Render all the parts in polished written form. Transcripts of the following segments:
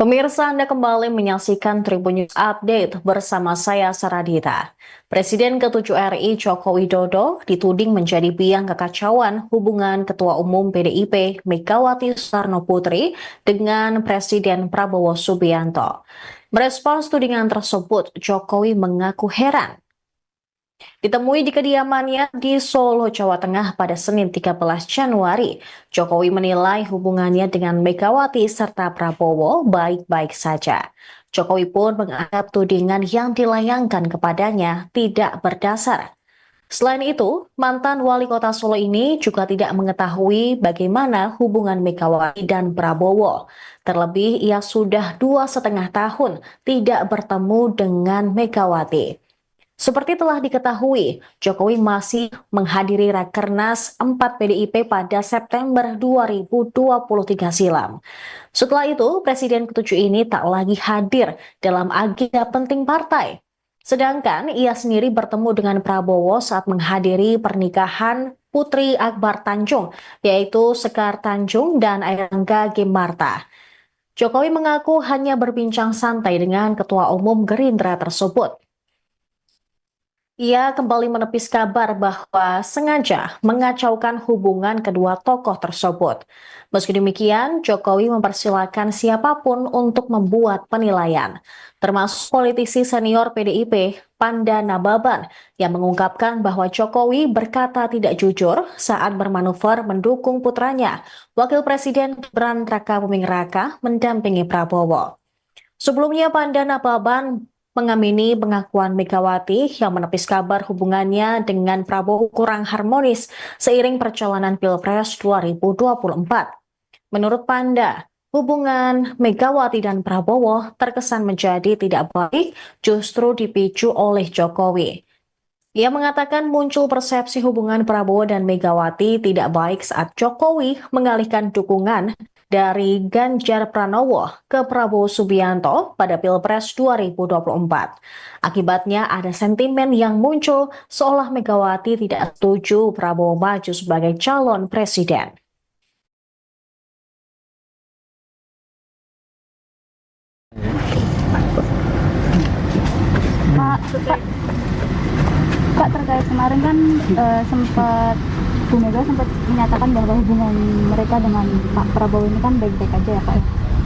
Pemirsa, Anda kembali menyaksikan Tribun News Update bersama saya Saradita. Presiden ke-7 RI Joko Widodo dituding menjadi biang kekacauan hubungan Ketua Umum PDIP Megawati Soekarno Putri dengan Presiden Prabowo Subianto. Merespons tudingan tersebut, Jokowi mengaku heran. Ditemui di kediamannya di Solo, Jawa Tengah pada Senin 13 Januari, Jokowi menilai hubungannya dengan Megawati serta Prabowo baik-baik saja. Jokowi pun menganggap tudingan yang dilayangkan kepadanya tidak berdasar. Selain itu, mantan wali kota Solo ini juga tidak mengetahui bagaimana hubungan Megawati dan Prabowo. Terlebih, ia sudah 2,5 tahun tidak bertemu dengan Megawati. Seperti telah diketahui, Jokowi masih menghadiri Rakernas 4 PDIP pada September 2023 silam. Setelah itu, Presiden ke-7 ini tak lagi hadir dalam agenda penting partai. Sedangkan ia sendiri bertemu dengan Prabowo saat menghadiri pernikahan Putri Akbar Tanjung, yaitu Sekar Tanjung dan Airlangga Gimarta. Jokowi mengaku hanya berbincang santai dengan Ketua Umum Gerindra tersebut. Ia kembali menepis kabar bahwa sengaja mengacaukan hubungan kedua tokoh tersebut. Meski demikian, Jokowi mempersilahkan siapapun untuk membuat penilaian, termasuk politisi senior PDIP, Panda Nababan, yang mengungkapkan bahwa Jokowi berkata tidak jujur saat bermanuver mendukung putranya, Wakil Presiden Gibran Rakabuming Raka mendampingi Prabowo. Sebelumnya, Panda Nababan mengamini pengakuan Megawati yang menepis kabar hubungannya dengan Prabowo kurang harmonis seiring perjalanan Pilpres 2024. Menurut Panda, hubungan Megawati dan Prabowo terkesan menjadi tidak baik justru dipicu oleh Jokowi. Ia mengatakan muncul persepsi hubungan Prabowo dan Megawati tidak baik saat Jokowi mengalihkan dukungan dari Ganjar Pranowo ke Prabowo Subianto pada Pilpres 2024. Akibatnya ada sentimen yang muncul seolah Megawati tidak setuju Prabowo maju sebagai calon presiden. Pak, terkait kemarin kan sempat Bu Mega sempat menyatakan bahwa hubungan mereka dengan Pak Prabowo ini kan baik-baik aja ya Pak.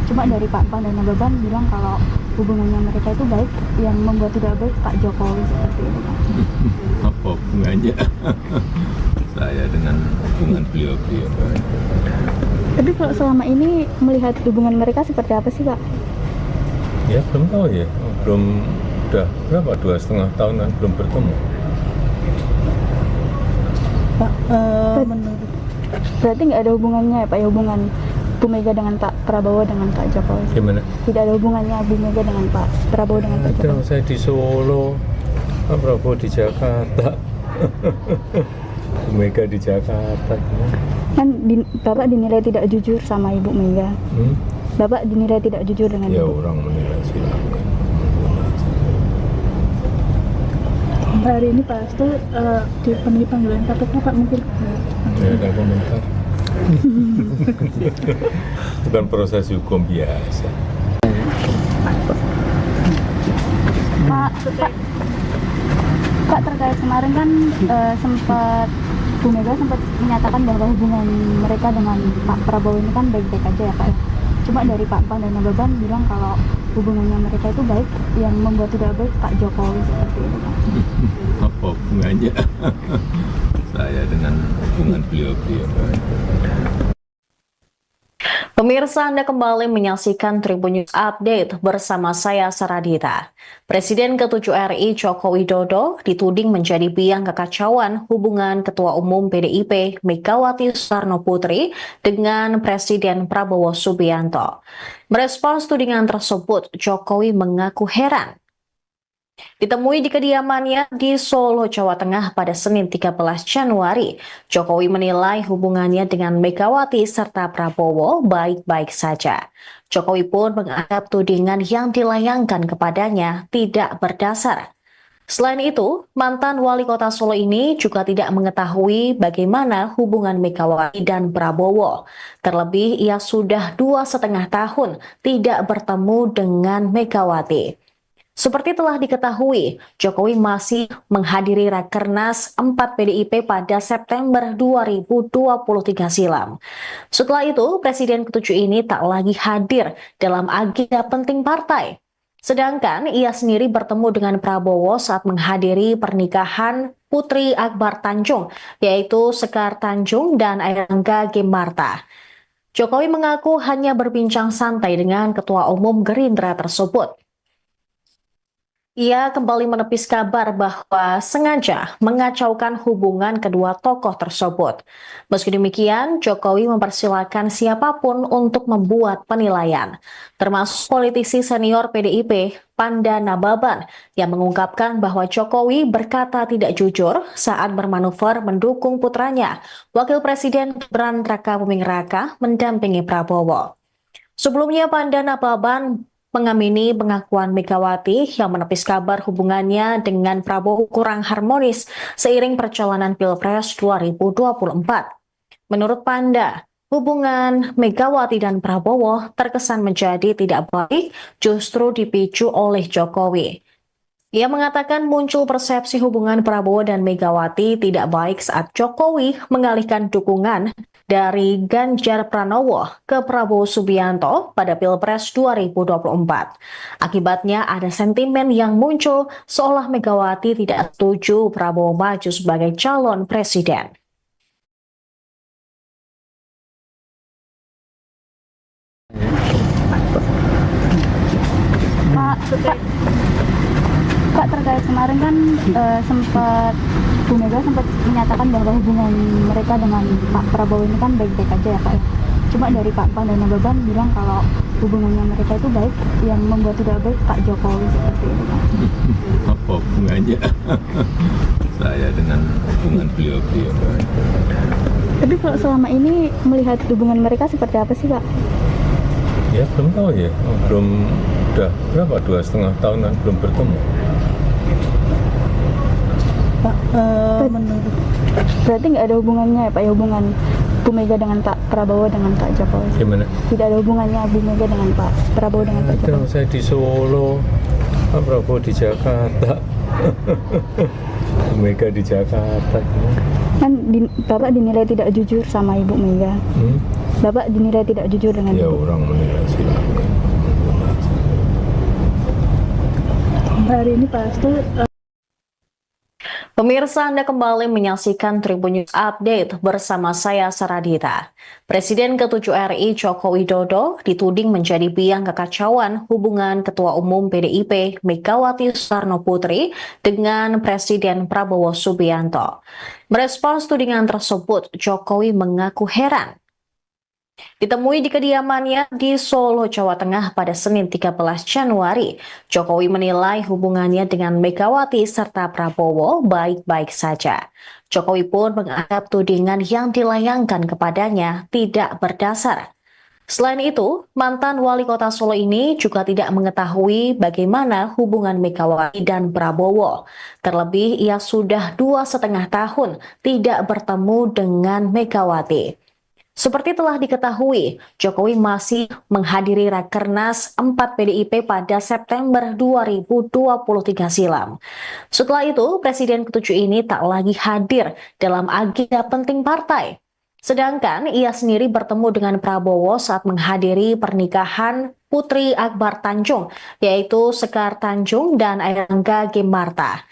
Cuma dari Pak Panda Nababan bilang kalau hubungannya mereka itu baik, yang membuat tidak baik Pak Jokowi seperti itu Pak. Apa hubungannya saya dengan hubungan beliau-beliau? Tapi kalau selama ini melihat hubungan mereka seperti apa sih Pak? Ya belum tahu ya, udah berapa 2,5 tahunan belum bertemu. Pak, berarti nggak ada hubungannya ya Pak, ya hubungan Bu Mega dengan Pak Prabowo dengan Pak Jokowi? Gimana? Tidak ada hubungannya Bu Mega dengan Pak Prabowo dengan Pak Jokowi? Saya di Solo, Pak Prabowo di Jakarta, Bu Mega di Jakarta. Kan Bapak dinilai tidak jujur sama Ibu Mega. Bapak dinilai tidak jujur dengan Ya Ibu. orang menilai silakan. Hari ini Pak Hasto dipenuhi panggilan KPK Pak, mungkin Ya ada komentar. Bukan proses hukum biasa. Pak, terkait kemarin kan sempat Bu Mega sempat menyatakan bahwa hubungan mereka dengan Pak Prabowo ini kan baik-baik aja ya Pak. Cuma dari Pak Panda Nababan bilang kalau hubungannya mereka itu baik, yang membuat tidak baik Pak Jokowi seperti itu Pak. Apa hubungannya saya dengan hubungan beliau-beliau? Pemirsa, Anda kembali menyaksikan Tribun News Update bersama saya Saradita. Presiden ke-7 RI Joko Widodo dituding menjadi biang kekacauan hubungan Ketua Umum PDIP Megawati Soekarno Putri dengan Presiden Prabowo Subianto. Merespons tudingan tersebut, Jokowi mengaku heran. Ditemui di kediamannya di Solo, Jawa Tengah pada Senin 13 Januari, Jokowi menilai hubungannya dengan Megawati serta Prabowo baik-baik saja. Jokowi pun menganggap tudingan yang dilayangkan kepadanya tidak berdasar. Selain itu, mantan wali kota Solo ini juga tidak mengetahui bagaimana hubungan Megawati dan Prabowo. Terlebih, ia sudah 2,5 tahun tidak bertemu dengan Megawati. Seperti telah diketahui, Jokowi masih menghadiri Rakernas 4 PDIP pada September 2023 silam. Setelah itu, Presiden ke-7 ini tak lagi hadir dalam agenda penting partai. Sedangkan ia sendiri bertemu dengan Prabowo saat menghadiri pernikahan Putri Akbar Tanjung, yaitu Sekar Tanjung dan Airlangga Gemarta. Jokowi mengaku hanya berbincang santai dengan Ketua Umum Gerindra tersebut. Ia kembali menepis kabar bahwa sengaja mengacaukan hubungan kedua tokoh tersebut. Meski demikian, Jokowi mempersilahkan siapapun untuk membuat penilaian, termasuk politisi senior PDIP, Panda Nababan, yang mengungkapkan bahwa Jokowi berkata tidak jujur saat bermanuver mendukung putranya, Wakil Presiden Gibran Rakabuming Raka, mendampingi Prabowo. Sebelumnya, Panda Nababan mengamini pengakuan Megawati yang menepis kabar hubungannya dengan Prabowo kurang harmonis seiring perjalanan Pilpres 2024. Menurut Panda, hubungan Megawati dan Prabowo terkesan menjadi tidak baik justru dipicu oleh Jokowi. Ia mengatakan muncul persepsi hubungan Prabowo dan Megawati tidak baik saat Jokowi mengalihkan dukungan dari Ganjar Pranowo ke Prabowo Subianto pada Pilpres 2024. Akibatnya ada sentimen yang muncul seolah Megawati tidak setuju Prabowo maju sebagai calon presiden. Pak, terkait kemarin kan Bu Mega sempat menyatakan bahwa hubungan mereka dengan Pak Prabowo ini kan baik-baik aja ya Pak ya. Cuma dari Pak Pan dan Nababan bilang kalau hubungannya mereka itu baik, yang membuat tidak baik Pak Jokowi seperti itu Pak. Apa hubungannya saya dengan hubungan beliau-beliau? Tapi kalau selama ini melihat hubungan mereka seperti apa sih Pak? Ya belum tahu ya, belum, udah berapa, 2,5 tahunan belum bertemu. Pak, menurut Berarti nggak ada hubungannya ya Pak ya, hubungan Bu Mega dengan Pak Prabowo dengan Pak Jokowi? Gimana? Tidak ada hubungannya Bu Mega dengan Pak Prabowo dengan Pak Ada, Jokowi? saya di Solo, Pak Prabowo di Jakarta, Bu Mega di Jakarta. Kan Bapak dinilai tidak jujur sama Ibu Mega. Bapak dinilai tidak jujur dengan Ya Ibu. orang menilai silakan. hari ini pasti Pemirsa, Anda kembali menyaksikan Tribun News Update bersama saya Saradita. Presiden ke-7 RI Joko Widodo dituding menjadi biang kekacauan hubungan Ketua Umum PDIP Megawati Soekarno Putri dengan Presiden Prabowo Subianto. Merespons tudingan tersebut, Jokowi mengaku heran. Ditemui di kediamannya di Solo, Jawa Tengah pada Senin 13 Januari, Jokowi menilai hubungannya dengan Megawati serta Prabowo baik-baik saja. Jokowi pun menganggap tudingan yang dilayangkan kepadanya tidak berdasar. Selain itu, mantan wali kota Solo ini juga tidak mengetahui bagaimana hubungan Megawati dan Prabowo. Terlebih, ia sudah 2,5 tahun tidak bertemu dengan Megawati. Seperti telah diketahui, Jokowi masih menghadiri Rakernas 4 PDIP pada September 2023 silam. Setelah itu, Presiden ke-7 ini tak lagi hadir dalam agenda penting partai. Sedangkan ia sendiri bertemu dengan Prabowo saat menghadiri pernikahan Putri Akbar Tanjung, yaitu Sekar Tanjung dan Airlangga Gemarta.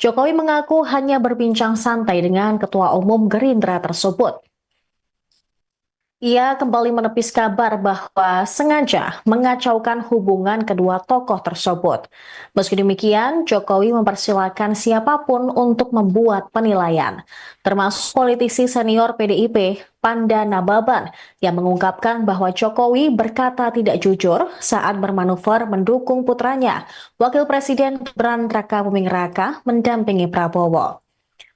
Jokowi mengaku hanya berbincang santai dengan Ketua Umum Gerindra tersebut. Ia kembali menepis kabar bahwa sengaja mengacaukan hubungan kedua tokoh tersebut. Meski demikian, Jokowi mempersilahkan siapapun untuk membuat penilaian, termasuk politisi senior PDIP, Panda Nababan, yang mengungkapkan bahwa Jokowi berkata tidak jujur saat bermanuver mendukung putranya, Wakil Presiden Gibran Rakabuming Raka, mendampingi Prabowo.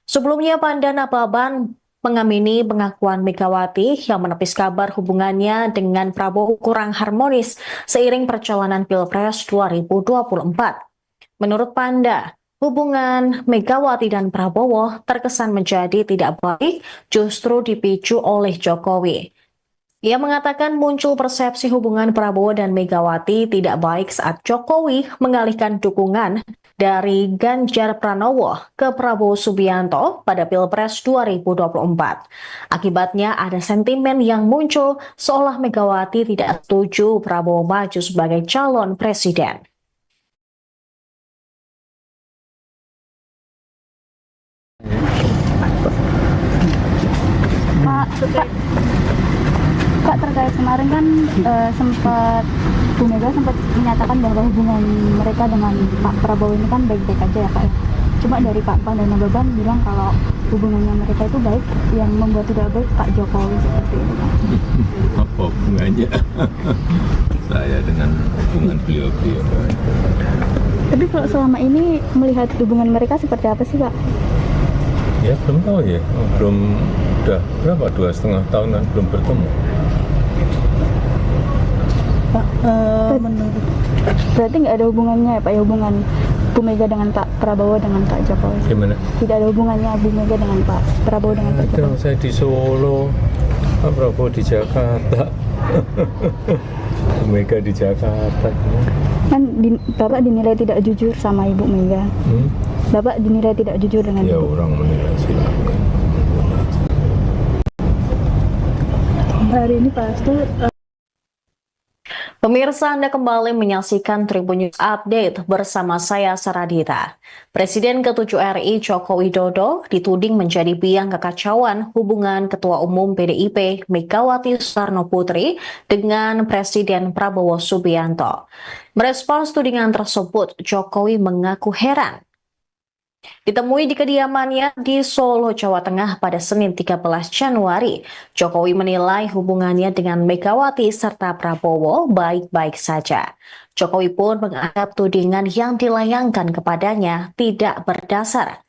Sebelumnya, Panda Nababan mengamini pengakuan Megawati yang menepis kabar hubungannya dengan Prabowo kurang harmonis seiring perjalanan Pilpres 2024. Menurut Panda, Hubungan Megawati dan Prabowo terkesan menjadi tidak baik justru dipicu oleh Jokowi. Ia mengatakan muncul persepsi hubungan Prabowo dan Megawati tidak baik saat Jokowi mengalihkan dukungan dari Ganjar Pranowo ke Prabowo Subianto pada Pilpres 2024. Akibatnya ada sentimen yang muncul seolah Megawati tidak setuju Prabowo maju sebagai calon presiden. Pak, terkait kemarin kan Bu Mega sempat menyatakan bahwa hubungan mereka dengan Pak Prabowo ini kan baik-baik aja ya Pak ya. Cuma dari Pak Pandana-Baban bilang kalau hubungannya mereka itu baik, yang membuat tidak baik Pak Jokowi seperti itu Pak. Apa hubungannya saya dengan hubungan beliau-beliau? Tapi kalau selama ini melihat hubungan mereka seperti apa sih Pak? Ya belum tahu ya, belum, udah berapa, 2,5 tahunan belum bertemu. Pak, menurut Berarti nggak ada hubungannya ya Pak ya, hubungan Bu Mega dengan Pak Prabowo dengan Pak Jokowi? Gimana? Tidak ada hubungannya Bu Mega dengan Pak Prabowo dengan Pak Ada, Jokowi? saya di Solo, Pak Prabowo di Jakarta, Bu Mega di Jakarta. Kan Bapak dinilai tidak jujur sama Ibu Mega. Bapak dinilai tidak jujur dengan Ya Ibu. orang menilai silakan. hari ini Pak Hasto Pemirsa, Anda kembali menyaksikan Tribun News Update bersama saya Saradita. Presiden ke-7 RI Joko Widodo dituding menjadi biang kekacauan hubungan Ketua Umum PDIP Megawati Soekarno Putri dengan Presiden Prabowo Subianto. Merespons tudingan tersebut, Jokowi mengaku heran. Ditemui di kediamannya di Solo, Jawa Tengah pada Senin 13 Januari, Jokowi menilai hubungannya dengan Megawati serta Prabowo baik-baik saja. Jokowi pun menganggap tudingan yang dilayangkan kepadanya tidak berdasar.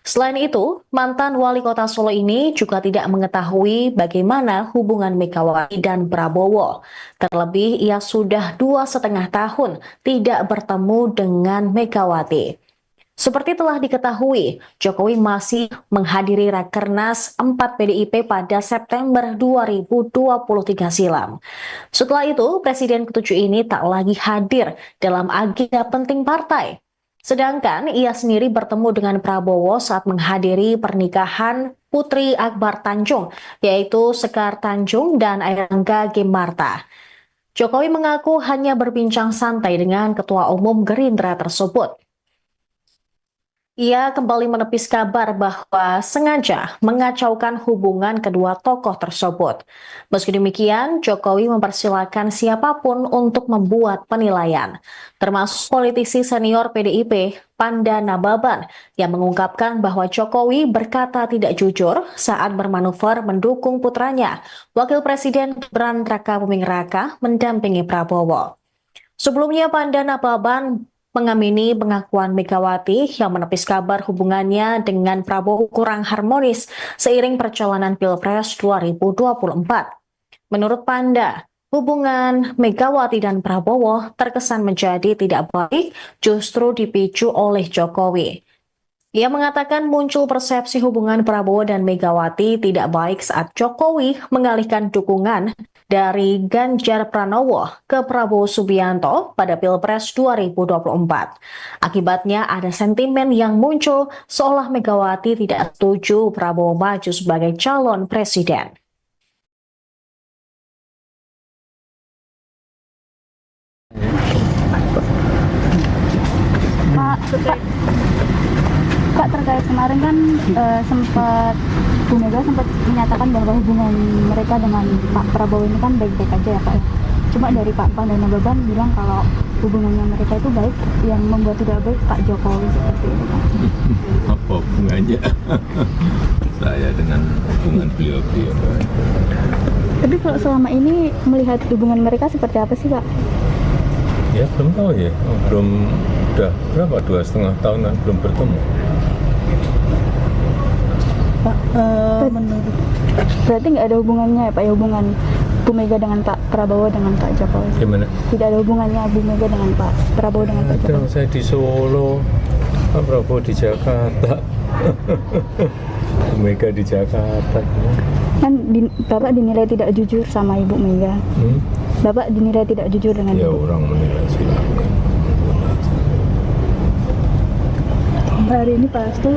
Selain itu, mantan wali kota Solo ini juga tidak mengetahui bagaimana hubungan Megawati dan Prabowo. Terlebih, ia sudah 2,5 tahun tidak bertemu dengan Megawati. Seperti telah diketahui, Jokowi masih menghadiri Rakernas 4 PDIP pada September 2023 silam. Setelah itu, Presiden ke-7 ini tak lagi hadir dalam agenda penting partai. Sedangkan ia sendiri bertemu dengan Prabowo saat menghadiri pernikahan Putri Akbar Tanjung, yaitu Sekar Tanjung dan Airlangga Gimarta. Jokowi mengaku hanya berbincang santai dengan Ketua Umum Gerindra tersebut. Ia kembali menepis kabar bahwa sengaja mengacaukan hubungan kedua tokoh tersebut. Meski demikian, Jokowi mempersilahkan siapapun untuk membuat penilaian, termasuk politisi senior PDIP Pandana Baban yang mengungkapkan bahwa Jokowi berkata tidak jujur saat bermanuver mendukung putranya, Wakil Presiden Gibran Rakabuming Raka mendampingi Prabowo. Sebelumnya, Pandana Baban mengamini pengakuan Megawati yang menepis kabar hubungannya dengan Prabowo kurang harmonis seiring perjalanan Pilpres 2024. Menurut Panda, hubungan Megawati dan Prabowo terkesan menjadi tidak baik justru dipicu oleh Jokowi. Ia mengatakan muncul persepsi hubungan Prabowo dan Megawati tidak baik saat Jokowi mengalihkan dukungan dari Ganjar Pranowo ke Prabowo Subianto pada Pilpres 2024. Akibatnya ada sentimen yang muncul seolah Megawati tidak setuju Prabowo maju sebagai calon presiden. Pak, terkait kemarin kan Bu Mega sempat menyatakan bahwa hubungan mereka dengan Pak Prabowo ini kan baik-baik aja ya Pak. Cuma dari Pak Pandana-Baban bilang kalau hubungannya mereka itu baik, yang membuat tidak baik Pak Jokowi seperti itu Pak. Apa hubungannya saya dengan hubungan beliau-beliau? Tapi kalau selama ini melihat hubungan mereka seperti apa sih Pak? Ya belum tahu ya, belum, udah berapa, 2,5 tahunan belum bertemu. Pak, menurut Berarti nggak ada hubungannya ya Pak ya, hubungan Bu Mega dengan Pak Prabowo dengan Pak Jokowi? Gimana? Tidak ada hubungannya Bu Mega dengan Pak Prabowo dengan Pak Ada, Jokowi? saya di Solo, Pak Prabowo di Jakarta. Bu Mega di Jakarta. Kan Bapak dinilai tidak jujur sama Ibu Mega. Bapak dinilai tidak jujur dengan Ya Ibu. orang menilai silakan. Hari ini Pak Hasto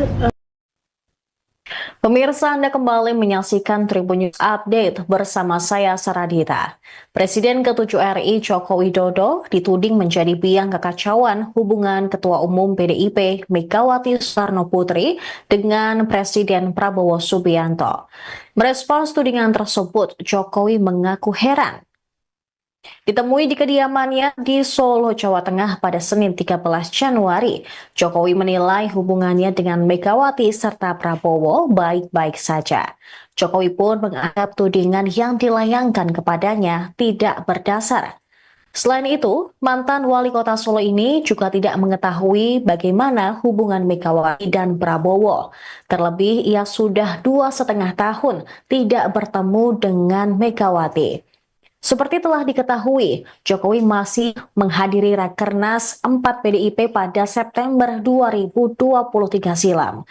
Pemirsa, Anda kembali menyaksikan Tribun News Update bersama saya Saradita. Presiden ke-7 RI Joko Widodo dituding menjadi biang kekacauan hubungan Ketua Umum PDIP Megawati Soekarno Putri dengan Presiden Prabowo Subianto. Merespons tudingan tersebut, Jokowi mengaku heran. Ditemui di kediamannya di Solo, Jawa Tengah pada Senin 13 Januari, Jokowi menilai hubungannya dengan Megawati serta Prabowo baik-baik saja. Jokowi pun menganggap tudingan yang dilayangkan kepadanya tidak berdasar. Selain itu, mantan wali kota Solo ini juga tidak mengetahui bagaimana hubungan Megawati dan Prabowo. Terlebih, ia sudah 2,5 tahun tidak bertemu dengan Megawati. Seperti telah diketahui, Jokowi masih menghadiri Rakernas 4 PDIP pada September 2023 silam.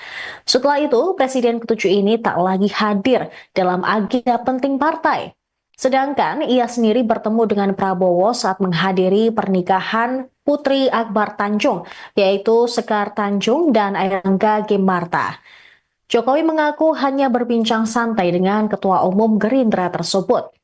Setelah itu, Presiden ke-7 ini tak lagi hadir dalam agenda penting partai. Sedangkan ia sendiri bertemu dengan Prabowo saat menghadiri pernikahan Putri Akbar Tanjung, yaitu Sekar Tanjung dan Airlangga Gemarta. Jokowi mengaku hanya berbincang santai dengan Ketua Umum Gerindra tersebut.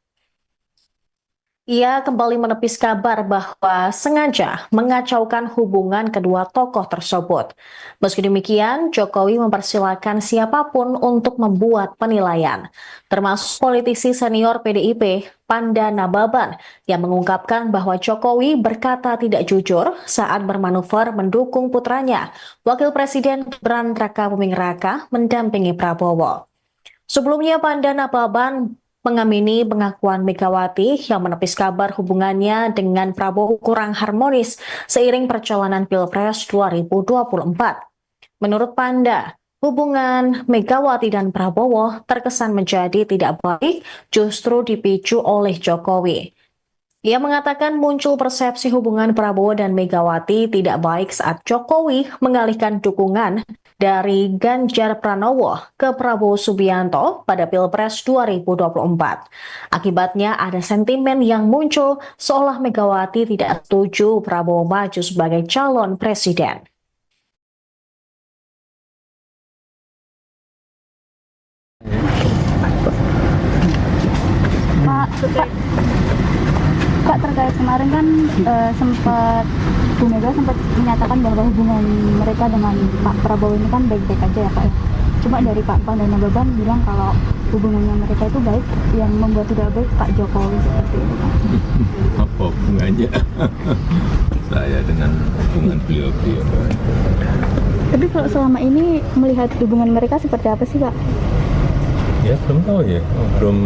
Ia kembali menepis kabar bahwa sengaja mengacaukan hubungan kedua tokoh tersebut. Meski demikian, Jokowi mempersilahkan siapapun untuk membuat penilaian, termasuk politisi senior PDIP, Panda Nababan, yang mengungkapkan bahwa Jokowi berkata tidak jujur saat bermanuver mendukung putranya, Wakil Presiden Gibran Rakabuming Raka, mendampingi Prabowo. Sebelumnya, Panda Nababan mengamini pengakuan Megawati yang menepis kabar hubungannya dengan Prabowo kurang harmonis seiring perjalanan Pilpres 2024. Menurut Panda, hubungan Megawati dan Prabowo terkesan menjadi tidak baik justru dipicu oleh Jokowi. Ia mengatakan muncul persepsi hubungan Prabowo dan Megawati tidak baik saat Jokowi mengalihkan dukungan dari Ganjar Pranowo ke Prabowo Subianto pada Pilpres 2024. Akibatnya ada sentimen yang muncul seolah Megawati tidak setuju Prabowo maju sebagai calon presiden. Pak, terkait kemarin kan sempat Bu Mega sempat menyatakan bahwa hubungan mereka dengan Pak Prabowo ini kan baik-baik aja ya Pak. Cuma dari Pak Panda Nababan bilang kalau hubungannya mereka itu baik, yang membuat tidak baik Pak Jokowi seperti itu Pak. Apa hubungannya saya dengan hubungan beliau-beliau? Tapi kalau selama ini melihat hubungan mereka seperti apa sih Pak? Ya belum tahu ya, belum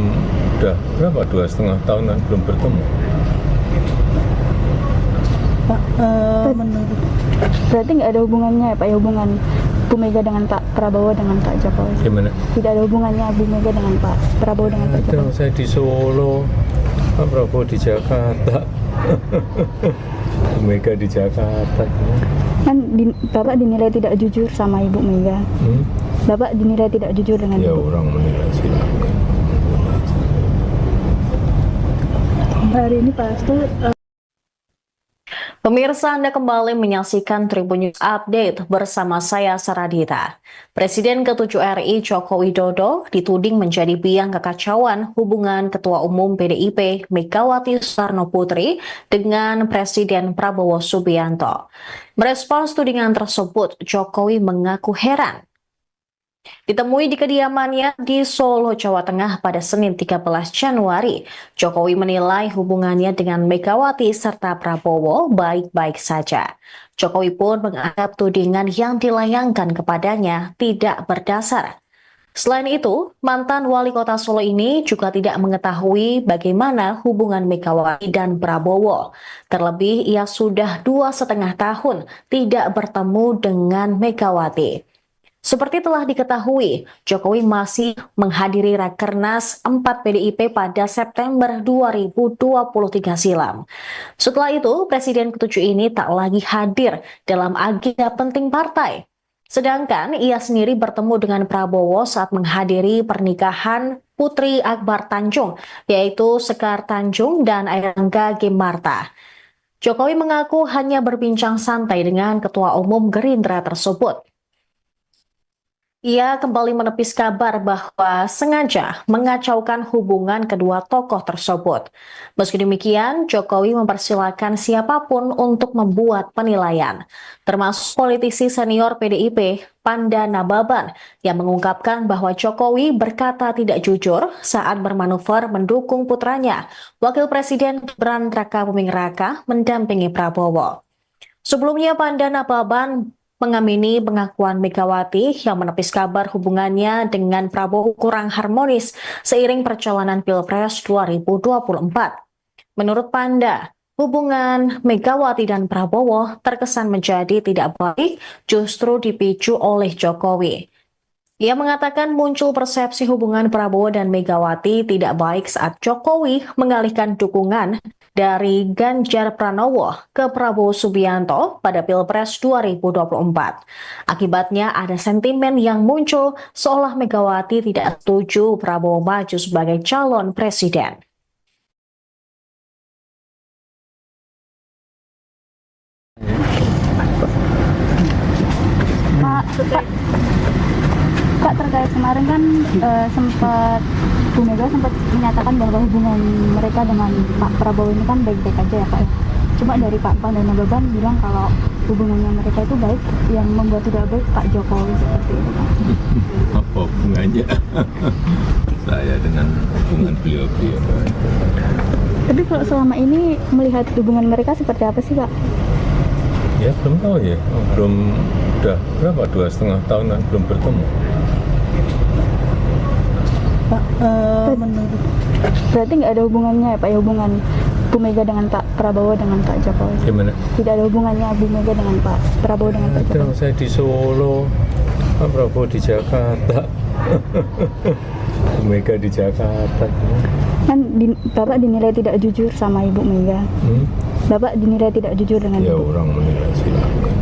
udah berapa 2,5 tahunan belum bertemu. Pak menurut Berarti nggak ada hubungannya ya Pak, ya hubungan Bu Mega dengan Pak Prabowo dengan Pak Jokowi? Gimana? Tidak ada hubungannya Bu Mega dengan Pak Prabowo dengan Pak Ada, Jokowi? saya di Solo, Pak Prabowo di Jakarta. Bu Mega di Jakarta. Kan Bapak dinilai tidak jujur sama Ibu Mega. Bapak dinilai tidak jujur dengan Ya Ibu. orang menilai silakan. hari ini Pak Hasto Pemirsa, Anda kembali menyaksikan Tribun News Update bersama saya Saradita. Presiden ke-7 RI Joko Widodo dituding menjadi biang kekacauan hubungan Ketua Umum PDIP Megawati Soekarno Putri dengan Presiden Prabowo Subianto. Merespons tudingan tersebut, Jokowi mengaku heran. Ditemui di kediamannya di Solo, Jawa Tengah pada Senin 13 Januari, Jokowi menilai hubungannya dengan Megawati serta Prabowo baik-baik saja. Jokowi pun menganggap tudingan yang dilayangkan kepadanya tidak berdasar. Selain itu, mantan wali kota Solo ini juga tidak mengetahui bagaimana hubungan Megawati dan Prabowo. Terlebih, ia sudah 2,5 tahun tidak bertemu dengan Megawati. Seperti telah diketahui, Jokowi masih menghadiri Rakernas 4 PDIP pada September 2023 silam. Setelah itu, Presiden ke-7 ini tak lagi hadir dalam agenda penting partai. Sedangkan ia sendiri bertemu dengan Prabowo saat menghadiri pernikahan Putri Akbar Tanjung, yaitu Sekar Tanjung dan Airlangga Ginarta. Jokowi mengaku hanya berbincang santai dengan Ketua Umum Gerindra tersebut. Ia kembali menepis kabar bahwa sengaja mengacaukan hubungan kedua tokoh tersebut. Meski demikian, Jokowi mempersilahkan siapapun untuk membuat penilaian, termasuk politisi senior PDIP, Panda Nababan, yang mengungkapkan bahwa Jokowi berkata tidak jujur saat bermanuver mendukung putranya, Wakil Presiden Gibran Rakabuming Raka, mendampingi Prabowo. Sebelumnya, Panda Nababan mengamini pengakuan Megawati yang menepis kabar hubungannya dengan Prabowo kurang harmonis seiring perjalanan Pilpres 2024. Menurut Panda, hubungan Megawati dan Prabowo terkesan menjadi tidak baik justru dipicu oleh Jokowi. Ia mengatakan muncul persepsi hubungan Prabowo dan Megawati tidak baik saat Jokowi mengalihkan dukungan dari Ganjar Pranowo ke Prabowo Subianto pada Pilpres 2024. Akibatnya ada sentimen yang muncul seolah Megawati tidak setuju Prabowo maju sebagai calon presiden. Pak, terkait kemarin kan sempat Bu Mega sempat menyatakan bahwa hubungan mereka dengan Pak Prabowo ini kan baik-baik aja ya Pak. Cuma dari Pak Panda Nababan bilang kalau hubungannya mereka itu baik, yang membuat tidak baik Pak Jokowi seperti itu Pak. Apa hubungannya saya dengan hubungan beliau-beliau? Tapi kalau selama ini melihat hubungan mereka seperti apa sih Pak? Ya belum tahu ya, belum, udah berapa, 2,5 tahun kan belum bertemu. Pak, menurut Berarti nggak ada hubungannya ya Pak, ya hubungan Bu Mega dengan Pak Prabowo dengan Pak Jokowi? Gimana? Tidak ada hubungannya Bu Mega dengan Pak Prabowo dengan Pak Jokowi? Saya di Solo, Pak Prabowo di Jakarta, Bu Mega di Jakarta. Kan Bapak dinilai tidak jujur sama Ibu Mega. Bapak dinilai tidak jujur dengan Ya Ibu. orang menilai silakan.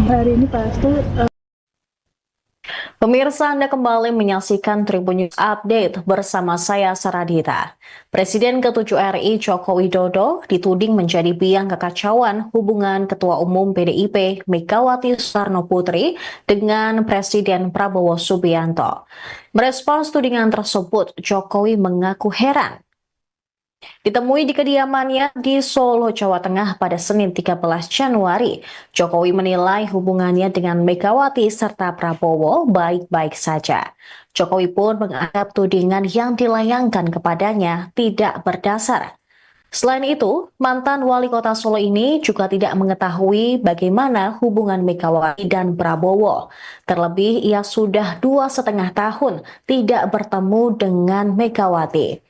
hari ini pasti Pemirsa, Anda kembali menyaksikan Tribun News Update bersama saya Saradita. Presiden ke-7 RI Joko Widodo dituding menjadi biang kekacauan hubungan Ketua Umum PDIP Megawati Soekarno Putri dengan Presiden Prabowo Subianto. Merespons tudingan tersebut, Jokowi mengaku heran. Ditemui di kediamannya di Solo, Jawa Tengah pada Senin 13 Januari, Jokowi menilai hubungannya dengan Megawati serta Prabowo baik-baik saja. Jokowi pun menganggap tudingan yang dilayangkan kepadanya tidak berdasar. Selain itu, mantan wali kota Solo ini juga tidak mengetahui bagaimana hubungan Megawati dan Prabowo. Terlebih, ia sudah 2,5 tahun tidak bertemu dengan Megawati.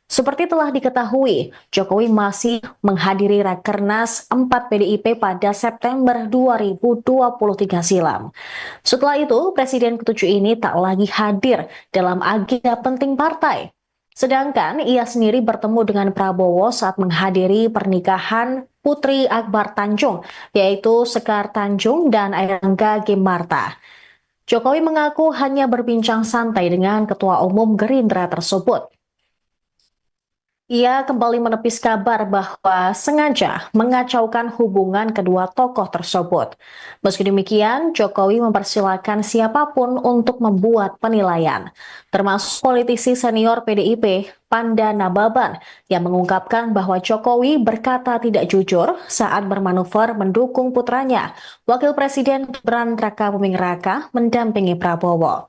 Seperti telah diketahui, Jokowi masih menghadiri Rakernas 4 PDIP pada September 2023 silam. Setelah itu, Presiden ke-7 ini tak lagi hadir dalam agenda penting partai. Sedangkan ia sendiri bertemu dengan Prabowo saat menghadiri pernikahan Putri Akbar Tanjung, yaitu Sekar Tanjung dan Airlangga Ginarta. Jokowi mengaku hanya berbincang santai dengan Ketua Umum Gerindra tersebut. Ia kembali menepis kabar bahwa sengaja mengacaukan hubungan kedua tokoh tersebut. Meski demikian, Jokowi mempersilahkan siapapun untuk membuat penilaian, termasuk politisi senior PDIP, Panda Nababan, yang mengungkapkan bahwa Jokowi berkata tidak jujur saat bermanuver mendukung putranya, Wakil Presiden Gibran Rakabuming Raka, mendampingi Prabowo.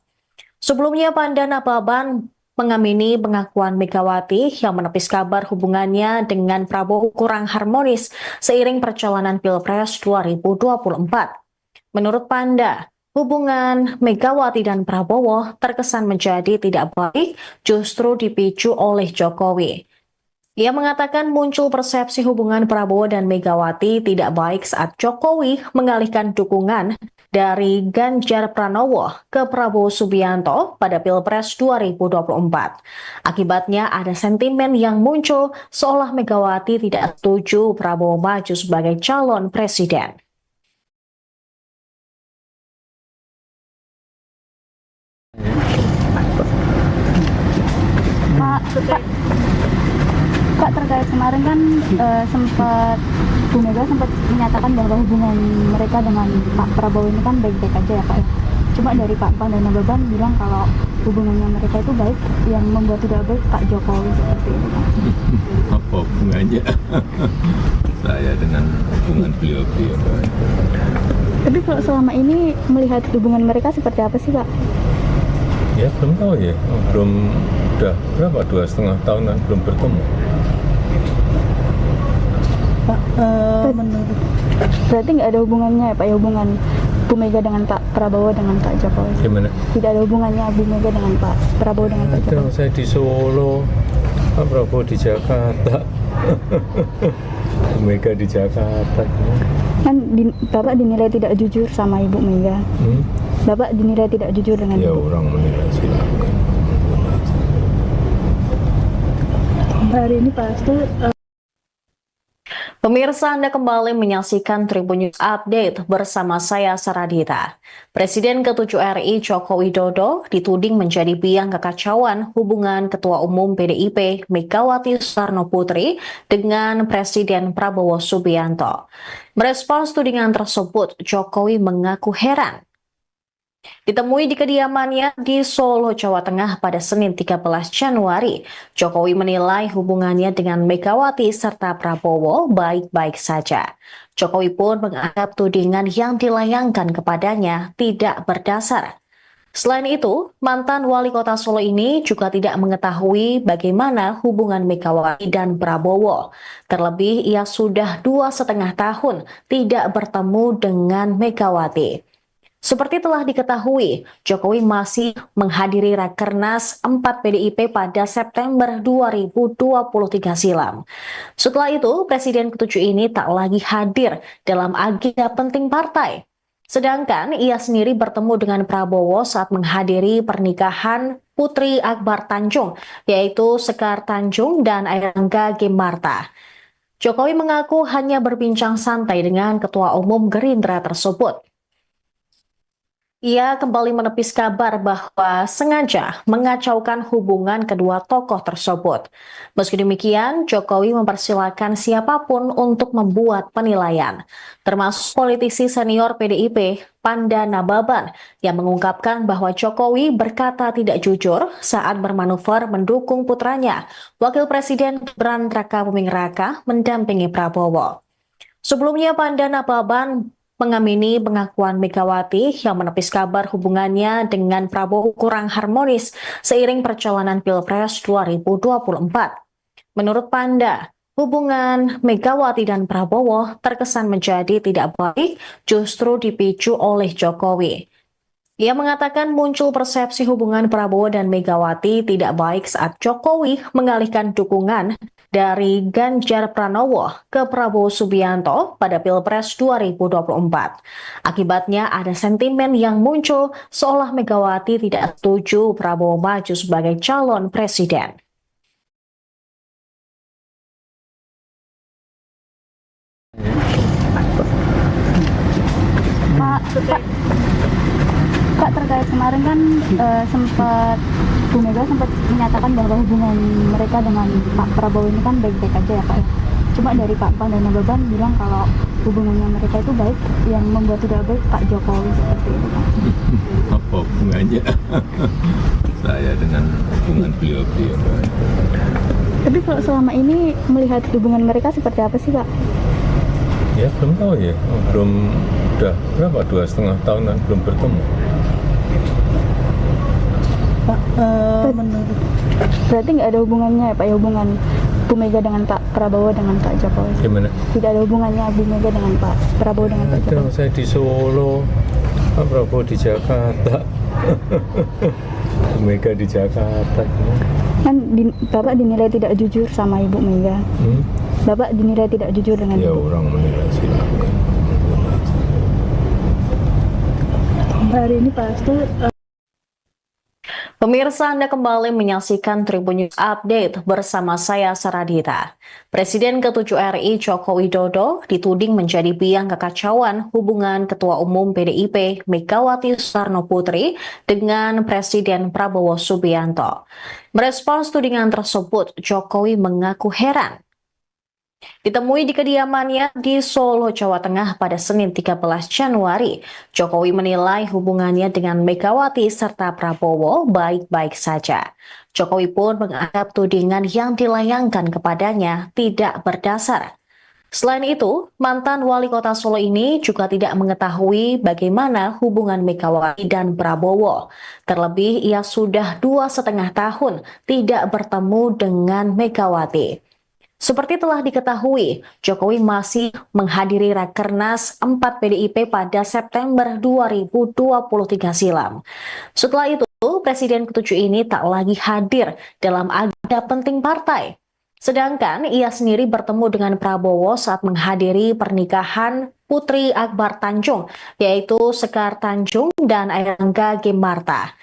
Sebelumnya, Panda Nababan mengamini pengakuan Megawati yang menepis kabar hubungannya dengan Prabowo kurang harmonis seiring perjalanan Pilpres 2024. Menurut Panda, hubungan Megawati dan Prabowo terkesan menjadi tidak baik justru dipicu oleh Jokowi. Ia mengatakan muncul persepsi hubungan Prabowo dan Megawati tidak baik saat Jokowi mengalihkan dukungan dari Ganjar Pranowo ke Prabowo Subianto pada Pilpres 2024. Akibatnya ada sentimen yang muncul seolah Megawati tidak setuju Prabowo maju sebagai calon presiden. Kak, terkait kemarin kan sempat Bu Mega sempat menyatakan bahwa hubungan mereka dengan Pak Prabowo ini kan baik-baik aja ya Pak. Cuma dari Pak Pandana-Baban bilang kalau hubungannya mereka itu baik, yang membuat tidak baik Pak Jokowi seperti itu. Apa hubungannya saya dengan hubungan beliau-beliau? Tapi kalau selama ini melihat hubungan mereka seperti apa sih Pak? Ya belum tahu ya, belum, udah berapa, 2,5 tahunan belum bertemu. Pak, menurut Berarti nggak ada hubungannya ya Pak, ya hubungan Bu Mega dengan Pak Prabowo dengan Pak Jokowi? Gimana? Tidak ada hubungannya Bu Mega dengan Pak Prabowo dengan Pak Jokowi? Saya di Solo, Pak Prabowo di Jakarta, Bu Mega di Jakarta. Kan Bapak dinilai tidak jujur sama Ibu Mega. Bapak dinilai tidak jujur dengan Ya Ibu. orang menilai silakan. hari ini pasti Pemirsa, Anda kembali menyaksikan Tribun News Update bersama saya Saradita. Presiden ke-7 RI Joko Widodo dituding menjadi biang kekacauan hubungan Ketua Umum PDIP Megawati Soekarno Putri dengan Presiden Prabowo Subianto. Merespons tudingan tersebut, Jokowi mengaku heran. Ditemui di kediamannya di Solo, Jawa Tengah pada Senin 13 Januari, Jokowi menilai hubungannya dengan Megawati serta Prabowo baik-baik saja. Jokowi pun menganggap tudingan yang dilayangkan kepadanya tidak berdasar. Selain itu, mantan wali kota Solo ini juga tidak mengetahui bagaimana hubungan Megawati dan Prabowo. Terlebih, ia sudah 2,5 tahun tidak bertemu dengan Megawati. Seperti telah diketahui, Jokowi masih menghadiri Rakernas 4 PDIP pada September 2023 silam. Setelah itu, Presiden ke-7 ini tak lagi hadir dalam agenda penting partai. Sedangkan ia sendiri bertemu dengan Prabowo saat menghadiri pernikahan Putri Akbar Tanjung, yaitu Sekar Tanjung dan Airangga Gimarta. Jokowi mengaku hanya berbincang santai dengan Ketua Umum Gerindra tersebut. Ia kembali menepis kabar bahwa sengaja mengacaukan hubungan kedua tokoh tersebut. Meski demikian, Jokowi mempersilahkan siapapun untuk membuat penilaian, termasuk politisi senior PDIP Pandana Baban yang mengungkapkan bahwa Jokowi berkata tidak jujur saat bermanuver mendukung putranya, Wakil Presiden Gibran Rakabuming Raka mendampingi Prabowo. Sebelumnya, Pandana Baban mengamini pengakuan Megawati yang menepis kabar hubungannya dengan Prabowo kurang harmonis seiring perjalanan Pilpres 2024. Menurut Panda, hubungan Megawati dan Prabowo terkesan menjadi tidak baik justru dipicu oleh Jokowi. Ia mengatakan muncul persepsi hubungan Prabowo dan Megawati tidak baik saat Jokowi mengalihkan dukungan dari Ganjar Pranowo ke Prabowo Subianto pada Pilpres 2024. Akibatnya ada sentimen yang muncul seolah Megawati tidak setuju Prabowo maju sebagai calon presiden. Kak, terkait kemarin kan sempat Bu Mega sempat menyatakan bahwa hubungan mereka dengan Pak Prabowo ini kan baik-baik aja ya Pak. Cuma dari Pak Pandana-Baban bilang kalau hubungannya mereka itu baik, yang membuat tidak baik Pak Jokowi seperti itu Pak. Apa hubungannya saya dengan hubungan beliau-beliau? tapi kalau selama ini melihat hubungan mereka seperti apa sih Pak? Ya belum tahu ya, belum, udah berapa, 2,5 tahunan belum bertemu. Pak, menurut Berarti nggak ada hubungannya ya Pak, ya hubungan Bu Mega dengan Pak Prabowo dengan Pak Jokowi? Gimana? Tidak ada hubungannya Bu Mega dengan Pak Prabowo dengan Pak Jokowi? Saya di Solo, Pak Prabowo di Jakarta, Bu Mega di Jakarta. Bapak dinilai tidak jujur sama Ibu Mega. Bapak dinilai tidak jujur dengan Ya Ibu. orang menilai silakan. Hari ini Pak Hasto Pemirsa, Anda kembali menyaksikan Tribun News Update bersama saya Saradita. Presiden ke-7 RI Joko Widodo dituding menjadi biang kekacauan hubungan Ketua Umum PDIP Megawati Soekarno Putri dengan Presiden Prabowo Subianto. Merespons tudingan tersebut, Jokowi mengaku heran. Ditemui di kediamannya di Solo, Jawa Tengah pada Senin 13 Januari, Jokowi menilai hubungannya dengan Megawati serta Prabowo baik-baik saja. Jokowi pun menganggap tudingan yang dilayangkan kepadanya tidak berdasar. Selain itu, mantan wali kota Solo ini juga tidak mengetahui bagaimana hubungan Megawati dan Prabowo. Terlebih, ia sudah 2,5 tahun tidak bertemu dengan Megawati. Seperti telah diketahui, Jokowi masih menghadiri Rakernas 4 PDIP pada September 2023 silam. Setelah itu, Presiden ke-7 ini tak lagi hadir dalam agenda penting partai. Sedangkan ia sendiri bertemu dengan Prabowo saat menghadiri pernikahan Putri Akbar Tanjung, yaitu Sekar Tanjung dan Airlangga Gimarta.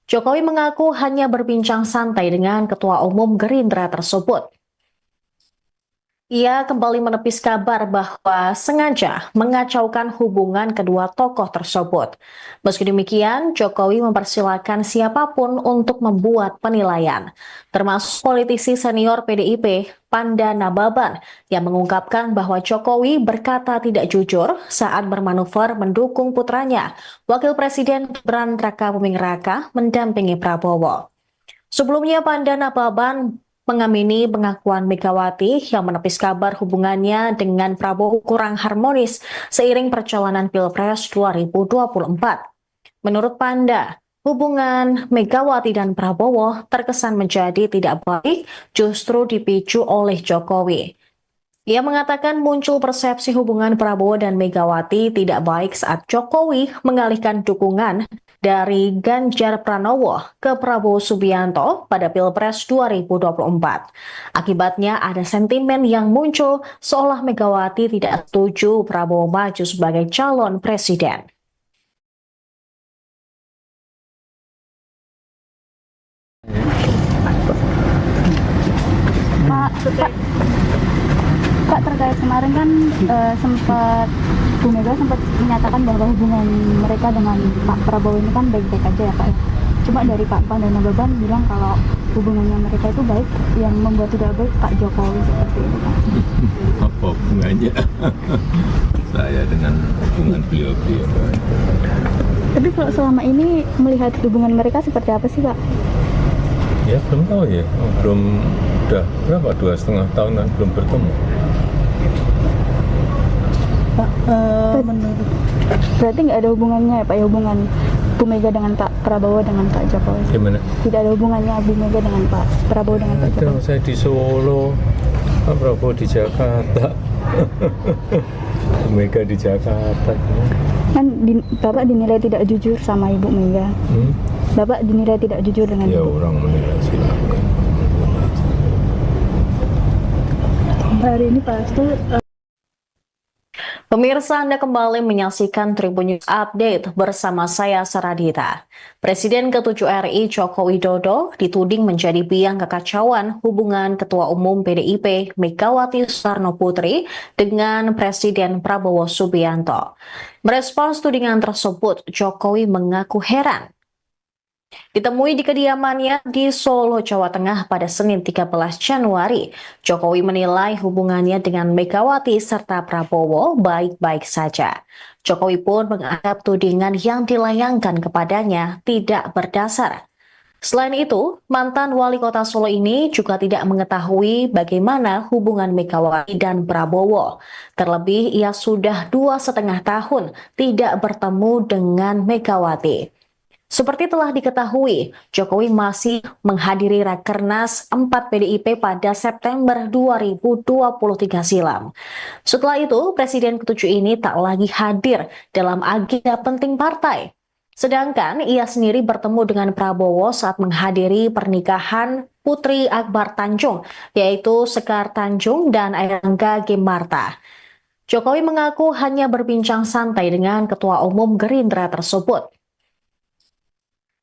Jokowi mengaku hanya berbincang santai dengan Ketua Umum Gerindra tersebut. Ia kembali menepis kabar bahwa sengaja mengacaukan hubungan kedua tokoh tersebut. Meski demikian, Jokowi mempersilahkan siapapun untuk membuat penilaian, termasuk politisi senior PDIP, Panda Nababan, yang mengungkapkan bahwa Jokowi berkata tidak jujur saat bermanuver mendukung putranya, Wakil Presiden Gibran Rakabuming Raka, mendampingi Prabowo. Sebelumnya, Panda Nababan mengamini pengakuan Megawati yang menepis kabar hubungannya dengan Prabowo kurang harmonis seiring perjalanan Pilpres 2024. Menurut Panda, hubungan Megawati dan Prabowo terkesan menjadi tidak baik justru dipicu oleh Jokowi. Ia mengatakan muncul persepsi hubungan Prabowo dan Megawati tidak baik saat Jokowi mengalihkan dukungan dari Ganjar Pranowo ke Prabowo Subianto pada Pilpres 2024. Akibatnya ada sentimen yang muncul seolah Megawati tidak setuju Prabowo maju sebagai calon presiden. Pak, terkait kemarin kan sempat Bu Mega sempat menyatakan bahwa hubungan mereka dengan Pak Prabowo ini kan baik-baik aja ya Pak. Cuma dari Pak Panda Nababan bilang kalau hubungannya mereka itu baik, yang membuat tidak baik Pak Jokowi seperti itu Pak. Apa hubungannya saya dengan hubungan beliau-beliau? Tapi kalau selama ini melihat hubungan mereka seperti apa sih Pak? Ya belum tahu ya, belum udah berapa 2,5 tahun kan belum bertemu. Pak menurut Berarti nggak ada hubungannya ya Pak, ya hubungan Bu Mega dengan Pak Prabowo dengan Pak Jokowi? Gimana? Tidak ada hubungannya Bu Mega dengan Pak Prabowo dengan Pak Ada, Jokowi? saya di Solo, Pak Prabowo di Jakarta, Bu Mega di Jakarta. Bapak dinilai tidak jujur sama Ibu Mega. Bapak dinilai tidak jujur dengan Ya Ibu. orang menilai silakan. hari ini Pak Hasto Pemirsa, Anda kembali menyaksikan Tribun News Update bersama saya Saradita. Presiden ke-7 RI Joko Widodo dituding menjadi biang kekacauan hubungan Ketua Umum PDIP Megawati Soekarno Putri dengan Presiden Prabowo Subianto. Merespons tudingan tersebut, Jokowi mengaku heran. Ditemui di kediamannya di Solo, Jawa Tengah pada Senin 13 Januari, Jokowi menilai hubungannya dengan Megawati serta Prabowo baik-baik saja. Jokowi pun menganggap tudingan yang dilayangkan kepadanya tidak berdasar. Selain itu, mantan wali kota Solo ini juga tidak mengetahui bagaimana hubungan Megawati dan Prabowo. Terlebih, ia sudah 2,5 tahun tidak bertemu dengan Megawati. Seperti telah diketahui, Jokowi masih menghadiri Rakernas 4 PDIP pada September 2023 silam. Setelah itu, Presiden ke-7 ini tak lagi hadir dalam agenda penting partai. Sedangkan ia sendiri bertemu dengan Prabowo saat menghadiri pernikahan Putri Akbar Tanjung, yaitu Sekar Tanjung dan Airlangga Ginarta. Jokowi mengaku hanya berbincang santai dengan Ketua Umum Gerindra tersebut.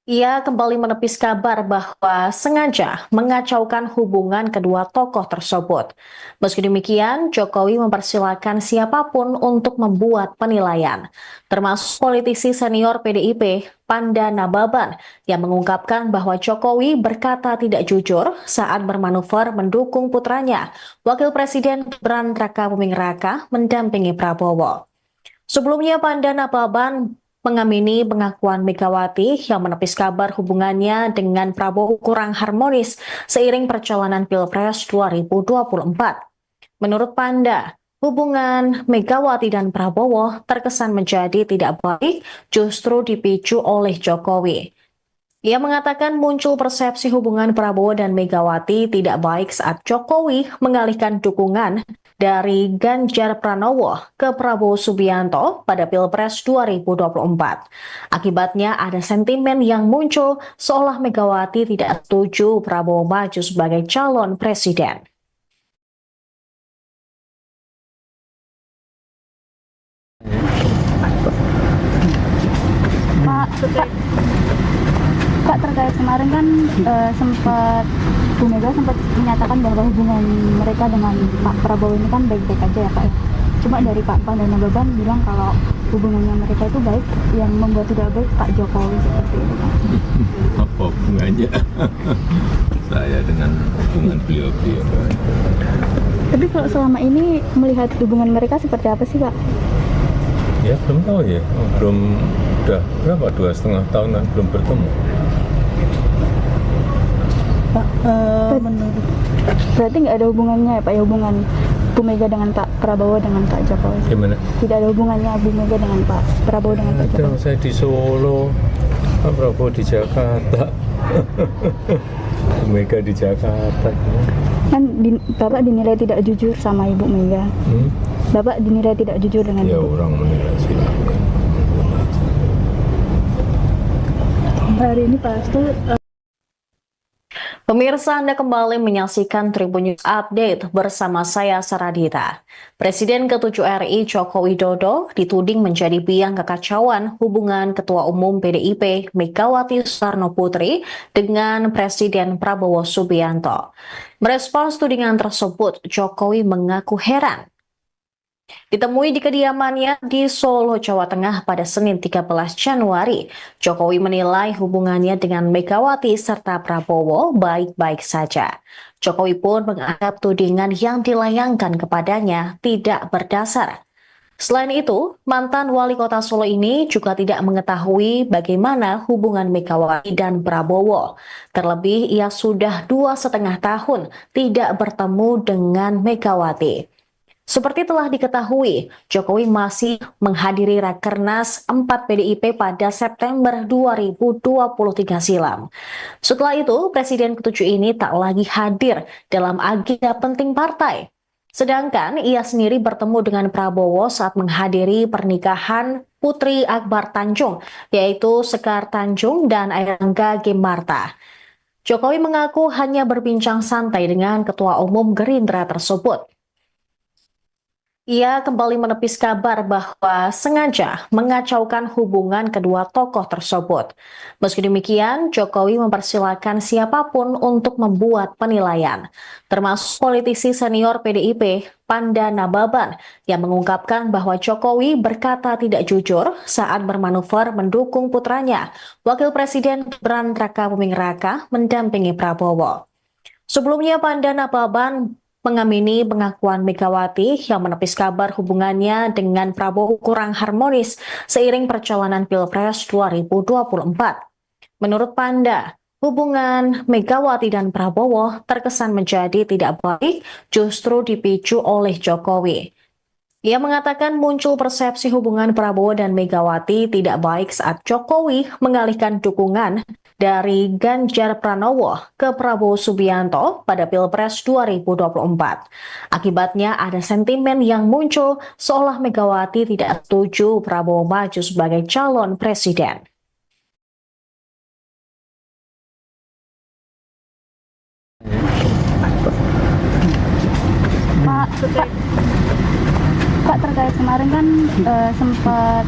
Ia kembali menepis kabar bahwa sengaja mengacaukan hubungan kedua tokoh tersebut. Meski demikian, Jokowi mempersilahkan siapapun untuk membuat penilaian, termasuk politisi senior PDIP, Panda Nababan, yang mengungkapkan bahwa Jokowi berkata tidak jujur saat bermanuver mendukung putranya, Wakil Presiden Gibran Rakabuming Raka, mendampingi Prabowo. Sebelumnya, Panda Nababan mengamini pengakuan Megawati yang menepis kabar hubungannya dengan Prabowo kurang harmonis seiring perjalanan Pilpres 2024. Menurut Panda, hubungan Megawati dan Prabowo terkesan menjadi tidak baik justru dipicu oleh Jokowi. Ia mengatakan muncul persepsi hubungan Prabowo dan Megawati tidak baik saat Jokowi mengalihkan dukungan dari Ganjar Pranowo ke Prabowo Subianto pada Pilpres 2024. Akibatnya ada sentimen yang muncul seolah Megawati tidak setuju Prabowo maju sebagai calon presiden. Pak, terkait kemarin kan sempat Bu Mega sempat menyatakan bahwa hubungan mereka dengan Pak Prabowo ini kan baik-baik aja ya Pak. Cuma dari Pak Panda Nababan bilang kalau hubungannya mereka itu baik, yang membuat tidak baik Pak Jokowi seperti itu Pak. Apa hubungannya saya dengan hubungan beliau-beliau? Tapi kalau selama ini melihat hubungan mereka seperti apa sih Pak? Ya belum tahu ya, belum, udah berapa, 2,5 tahun kan belum bertemu. Pak, menurut Berarti nggak ada hubungannya ya Pak, ya hubungan Bu Mega dengan Pak Prabowo dengan Pak Jokowi? Gimana? Tidak ada hubungannya Bu Mega dengan Pak Prabowo dengan Pak Jokowi? Saya di Solo, Pak Prabowo di Jakarta, Bu Mega di Jakarta. Kan Bapak dinilai tidak jujur sama Ibu Mega. Bapak dinilai tidak jujur dengan Ya Ibu. orang menilai silakan. hari ini Pak Hasto Pemirsa, Anda kembali menyaksikan Tribun News Update bersama saya Saradita. Presiden ke-7 RI Joko Widodo dituding menjadi biang kekacauan hubungan Ketua Umum PDIP Megawati Soekarno Putri dengan Presiden Prabowo Subianto. Merespons tudingan tersebut, Jokowi mengaku heran. Ditemui di kediamannya di Solo, Jawa Tengah pada Senin 13 Januari, Jokowi menilai hubungannya dengan Megawati serta Prabowo baik-baik saja. Jokowi pun menganggap tudingan yang dilayangkan kepadanya tidak berdasar. Selain itu, mantan wali kota Solo ini juga tidak mengetahui bagaimana hubungan Megawati dan Prabowo. Terlebih, ia sudah 2,5 tahun tidak bertemu dengan Megawati. Seperti telah diketahui, Jokowi masih menghadiri Rakernas 4 PDIP pada September 2023 silam. Setelah itu, Presiden ke-7 ini tak lagi hadir dalam agenda penting partai. Sedangkan ia sendiri bertemu dengan Prabowo saat menghadiri pernikahan Putri Akbar Tanjung, yaitu Sekar Tanjung dan Airlangga Ginarta. Jokowi mengaku hanya berbincang santai dengan Ketua Umum Gerindra tersebut. Ia kembali menepis kabar bahwa sengaja mengacaukan hubungan kedua tokoh tersebut. Meski demikian, Jokowi mempersilahkan siapapun untuk membuat penilaian, termasuk politisi senior PDIP, Panda Nababan, yang mengungkapkan bahwa Jokowi berkata tidak jujur saat bermanuver mendukung putranya, Wakil Presiden Gibran Rakabuming Raka, mendampingi Prabowo. Sebelumnya, Panda Nababan mengamini pengakuan Megawati yang menepis kabar hubungannya dengan Prabowo kurang harmonis seiring perjalanan Pilpres 2024. Menurut Panda, hubungan Megawati dan Prabowo terkesan menjadi tidak baik justru dipicu oleh Jokowi. Ia mengatakan muncul persepsi hubungan Prabowo dan Megawati tidak baik saat Jokowi mengalihkan dukungan dari Ganjar Pranowo ke Prabowo Subianto pada Pilpres 2024. Akibatnya ada sentimen yang muncul seolah Megawati tidak setuju Prabowo maju sebagai calon presiden. Pak, terkait kemarin kan sempat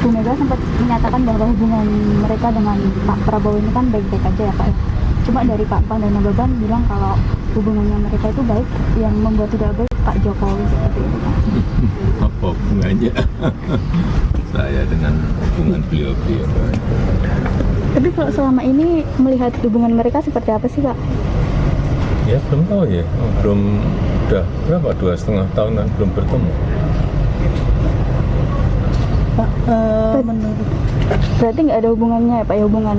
Bu Mega sempat menyatakan bahwa hubungan mereka dengan Pak Prabowo ini kan baik-baik aja ya Pak ya. Cuma dari Pak Pan dan Nababan bilang kalau hubungannya mereka itu baik, yang membuat tidak baik Pak Jokowi seperti itu Pak. Apa hubungannya saya dengan hubungan beliau-beliau? Tapi kalau selama ini melihat hubungan mereka seperti apa sih Pak? Ya belum tahu ya, belum, udah berapa, 2,5 tahunan belum bertemu. Pak, menurut Berarti nggak ada hubungannya ya Pak ya, hubungan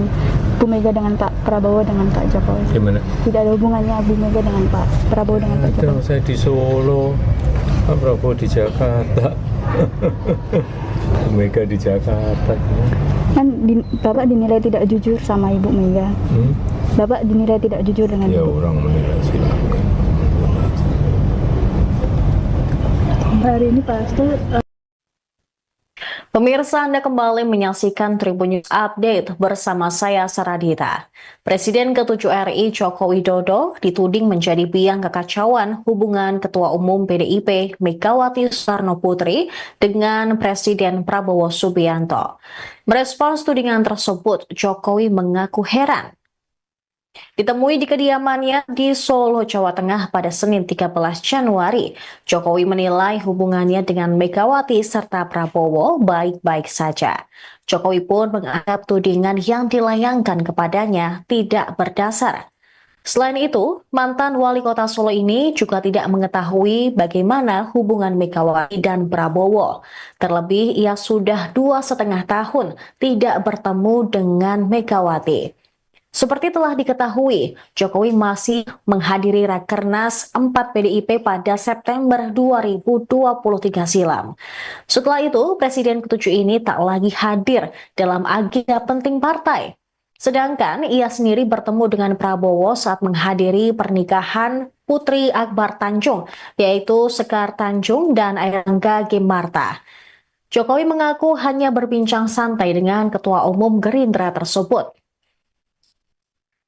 Bu Mega dengan Pak Prabowo dengan Pak Jokowi? Gimana? Tidak ada hubungannya Bu Mega dengan Pak Prabowo dengan Pak Ada, Jokowi? saya di Solo, Pak Prabowo di Jakarta, Bu Mega di Jakarta. Kan Bapak dinilai tidak jujur sama Ibu Mega. Bapak dinilai tidak jujur dengan Ya Ibu. orang menilai silakan. hari ini pasti Pemirsa, Anda kembali menyaksikan Tribun News Update bersama saya Saradita. Presiden ke-7 RI Joko Widodo dituding menjadi biang kekacauan hubungan Ketua Umum PDIP Megawati Soekarno Putri dengan Presiden Prabowo Subianto. Merespons tudingan tersebut, Jokowi mengaku heran. Ditemui di kediamannya di Solo, Jawa Tengah pada Senin 13 Januari, Jokowi menilai hubungannya dengan Megawati serta Prabowo baik-baik saja. Jokowi pun menganggap tudingan yang dilayangkan kepadanya tidak berdasar. Selain itu, mantan wali kota Solo ini juga tidak mengetahui bagaimana hubungan Megawati dan Prabowo. Terlebih, ia sudah 2,5 tahun tidak bertemu dengan Megawati. Seperti telah diketahui, Jokowi masih menghadiri Rakernas 4 PDIP pada September 2023 silam. Setelah itu, Presiden ke-7 ini tak lagi hadir dalam agenda penting partai. Sedangkan ia sendiri bertemu dengan Prabowo saat menghadiri pernikahan Putri Akbar Tanjung, yaitu Sekar Tanjung dan Airlangga Gemarta. Jokowi mengaku hanya berbincang santai dengan Ketua Umum Gerindra tersebut.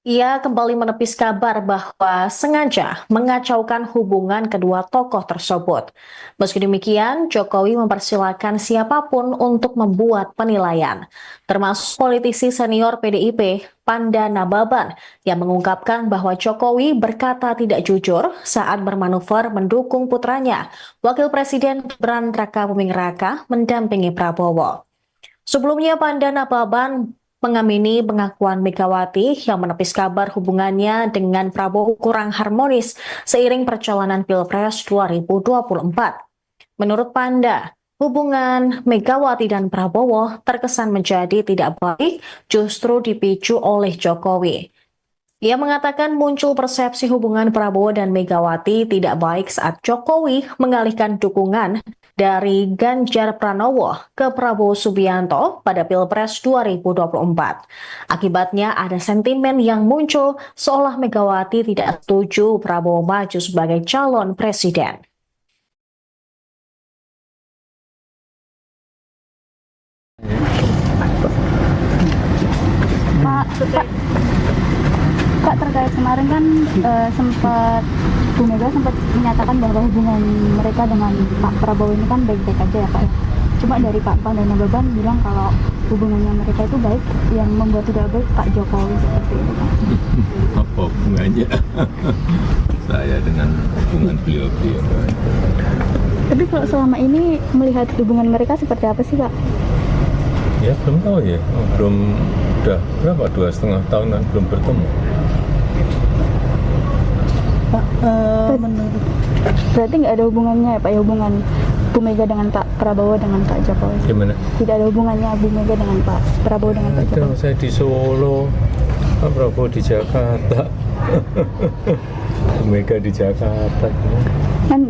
Ia kembali menepis kabar bahwa sengaja mengacaukan hubungan kedua tokoh tersebut. Meski demikian, Jokowi mempersilahkan siapapun untuk membuat penilaian, termasuk politisi senior PDIP, Panda Nababan, yang mengungkapkan bahwa Jokowi berkata tidak jujur saat bermanuver mendukung putranya, Wakil Presiden Gibran Rakabuming Raka, mendampingi Prabowo. Sebelumnya, Panda Nababan mengamini pengakuan Megawati yang menepis kabar hubungannya dengan Prabowo kurang harmonis seiring perjalanan Pilpres 2024. Menurut Panda, hubungan Megawati dan Prabowo terkesan menjadi tidak baik justru dipicu oleh Jokowi. Ia mengatakan muncul persepsi hubungan Prabowo dan Megawati tidak baik saat Jokowi mengalihkan dukungan dari Ganjar Pranowo ke Prabowo Subianto pada Pilpres 2024. Akibatnya ada sentimen yang muncul seolah Megawati tidak setuju Prabowo maju sebagai calon presiden. Pak, terkait kemarin kan sempat Bu Mega sempat menyatakan bahwa hubungan mereka dengan Pak Prabowo ini kan baik-baik aja ya Pak ya. Cuma dari Pak Pan dan Nababan bilang kalau hubungannya mereka itu baik, yang membuat tidak baik Pak Jokowi seperti itu Pak. Apa hubungannya saya dengan hubungan beliau-beliau? Tapi kalau selama ini melihat hubungan mereka seperti apa sih Pak? Ya belum tahu ya, belum, udah berapa, 2,5 tahunan belum bertemu. Pak, menurut Berarti nggak ada hubungannya ya Pak ya, hubungan Bu Mega dengan Pak Prabowo dengan Pak Jokowi? Gimana? Tidak ada hubungannya Bu Mega dengan Pak Prabowo dengan Pak Ada, Jokowi? saya di Solo, Pak Prabowo di Jakarta, Bu Mega di Jakarta. Kan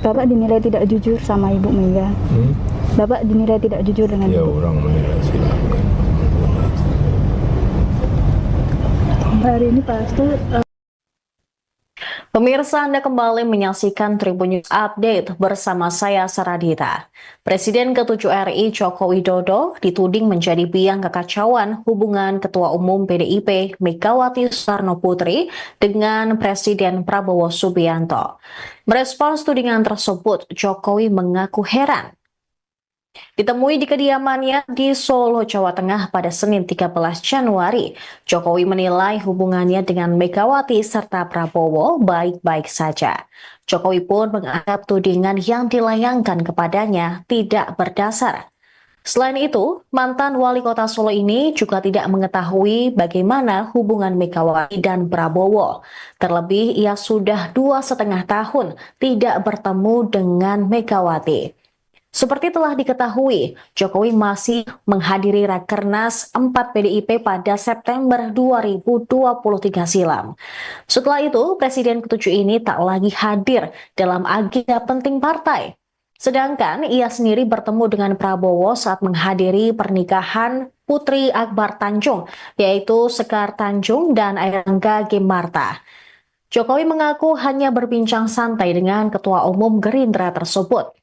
Bapak dinilai tidak jujur sama Ibu Mega. Bapak dinilai tidak jujur dengan Ya Ibu. orang menilai silakan. hari ini pasti Pemirsa, Anda kembali menyaksikan Tribun News Update bersama saya Saradita. Presiden ke-7 RI Joko Widodo dituding menjadi biang kekacauan hubungan Ketua Umum PDIP Megawati Soekarno Putri dengan Presiden Prabowo Subianto. Merespons tudingan tersebut, Jokowi mengaku heran. Ditemui di kediamannya di Solo, Jawa Tengah pada Senin 13 Januari, Jokowi menilai hubungannya dengan Megawati serta Prabowo baik-baik saja. Jokowi pun menganggap tudingan yang dilayangkan kepadanya tidak berdasar. Selain itu, mantan wali kota Solo ini juga tidak mengetahui bagaimana hubungan Megawati dan Prabowo. Terlebih, ia sudah 2,5 tahun tidak bertemu dengan Megawati. Seperti telah diketahui, Jokowi masih menghadiri Rakernas 4 PDIP pada September 2023 silam. Setelah itu, Presiden ke-7 ini tak lagi hadir dalam agenda penting partai. Sedangkan ia sendiri bertemu dengan Prabowo saat menghadiri pernikahan Putri Akbar Tanjung, yaitu Sekar Tanjung dan Airlangga Ginarta. Jokowi mengaku hanya berbincang santai dengan Ketua Umum Gerindra tersebut.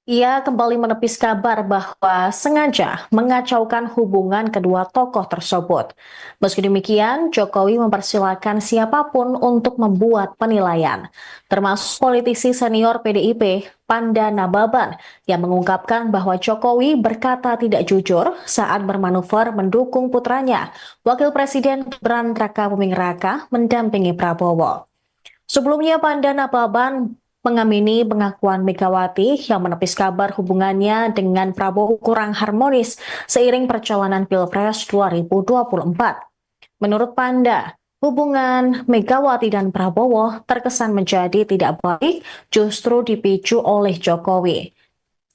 Ia kembali menepis kabar bahwa sengaja mengacaukan hubungan kedua tokoh tersebut. Meski demikian, Jokowi mempersilahkan siapapun untuk membuat penilaian, termasuk politisi senior PDIP, Panda Nababan, yang mengungkapkan bahwa Jokowi berkata tidak jujur saat bermanuver mendukung putranya, Wakil Presiden Gibran Rakabuming Raka, mendampingi Prabowo. Sebelumnya, Panda Nababan mengamini pengakuan Megawati yang menepis kabar hubungannya dengan Prabowo kurang harmonis seiring perjalanan Pilpres 2024. Menurut Panda, hubungan Megawati dan Prabowo terkesan menjadi tidak baik justru dipicu oleh Jokowi.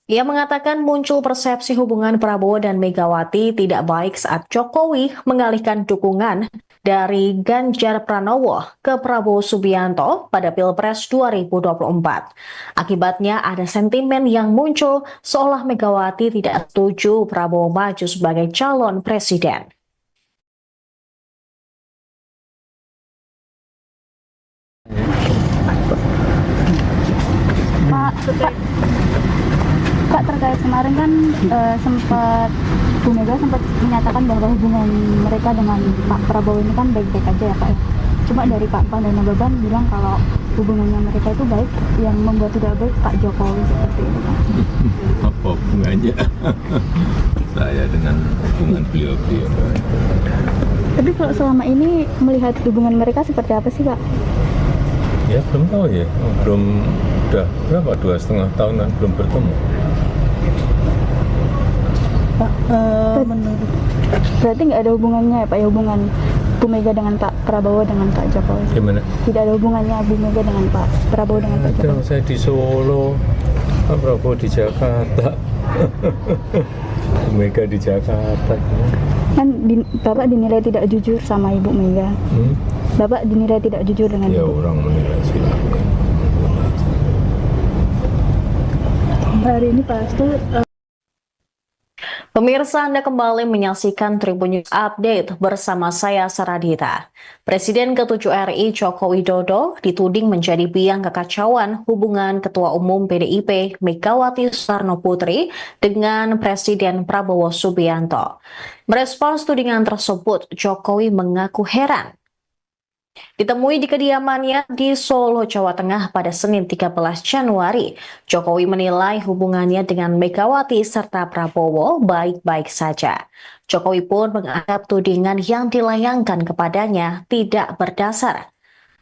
Ia mengatakan muncul persepsi hubungan Prabowo dan Megawati tidak baik saat Jokowi mengalihkan dukungan dari Ganjar Pranowo ke Prabowo Subianto pada Pilpres 2024. Akibatnya ada sentimen yang muncul seolah Megawati tidak setuju Prabowo maju sebagai calon presiden. Pak, terkait kemarin kan sempat Bu Mega sempat menyatakan bahwa hubungan mereka dengan Pak Prabowo ini kan baik-baik aja ya Pak. Cuma dari Pak Panda Nababan bilang kalau hubungannya mereka itu baik, yang membuat tidak baik Pak Jokowi seperti itu Pak. Apa hubungannya saya dengan hubungan beliau-beliau? Tapi kalau selama ini melihat hubungan mereka seperti apa sih Pak? Ya belum tahu ya, belum, udah berapa, 2,5 tahunan belum bertemu. Pak, menurut Berarti nggak ada hubungannya ya Pak, ya hubungan Bu Mega dengan Pak Prabowo dengan Pak Jokowi? Gimana? Tidak ada hubungannya Bu Mega dengan Pak Prabowo dengan Pak Ada, Jokowi? saya di Solo, Pak Prabowo di Jakarta, Bu Mega di Jakarta. Kan Bapak dinilai tidak jujur sama Ibu Mega. Bapak dinilai tidak jujur dengan Ya Ibu. orang menilai silakan. hari ini pasti Pemirsa, Anda kembali menyaksikan Tribun News Update bersama saya Saradita. Presiden ke-7 RI Joko Widodo dituding menjadi biang kekacauan hubungan Ketua Umum PDIP Megawati Soekarno Putri dengan Presiden Prabowo Subianto. Merespons tudingan tersebut, Jokowi mengaku heran. Ditemui di kediamannya di Solo, Jawa Tengah pada Senin 13 Januari, Jokowi menilai hubungannya dengan Megawati serta Prabowo baik-baik saja. Jokowi pun menganggap tudingan yang dilayangkan kepadanya tidak berdasar.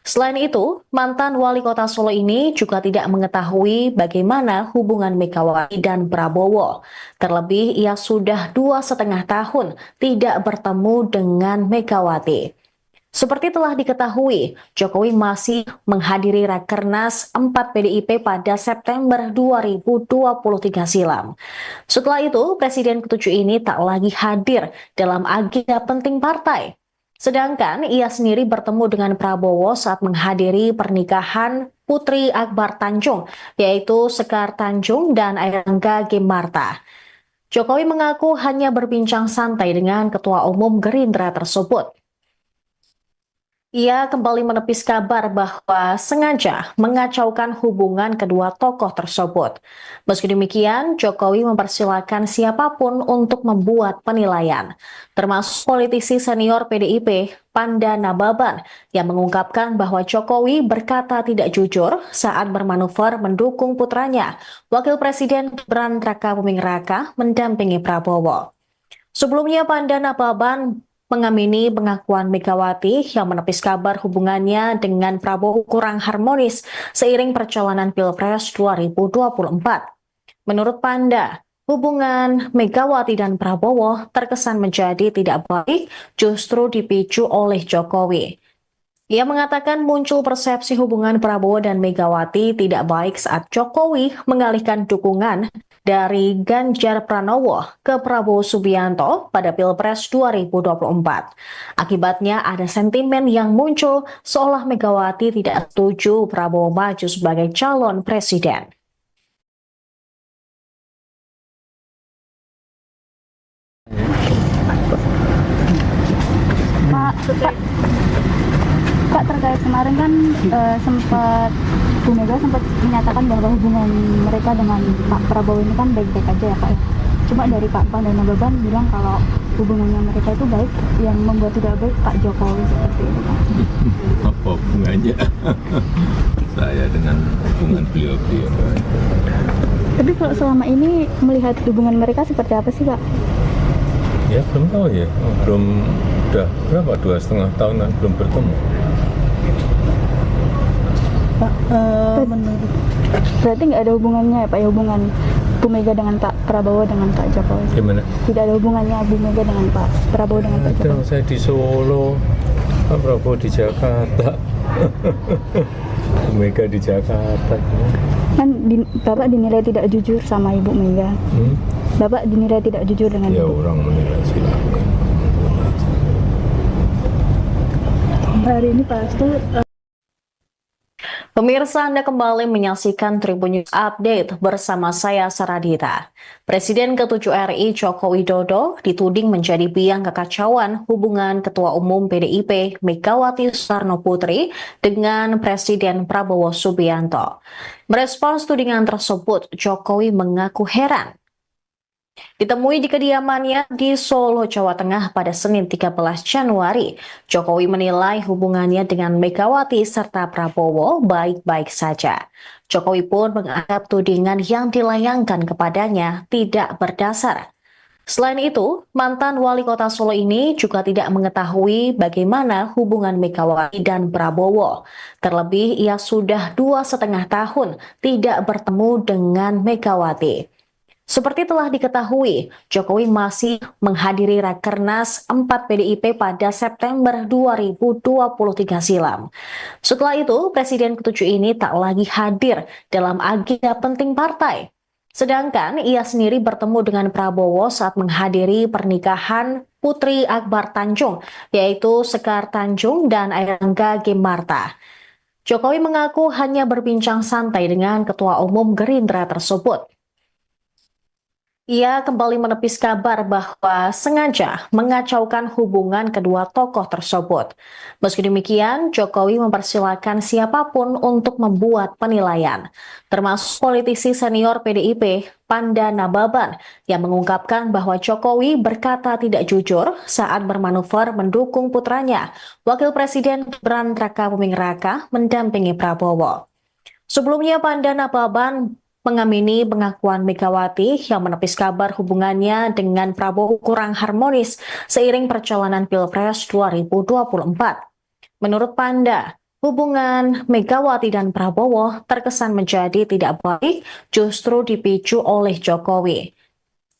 Selain itu, mantan wali kota Solo ini juga tidak mengetahui bagaimana hubungan Megawati dan Prabowo. Terlebih, ia sudah 2,5 tahun tidak bertemu dengan Megawati. Seperti telah diketahui, Jokowi masih menghadiri Rakernas 4 PDIP pada September 2023 silam. Setelah itu, Presiden ke-7 ini tak lagi hadir dalam agenda penting partai. Sedangkan ia sendiri bertemu dengan Prabowo saat menghadiri pernikahan Putri Akbar Tanjung, yaitu Sekar Tanjung dan Airlangga Ginarta. Jokowi mengaku hanya berbincang santai dengan Ketua Umum Gerindra tersebut. Ia kembali menepis kabar bahwa sengaja mengacaukan hubungan kedua tokoh tersebut. Meski demikian, Jokowi mempersilahkan siapapun untuk membuat penilaian, termasuk politisi senior PDIP, Panda Nababan, yang mengungkapkan bahwa Jokowi berkata tidak jujur saat bermanuver mendukung putranya, Wakil Presiden Gibran Rakabuming Raka, mendampingi Prabowo. Sebelumnya, Panda Nababan mengamini pengakuan Megawati yang menepis kabar hubungannya dengan Prabowo kurang harmonis seiring perjalanan Pilpres 2024. Menurut Panda, hubungan Megawati dan Prabowo terkesan menjadi tidak baik justru dipicu oleh Jokowi. Ia mengatakan muncul persepsi hubungan Prabowo dan Megawati tidak baik saat Jokowi mengalihkan dukungan dari Ganjar Pranowo ke Prabowo Subianto pada Pilpres 2024. Akibatnya ada sentimen yang muncul seolah Megawati tidak setuju Prabowo maju sebagai calon presiden. Pak, terkait kemarin kan sempat Bu Mega sempat menyatakan bahwa hubungan mereka dengan Pak Prabowo ini kan baik-baik aja ya Pak. Cuma dari Pak Panda Nababan bilang kalau hubungannya mereka itu baik, yang membuat tidak baik Pak Jokowi seperti itu Pak. Apa hubungannya saya dengan hubungan beliau-beliau? Tapi kalau selama ini melihat hubungan mereka seperti apa sih Pak? Ya belum tahu ya, belum, udah berapa, 2,5 tahunan belum bertemu. Pak, menurut Berarti nggak ada hubungannya ya Pak, ya, hubungan Bu Mega dengan Pak Prabowo dengan Pak Jokowi? Gimana? Tidak ada hubungannya Bu Mega dengan Pak Prabowo dengan Pak Ada, Jokowi? saya di Solo, Pak Prabowo di Jakarta, Bu Mega di Jakarta. Kan Bapak dinilai tidak jujur sama Ibu Mega. Bapak dinilai tidak jujur dengan Ya Ibu. orang menilai silakan. hari ini Pak Hasto Pemirsa, Anda kembali menyaksikan Tribun News Update bersama saya Saradita. Presiden ke-7 RI Joko Widodo dituding menjadi biang kekacauan hubungan Ketua Umum PDIP Megawati Soekarno Putri dengan Presiden Prabowo Subianto. Merespons tudingan tersebut, Jokowi mengaku heran. Ditemui di kediamannya di Solo, Jawa Tengah pada Senin 13 Januari, Jokowi menilai hubungannya dengan Megawati serta Prabowo baik-baik saja. Jokowi pun menganggap tudingan yang dilayangkan kepadanya tidak berdasar. Selain itu, mantan wali kota Solo ini juga tidak mengetahui bagaimana hubungan Megawati dan Prabowo. Terlebih, ia sudah 2,5 tahun tidak bertemu dengan Megawati. Seperti telah diketahui, Jokowi masih menghadiri Rakernas 4 PDIP pada September 2023 silam. Setelah itu, Presiden ke-7 ini tak lagi hadir dalam agenda penting partai. Sedangkan ia sendiri bertemu dengan Prabowo saat menghadiri pernikahan Putri Akbar Tanjung, yaitu Sekar Tanjung dan Airlangga Gimarta. Jokowi mengaku hanya berbincang santai dengan Ketua Umum Gerindra tersebut. Ia kembali menepis kabar bahwa sengaja mengacaukan hubungan kedua tokoh tersebut. Meski demikian, Jokowi mempersilahkan siapapun untuk membuat penilaian, termasuk politisi senior PDIP, Panda Nababan, yang mengungkapkan bahwa Jokowi berkata tidak jujur saat bermanuver mendukung putranya, Wakil Presiden Gibran Rakabuming Raka, mendampingi Prabowo. Sebelumnya, Panda Nababan mengamini pengakuan Megawati yang menepis kabar hubungannya dengan Prabowo kurang harmonis seiring perjalanan Pilpres 2024. Menurut Panda, hubungan Megawati dan Prabowo terkesan menjadi tidak baik justru dipicu oleh Jokowi.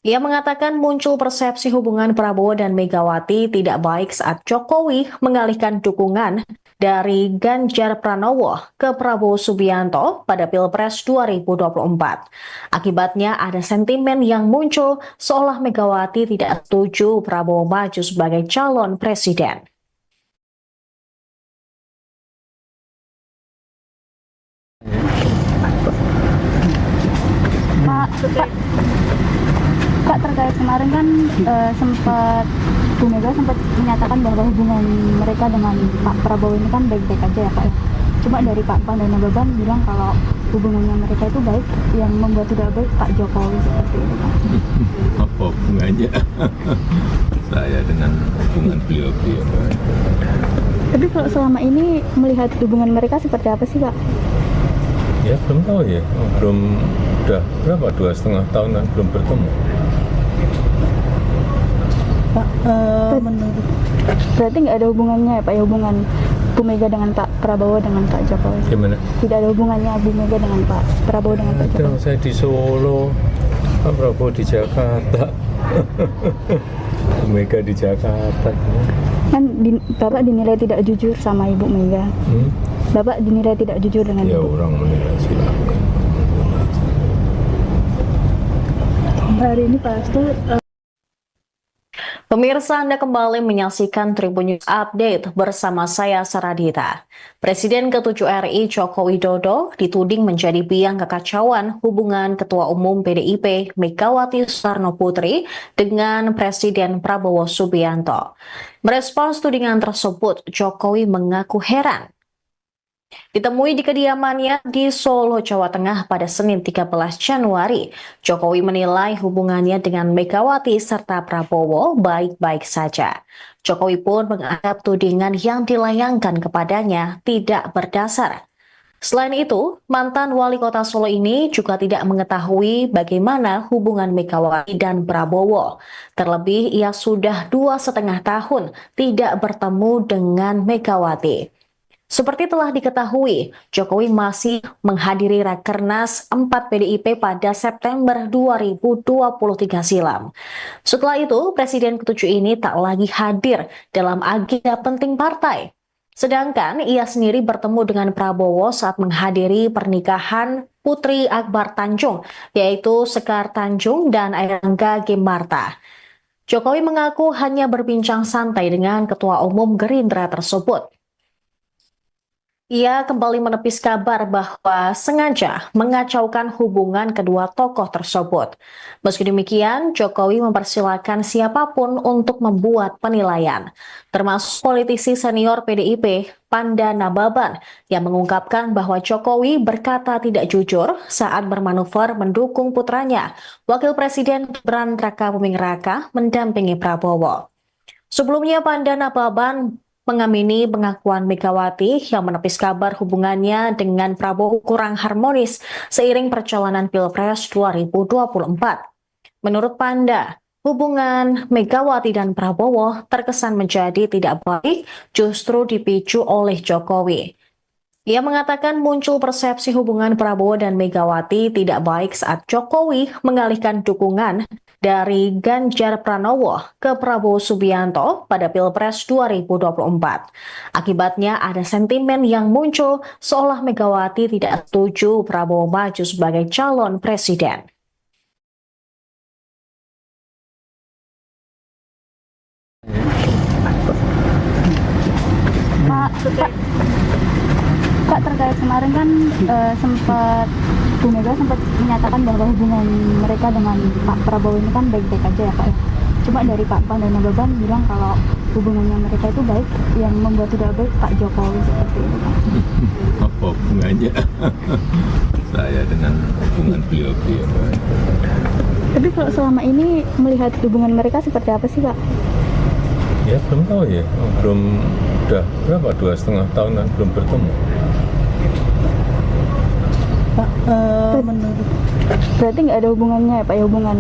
Ia mengatakan muncul persepsi hubungan Prabowo dan Megawati tidak baik saat Jokowi mengalihkan dukungan dari Ganjar Pranowo ke Prabowo Subianto pada Pilpres 2024. Akibatnya ada sentimen yang muncul seolah Megawati tidak setuju Prabowo maju sebagai calon presiden. Pak, terkait kemarin kan sempat Bu Mega sempat menyatakan bahwa hubungan mereka dengan Pak Prabowo ini kan baik-baik aja ya Pak ya. Cuma dari Pak Pan dan Nababan bilang kalau hubungannya mereka itu baik, yang membuat tidak baik Pak Jokowi seperti itu Pak. Apa hubungannya saya dengan hubungan beliau-beliau? Tapi kalau selama ini melihat hubungan mereka seperti apa sih Pak? Ya belum tahu ya, belum, udah berapa, 2,5 tahun kan belum bertemu. Pak, menurut Berarti nggak ada hubungannya ya Pak ya, hubungan Bu Mega dengan Pak Prabowo dengan Pak Jokowi? Gimana? Tidak ada hubungannya Bu Mega dengan Pak Prabowo dengan Pak Ada, Jokowi? saya di Solo, Pak Prabowo di Jakarta, Bu Mega di Jakarta. Kan Bapak dinilai tidak jujur sama Ibu Mega. Hmm? Bapak dinilai tidak jujur dengan Ya Ibu. orang menilai silakan. hari ini pasti Pemirsa, Anda kembali menyaksikan Tribun News Update bersama saya Saradita. Presiden ke-7 RI Joko Widodo dituding menjadi biang kekacauan hubungan Ketua Umum PDIP Megawati Soekarno Putri dengan Presiden Prabowo Subianto. Merespons tudingan tersebut, Jokowi mengaku heran. Ditemui di kediamannya di Solo, Jawa Tengah pada Senin 13 Januari, Jokowi menilai hubungannya dengan Megawati serta Prabowo baik-baik saja. Jokowi pun menganggap tudingan yang dilayangkan kepadanya tidak berdasar. Selain itu, mantan wali kota Solo ini juga tidak mengetahui bagaimana hubungan Megawati dan Prabowo. Terlebih, ia sudah 2,5 tahun tidak bertemu dengan Megawati. Seperti telah diketahui, Jokowi masih menghadiri Rakernas 4 PDIP pada September 2023 silam. Setelah itu, Presiden ke-7 ini tak lagi hadir dalam agenda penting partai. Sedangkan ia sendiri bertemu dengan Prabowo saat menghadiri pernikahan Putri Akbar Tanjung, yaitu Sekar Tanjung dan Airlangga Gemarta. Jokowi mengaku hanya berbincang santai dengan Ketua Umum Gerindra tersebut. Ia kembali menepis kabar bahwa sengaja mengacaukan hubungan kedua tokoh tersebut. Meski demikian, Jokowi mempersilahkan siapapun untuk membuat penilaian, termasuk politisi senior PDIP, Panda Nababan, yang mengungkapkan bahwa Jokowi berkata tidak jujur saat bermanuver mendukung putranya, Wakil Presiden Gibran Rakabuming Raka, mendampingi Prabowo. Sebelumnya, Panda Nababan mengamini pengakuan Megawati yang menepis kabar hubungannya dengan Prabowo kurang harmonis seiring perjalanan Pilpres 2024. Menurut Panda, hubungan Megawati dan Prabowo terkesan menjadi tidak baik justru dipicu oleh Jokowi. Ia mengatakan muncul persepsi hubungan Prabowo dan Megawati tidak baik saat Jokowi mengalihkan dukungan dari Ganjar Pranowo ke Prabowo Subianto pada Pilpres 2024. Akibatnya ada sentimen yang muncul seolah Megawati tidak setuju Prabowo maju sebagai calon presiden. Pak, terkait kemarin kan sempat Bu Mega sempat menyatakan bahwa hubungan mereka dengan Pak Prabowo ini kan baik-baik aja ya Pak ya. Cuma dari Pak Pan dan Nababan bilang kalau hubungannya mereka itu baik, yang membuat tidak baik Pak Jokowi seperti itu Pak. Apa hubungannya saya dengan hubungan beliau-beliau? Tapi kalau selama ini melihat hubungan mereka seperti apa sih Pak? Ya belum tahu ya, belum, udah berapa, 2,5 tahun kan belum bertemu. Pak, menurut Berarti nggak ada hubungannya ya Pak ya, hubungan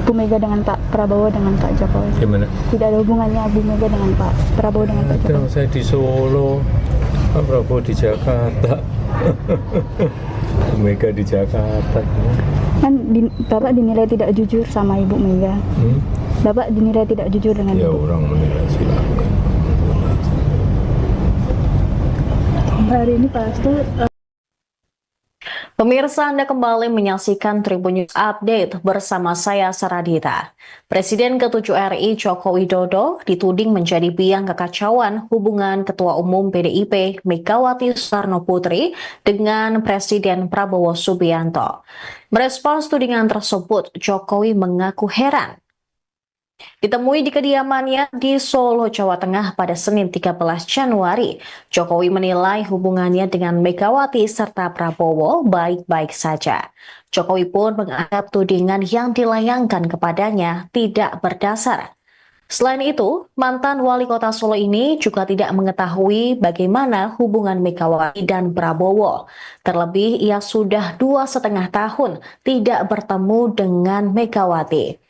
Bu Mega dengan Pak Prabowo dengan Pak Jokowi? Gimana? Tidak ada hubungannya Bu Mega dengan Pak Prabowo dengan Pak Ada, Jokowi? saya di Solo, Pak Prabowo di Jakarta, Bu Mega di Jakarta. Kan Bapak dinilai tidak jujur sama Ibu Mega. Hmm? Bapak dinilai tidak jujur dengan Ya Ibu. orang menilai silakan. hari ini pasti Pemirsa, Anda kembali menyaksikan Tribun News Update bersama saya Saradita. Presiden ke-7 RI Joko Widodo dituding menjadi biang kekacauan hubungan Ketua Umum PDIP Megawati Soekarno Putri dengan Presiden Prabowo Subianto. Merespons tudingan tersebut, Jokowi mengaku heran. Ditemui di kediamannya di Solo, Jawa Tengah pada Senin 13 Januari, Jokowi menilai hubungannya dengan Megawati serta Prabowo baik-baik saja. Jokowi pun menganggap tudingan yang dilayangkan kepadanya tidak berdasar. Selain itu, mantan wali kota Solo ini juga tidak mengetahui bagaimana hubungan Megawati dan Prabowo. Terlebih, ia sudah 2,5 tahun tidak bertemu dengan Megawati.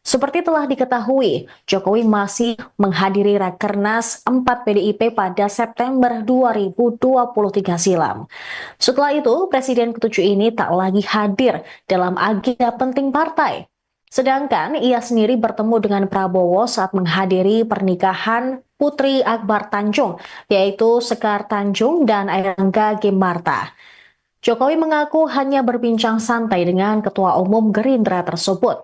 Seperti telah diketahui, Jokowi masih menghadiri Rakernas 4 PDIP pada September 2023 silam. Setelah itu, Presiden ke-7 ini tak lagi hadir dalam agenda penting partai. Sedangkan ia sendiri bertemu dengan Prabowo saat menghadiri pernikahan Putri Akbar Tanjung, yaitu Sekar Tanjung dan Airlangga Gemarta. Jokowi mengaku hanya berbincang santai dengan Ketua Umum Gerindra tersebut.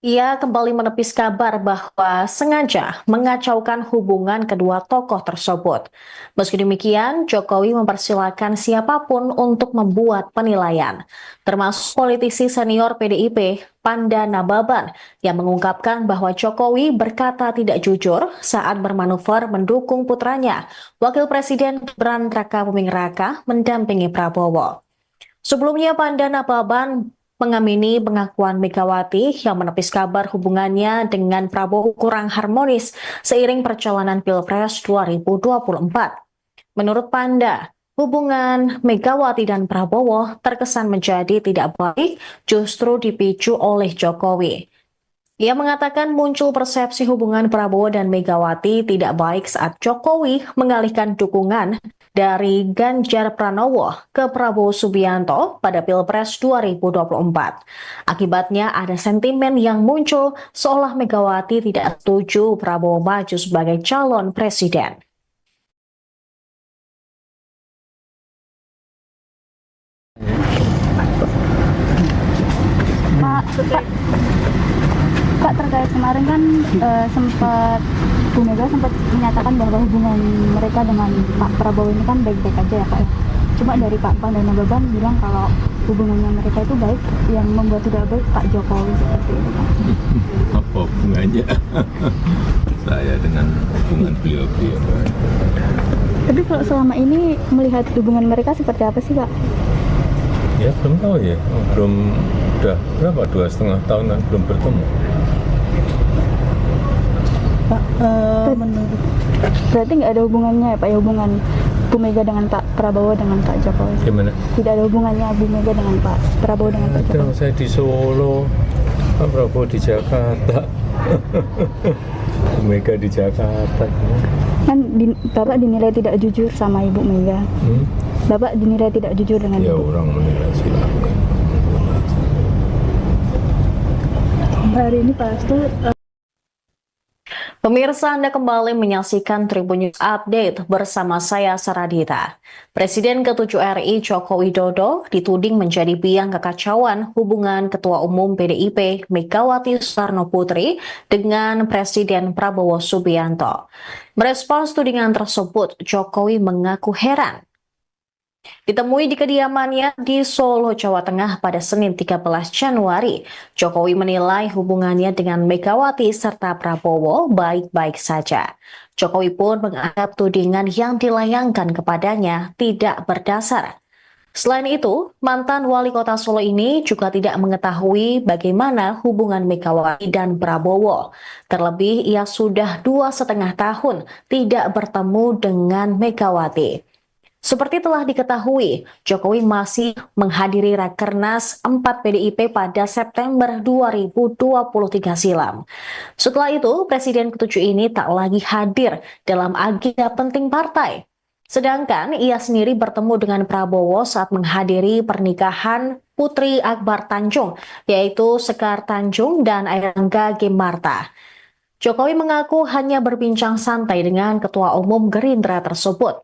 Ia kembali menepis kabar bahwa sengaja mengacaukan hubungan kedua tokoh tersebut. Meski demikian, Jokowi mempersilahkan siapapun untuk membuat penilaian, termasuk politisi senior PDIP, Panda Nababan, yang mengungkapkan bahwa Jokowi berkata tidak jujur saat bermanuver mendukung putranya, Wakil Presiden Gibran Rakabuming Raka, mendampingi Prabowo. Sebelumnya, Panda Nababan mengamini pengakuan Megawati yang menepis kabar hubungannya dengan Prabowo kurang harmonis seiring perjalanan Pilpres 2024. Menurut Panda, hubungan Megawati dan Prabowo terkesan menjadi tidak baik justru dipicu oleh Jokowi. Ia mengatakan muncul persepsi hubungan Prabowo dan Megawati tidak baik saat Jokowi mengalihkan dukungan dari Ganjar Pranowo ke Prabowo Subianto pada Pilpres 2024. Akibatnya ada sentimen yang muncul seolah Megawati tidak setuju Prabowo maju sebagai calon presiden. Pak, terkait kemarin kan sempat Bu Mega sempat menyatakan bahwa hubungan mereka dengan Pak Prabowo ini kan baik-baik aja ya Pak ya. Cuma dari Pak Pan dan Nababan bilang kalau hubungannya mereka itu baik, yang membuat tidak baik Pak Jokowi seperti itu Pak. Apa hubungannya saya dengan hubungan beliau-beliau? Tapi kalau selama ini melihat hubungan mereka seperti apa sih Pak? Ya belum tahu ya, belum, udah berapa, 2,5 tahun kan belum bertemu. Pak, menurut Berarti nggak ada hubungannya ya Pak ya, hubungan Bu Mega dengan Pak Prabowo dengan Pak Jokowi? Gimana? Tidak ada hubungannya Bu Mega dengan Pak Prabowo dengan Pak Ada, Jokowi? saya di Solo, Pak Prabowo di Jakarta, Bu Mega di Jakarta. Kan Bapak dinilai tidak jujur sama Ibu Mega. Bapak dinilai tidak jujur dengan Ya Ibu. orang menilai silakan. hari ini Pak Hasto Pemirsa, Anda kembali menyaksikan Tribun News Update bersama saya Saradita. Presiden ke-7 RI Joko Widodo dituding menjadi biang kekacauan hubungan Ketua Umum PDIP Megawati Soekarno Putri dengan Presiden Prabowo Subianto. Merespons tudingan tersebut, Jokowi mengaku heran. Ditemui di kediamannya di Solo, Jawa Tengah pada Senin 13 Januari, Jokowi menilai hubungannya dengan Megawati serta Prabowo baik-baik saja. Jokowi pun menganggap tudingan yang dilayangkan kepadanya tidak berdasar. Selain itu, mantan wali kota Solo ini juga tidak mengetahui bagaimana hubungan Megawati dan Prabowo. Terlebih, ia sudah 2,5 tahun tidak bertemu dengan Megawati. Seperti telah diketahui, Jokowi masih menghadiri Rakernas 4 PDIP pada September 2023 silam. Setelah itu, Presiden ke-7 ini tak lagi hadir dalam agenda penting partai. Sedangkan ia sendiri bertemu dengan Prabowo saat menghadiri pernikahan Putri Akbar Tanjung, yaitu Sekar Tanjung dan Airlangga Gemarta. Jokowi mengaku hanya berbincang santai dengan Ketua Umum Gerindra tersebut.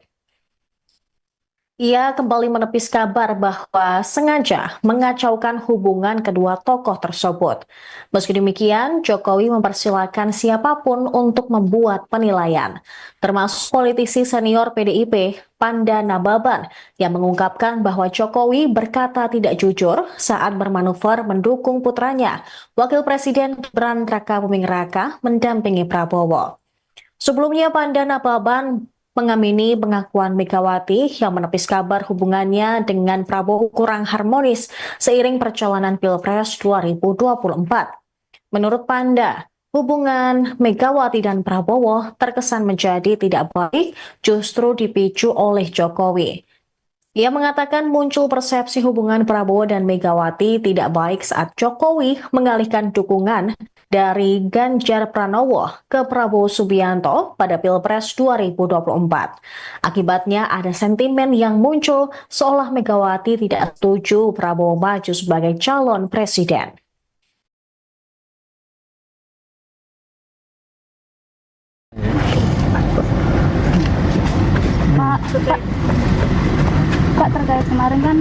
Ia kembali menepis kabar bahwa sengaja mengacaukan hubungan kedua tokoh tersebut. Meski demikian, Jokowi mempersilahkan siapapun untuk membuat penilaian, termasuk politisi senior PDIP, Panda Nababan, yang mengungkapkan bahwa Jokowi berkata tidak jujur saat bermanuver mendukung putranya, Wakil Presiden Gibran Rakabuming Raka, mendampingi Prabowo. Sebelumnya, Panda Nababan mengamini pengakuan Megawati yang menepis kabar hubungannya dengan Prabowo kurang harmonis seiring perjalanan Pilpres 2024. Menurut Panda, hubungan Megawati dan Prabowo terkesan menjadi tidak baik justru dipicu oleh Jokowi. Ia mengatakan muncul persepsi hubungan Prabowo dan Megawati tidak baik saat Jokowi mengalihkan dukungan dari Ganjar Pranowo ke Prabowo Subianto pada Pilpres 2024. Akibatnya ada sentimen yang muncul seolah Megawati tidak setuju Prabowo maju sebagai calon presiden. Pak, terkait kemarin kan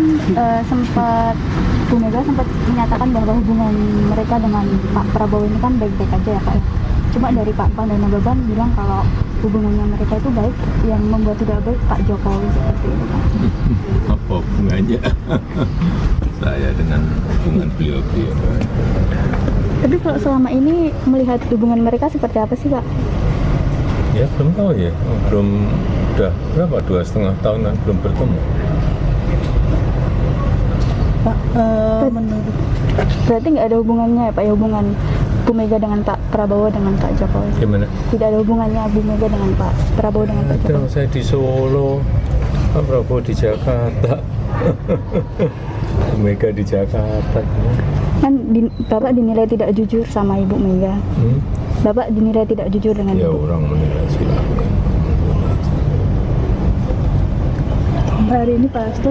Bu Mega sempat menyatakan bahwa hubungan mereka dengan Pak Prabowo ini kan baik-baik aja ya Pak ya. Cuma dari Pak Pan dan Nababan bilang kalau hubungannya mereka itu baik, yang membuat tidak baik Pak Jokowi seperti itu Pak. Apa hubungannya saya dengan hubungan beliau-beliau? Tapi kalau selama ini melihat hubungan mereka seperti apa sih Pak? Ya belum tahu ya, belum, udah berapa, 2,5 tahunan belum bertemu. Pak, menurut Berarti nggak ada hubungannya ya Pak ya, hubungan Bu Mega dengan Pak Prabowo dengan Pak Jokowi? Gimana? Tidak ada hubungannya Bu Mega dengan Pak Prabowo dengan Pak Ada, Jokowi? saya di Solo, Pak Prabowo di Jakarta, Bu Mega di Jakarta. Kan Bapak dinilai tidak jujur sama Ibu Mega. Bapak dinilai tidak jujur dengan Ya Ibu. orang menilai silakan. hari ini Pak Hasto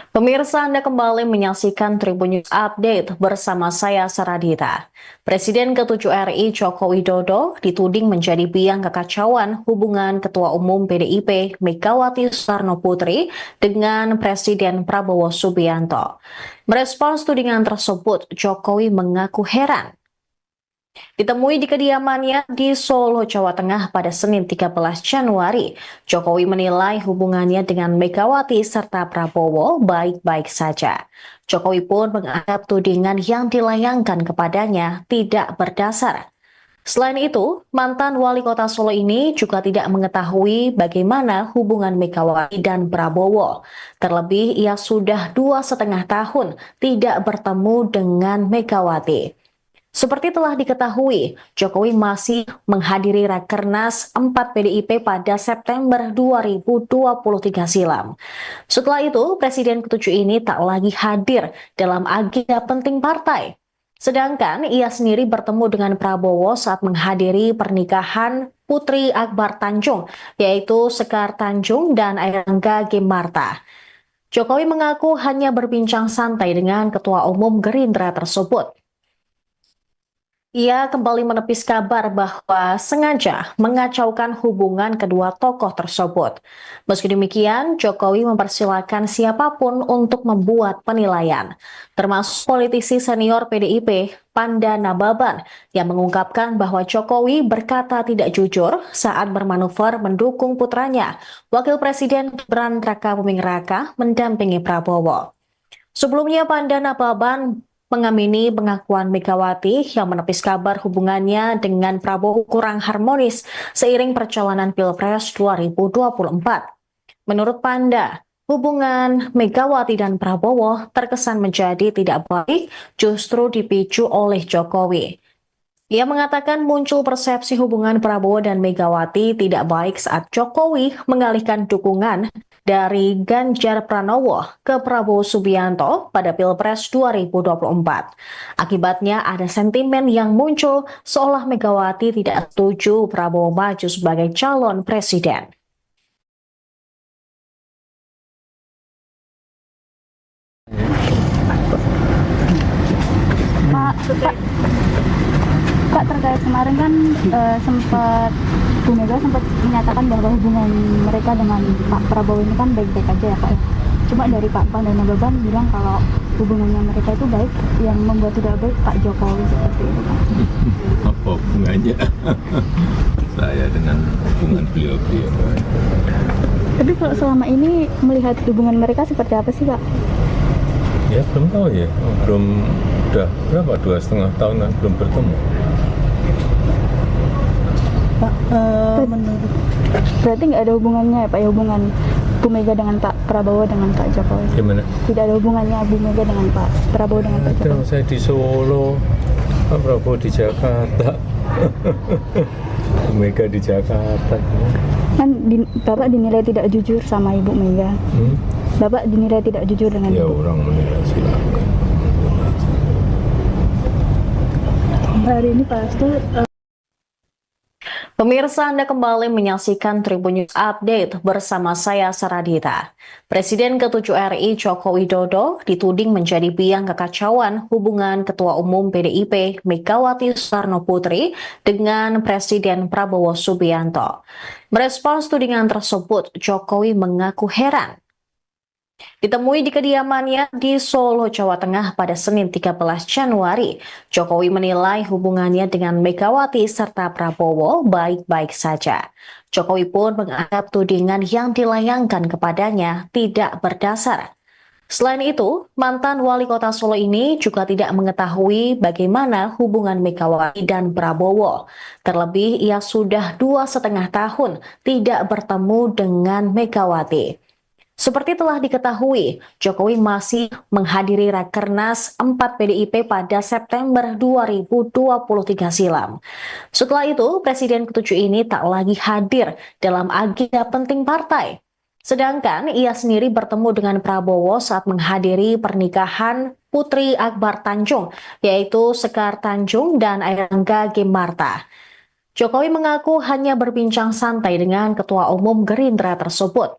Pemirsa, Anda kembali menyaksikan Tribun News Update bersama saya Saradita. Presiden ke-7 RI Joko Widodo dituding menjadi biang kekacauan hubungan Ketua Umum PDIP Megawati Soekarno Putri dengan Presiden Prabowo Subianto. Merespons tudingan tersebut, Jokowi mengaku heran. Ditemui di kediamannya di Solo, Jawa Tengah pada Senin 13 Januari, Jokowi menilai hubungannya dengan Megawati serta Prabowo baik-baik saja. Jokowi pun menganggap tudingan yang dilayangkan kepadanya tidak berdasar. Selain itu, mantan wali kota Solo ini juga tidak mengetahui bagaimana hubungan Megawati dan Prabowo. Terlebih, ia sudah 2,5 tahun tidak bertemu dengan Megawati. Seperti telah diketahui, Jokowi masih menghadiri Rakernas 4 PDIP pada September 2023 silam. Setelah itu, Presiden ke-7 ini tak lagi hadir dalam agenda penting partai. Sedangkan ia sendiri bertemu dengan Prabowo saat menghadiri pernikahan Putri Akbar Tanjung, yaitu Sekar Tanjung dan Airangga Gimarta. Jokowi mengaku hanya berbincang santai dengan Ketua Umum Gerindra tersebut. Ia kembali menepis kabar bahwa sengaja mengacaukan hubungan kedua tokoh tersebut. Meski demikian, Jokowi mempersilahkan siapapun untuk membuat penilaian, termasuk politisi senior PDIP, Panda Nababan, yang mengungkapkan bahwa Jokowi berkata tidak jujur saat bermanuver mendukung putranya, Wakil Presiden Gibran Rakabuming Raka, mendampingi Prabowo. Sebelumnya, Panda Nababan mengamini pengakuan Megawati yang menepis kabar hubungannya dengan Prabowo kurang harmonis seiring perjalanan Pilpres 2024. Menurut Panda, hubungan Megawati dan Prabowo terkesan menjadi tidak baik justru dipicu oleh Jokowi. Ia mengatakan muncul persepsi hubungan Prabowo dan Megawati tidak baik saat Jokowi mengalihkan dukungan dari Ganjar Pranowo ke Prabowo Subianto pada Pilpres 2024. Akibatnya ada sentimen yang muncul seolah Megawati tidak setuju Prabowo maju sebagai calon presiden. Pak, terkait kemarin kan sempat Bu Bu Mega sempat menyatakan bahwa hubungan mereka dengan Pak Prabowo ini kan baik-baik aja ya Pak ya. Cuma dari Pak Pan dan Nababan bilang kalau hubungannya mereka itu baik, yang membuat tidak baik Pak Jokowi seperti itu Pak. Apa hubungannya saya dengan hubungan beliau-beliau? Tapi kalau selama ini melihat hubungan mereka seperti apa sih Pak? Ya belum tahu ya, belum, udah berapa, 2,5 tahunan belum bertemu. Pak, menurut Berarti nggak ada hubungannya ya Pak ya, hubungan Bu Mega dengan Pak Prabowo dengan Pak Jokowi? Gimana? Tidak ada hubungannya Bu Mega dengan Pak Prabowo dengan Pak Ada, Jokowi? saya di Solo, Pak Prabowo di Jakarta, Bu Mega di Jakarta. Kan Bapak dinilai tidak jujur sama Ibu Mega. Bapak dinilai tidak jujur dengan Ya Ibu. orang menilai silakan. hari ini Pak Hasto Pemirsa, Anda kembali menyaksikan Tribun News Update bersama saya Saradita. Presiden ke-7 RI Joko Widodo dituding menjadi biang kekacauan hubungan Ketua Umum PDIP Megawati Soekarno Putri dengan Presiden Prabowo Subianto. Merespons tudingan tersebut, Jokowi mengaku heran. Ditemui di kediamannya di Solo, Jawa Tengah pada Senin 13 Januari, Jokowi menilai hubungannya dengan Megawati serta Prabowo baik-baik saja. Jokowi pun menganggap tudingan yang dilayangkan kepadanya tidak berdasar. Selain itu, mantan wali kota Solo ini juga tidak mengetahui bagaimana hubungan Megawati dan Prabowo. Terlebih, ia sudah 2,5 tahun tidak bertemu dengan Megawati. Seperti telah diketahui, Jokowi masih menghadiri Rakernas 4 PDIP pada September 2023 silam. Setelah itu, Presiden ke-7 ini tak lagi hadir dalam agenda penting partai. Sedangkan ia sendiri bertemu dengan Prabowo saat menghadiri pernikahan Putri Akbar Tanjung, yaitu Sekar Tanjung dan Airlangga Gimarta. Jokowi mengaku hanya berbincang santai dengan Ketua Umum Gerindra tersebut.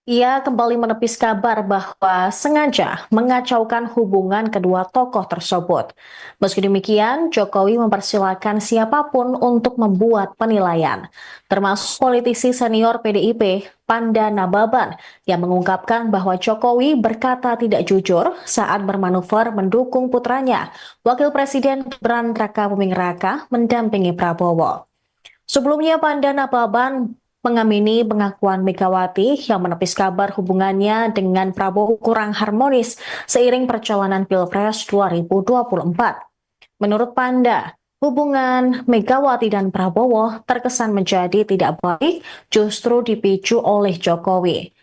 Ia kembali menepis kabar bahwa sengaja mengacaukan hubungan kedua tokoh tersebut. Meski demikian, Jokowi mempersilahkan siapapun untuk membuat penilaian, termasuk politisi senior PDIP, Panda Nababan, yang mengungkapkan bahwa Jokowi berkata tidak jujur saat bermanuver mendukung putranya, Wakil Presiden Gibran Rakabuming Raka, mendampingi Prabowo. Sebelumnya, Panda Nababan mengamini pengakuan Megawati yang menepis kabar hubungannya dengan Prabowo kurang harmonis seiring perjalanan Pilpres 2024. Menurut Panda, hubungan Megawati dan Prabowo terkesan menjadi tidak baik justru dipicu oleh Jokowi.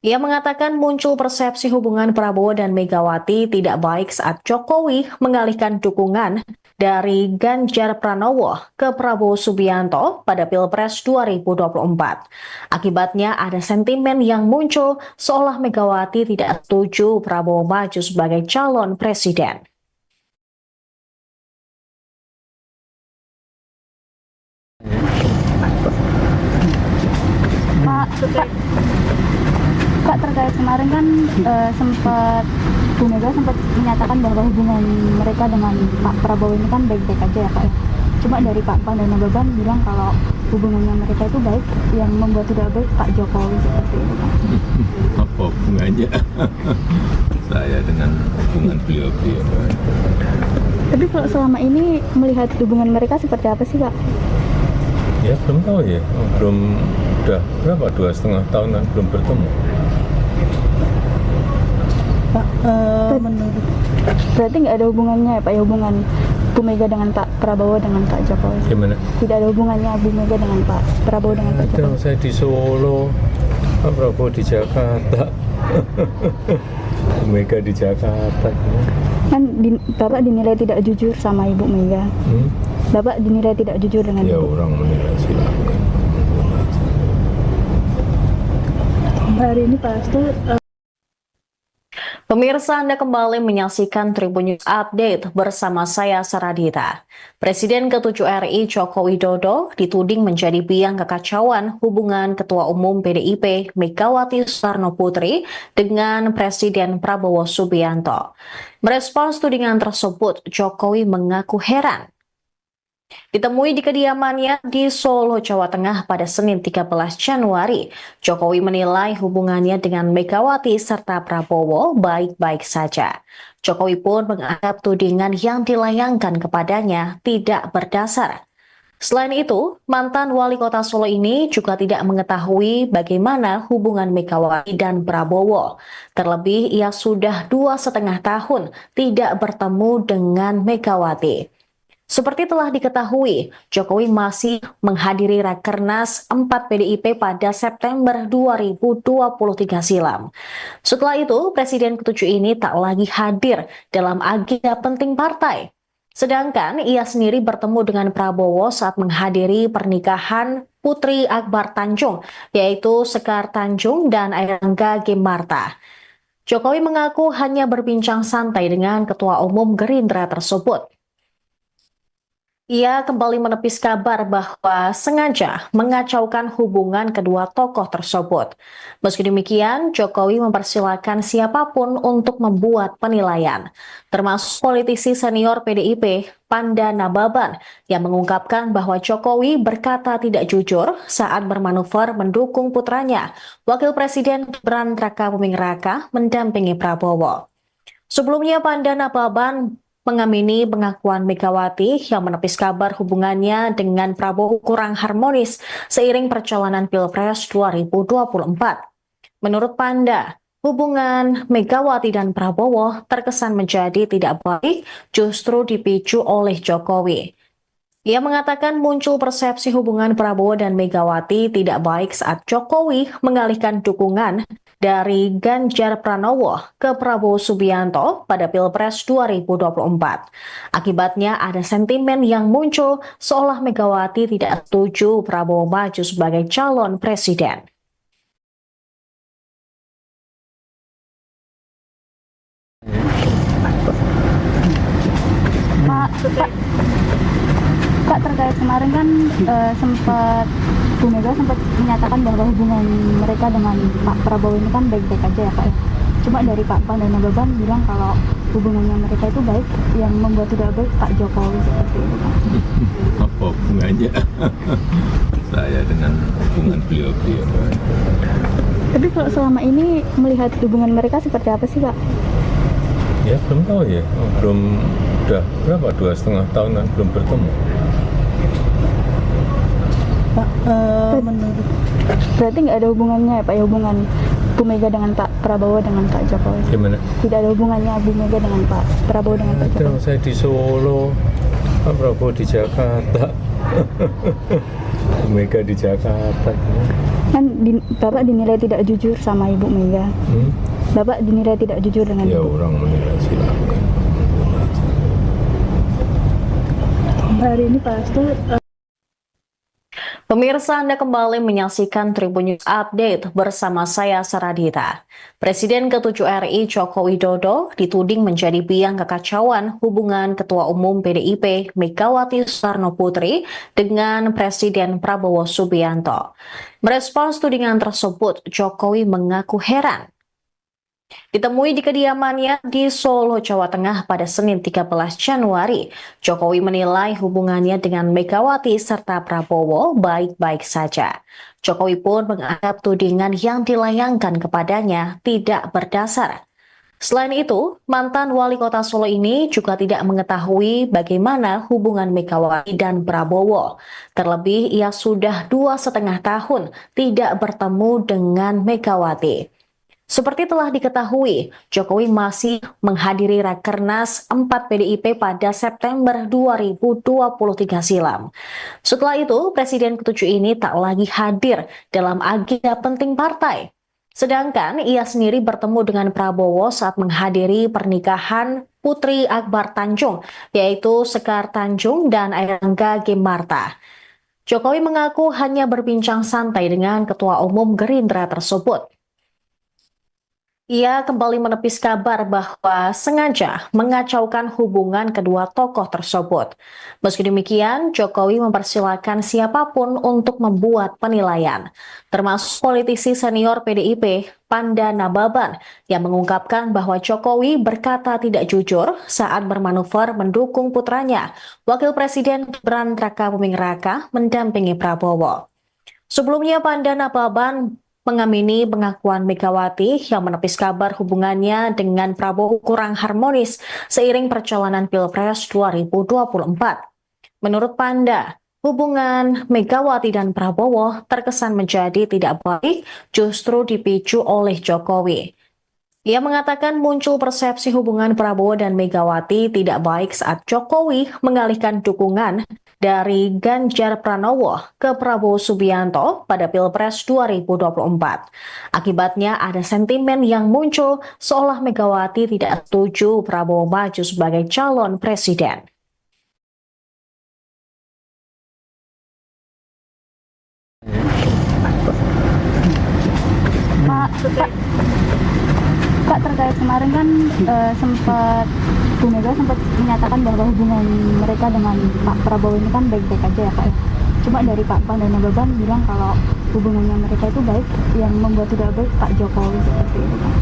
Ia mengatakan muncul persepsi hubungan Prabowo dan Megawati tidak baik saat Jokowi mengalihkan dukungan dari Ganjar Pranowo ke Prabowo Subianto pada Pilpres 2024. Akibatnya ada sentimen yang muncul seolah Megawati tidak setuju Prabowo maju sebagai calon presiden. Pak, terkait kemarin kan sempat Bu Mega sempat menyatakan bahwa hubungan mereka dengan Pak Prabowo ini kan baik-baik aja ya Pak ya. Cuma dari Pak Pan dan Nababan bilang kalau hubungannya mereka itu baik, yang membuat tidak baik Pak Jokowi seperti itu Pak. Apa hubungannya saya dengan hubungan beliau-beliau? Tapi kalau selama ini melihat hubungan mereka seperti apa sih Pak? Ya belum tahu ya, belum, udah berapa, 2,5 tahunan belum bertemu. Pak, menurut Berarti nggak ada hubungannya ya Pak ya, hubungan Bu Mega dengan Pak Prabowo dengan Pak Jokowi? Gimana? Tidak ada hubungannya Bu Mega dengan Pak Prabowo dengan Pak Ada, Jokowi? saya di Solo, Pak Prabowo di Jakarta, Bu Mega di Jakarta. Kan Bapak dinilai tidak jujur sama Ibu Mega. Bapak dinilai tidak jujur dengan Ya Ibu. orang menilai silakan. hari ini Pak Hasto Pemirsa, Anda kembali menyaksikan Tribun News Update bersama saya Saradita. Presiden ke-7 RI Joko Widodo dituding menjadi biang kekacauan hubungan Ketua Umum PDIP Megawati Soekarno Putri dengan Presiden Prabowo Subianto. Merespons tudingan tersebut, Jokowi mengaku heran. Ditemui di kediamannya di Solo, Jawa Tengah pada Senin 13 Januari, Jokowi menilai hubungannya dengan Megawati serta Prabowo baik-baik saja. Jokowi pun menganggap tudingan yang dilayangkan kepadanya tidak berdasar. Selain itu, mantan wali kota Solo ini juga tidak mengetahui bagaimana hubungan Megawati dan Prabowo. Terlebih, ia sudah 2,5 tahun tidak bertemu dengan Megawati. Seperti telah diketahui, Jokowi masih menghadiri Rakernas 4 PDIP pada September 2023 silam. Setelah itu, Presiden ke-7 ini tak lagi hadir dalam agenda penting partai. Sedangkan ia sendiri bertemu dengan Prabowo saat menghadiri pernikahan Putri Akbar Tanjung, yaitu Sekar Tanjung dan Airlangga Gemarta. Jokowi mengaku hanya berbincang santai dengan Ketua Umum Gerindra tersebut. Ia kembali menepis kabar bahwa sengaja mengacaukan hubungan kedua tokoh tersebut. Meski demikian, Jokowi mempersilahkan siapapun untuk membuat penilaian, termasuk politisi senior PDIP, Panda Nababan, yang mengungkapkan bahwa Jokowi berkata tidak jujur saat bermanuver mendukung putranya, Wakil Presiden Gibran Rakabuming Raka, mendampingi Prabowo. Sebelumnya, Panda Nababan mengamini pengakuan Megawati yang menepis kabar hubungannya dengan Prabowo kurang harmonis seiring perjalanan Pilpres 2024. Menurut Panda, hubungan Megawati dan Prabowo terkesan menjadi tidak baik justru dipicu oleh Jokowi. Ia mengatakan muncul persepsi hubungan Prabowo dan Megawati tidak baik saat Jokowi mengalihkan dukungan dari Ganjar Pranowo ke Prabowo Subianto pada Pilpres 2024. Akibatnya ada sentimen yang muncul seolah Megawati tidak setuju Prabowo maju sebagai calon presiden. Pak, terkait kemarin kan sempat Bu Mega sempat menyatakan bahwa hubungan mereka dengan Pak Prabowo ini kan baik-baik aja ya Pak ya. Cuma dari Pak Pan dan Nababan bilang kalau hubungannya mereka itu baik, yang membuat tidak baik Pak Jokowi seperti itu Pak. Apa hubungannya saya dengan hubungan beliau-beliau? Tapi kalau selama ini melihat hubungan mereka seperti apa sih Pak? Ya belum tahu ya, belum, udah berapa, 2,5 tahun kan belum bertemu. Pak, menurut Berarti nggak ada hubungannya ya Pak ya, hubungan Bu Mega dengan Pak Prabowo dengan Pak Jokowi? Gimana? Tidak ada hubungannya Bu Mega dengan Pak Prabowo dengan Pak Ada, Jokowi? saya di Solo, Pak Prabowo di Jakarta, Bu Mega di Jakarta. Kan Bapak dinilai tidak jujur sama Ibu Mega. Bapak dinilai tidak jujur dengan Ya Ibu. orang menilai silakan. hari ini Pak Hasto Pemirsa, Anda kembali menyaksikan Tribun News Update bersama saya Saradita. Presiden ke-7 RI Joko Widodo dituding menjadi biang kekacauan hubungan Ketua Umum PDIP Megawati Soekarno Putri dengan Presiden Prabowo Subianto. Merespons tudingan tersebut, Jokowi mengaku heran. Ditemui di kediamannya di Solo, Jawa Tengah pada Senin 13 Januari, Jokowi menilai hubungannya dengan Megawati serta Prabowo baik-baik saja. Jokowi pun menganggap tudingan yang dilayangkan kepadanya tidak berdasar. Selain itu, mantan wali kota Solo ini juga tidak mengetahui bagaimana hubungan Megawati dan Prabowo. Terlebih, ia sudah 2,5 tahun tidak bertemu dengan Megawati. Seperti telah diketahui, Jokowi masih menghadiri Rakernas 4 PDIP pada September 2023 silam. Setelah itu, Presiden ke-7 ini tak lagi hadir dalam agenda penting partai. Sedangkan ia sendiri bertemu dengan Prabowo saat menghadiri pernikahan Putri Akbar Tanjung, yaitu Sekar Tanjung dan Airlangga Gemarta. Jokowi mengaku hanya berbincang santai dengan Ketua Umum Gerindra tersebut. Ia kembali menepis kabar bahwa sengaja mengacaukan hubungan kedua tokoh tersebut. Meski demikian, Jokowi mempersilahkan siapapun untuk membuat penilaian, termasuk politisi senior PDIP, Panda Nababan, yang mengungkapkan bahwa Jokowi berkata tidak jujur saat bermanuver mendukung putranya, Wakil Presiden Gibran Rakabuming Raka, mendampingi Prabowo. Sebelumnya, Panda Nababan mengamini pengakuan Megawati yang menepis kabar hubungannya dengan Prabowo kurang harmonis seiring perjalanan Pilpres 2024. Menurut Panda, hubungan Megawati dan Prabowo terkesan menjadi tidak baik justru dipicu oleh Jokowi. Ia mengatakan muncul persepsi hubungan Prabowo dan Megawati tidak baik saat Jokowi mengalihkan dukungan dari Ganjar Pranowo ke Prabowo Subianto pada Pilpres 2024. Akibatnya ada sentimen yang muncul seolah Megawati tidak setuju Prabowo maju sebagai calon presiden. Pak, terkait kemarin kan sempat Bu Mega sempat menyatakan bahwa hubungan mereka dengan Pak Prabowo ini kan baik-baik aja ya Pak ya. Cuma dari Pak Panda Nababan bilang kalau hubungannya mereka itu baik, yang membuat tidak baik Pak Jokowi seperti itu Pak.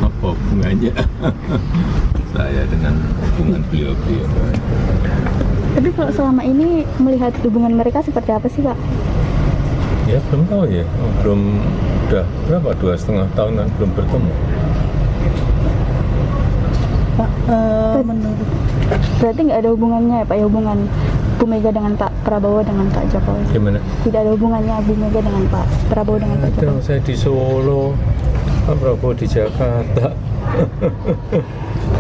Apa hubungannya saya dengan hubungan beliau-beliau? Tapi kalau selama ini melihat hubungan mereka seperti apa sih Pak? Ya belum tahu ya, belum, udah berapa, 2,5 tahun kan belum bertemu. Pak, menurut Berarti nggak ada hubungannya ya Pak ya, hubungan Bu Mega dengan Pak Prabowo dengan Pak Jokowi? Gimana? Tidak ada hubungannya Bu Mega dengan Pak Prabowo dengan Pak Ada, Jokowi? saya di Solo, Pak Prabowo di Jakarta,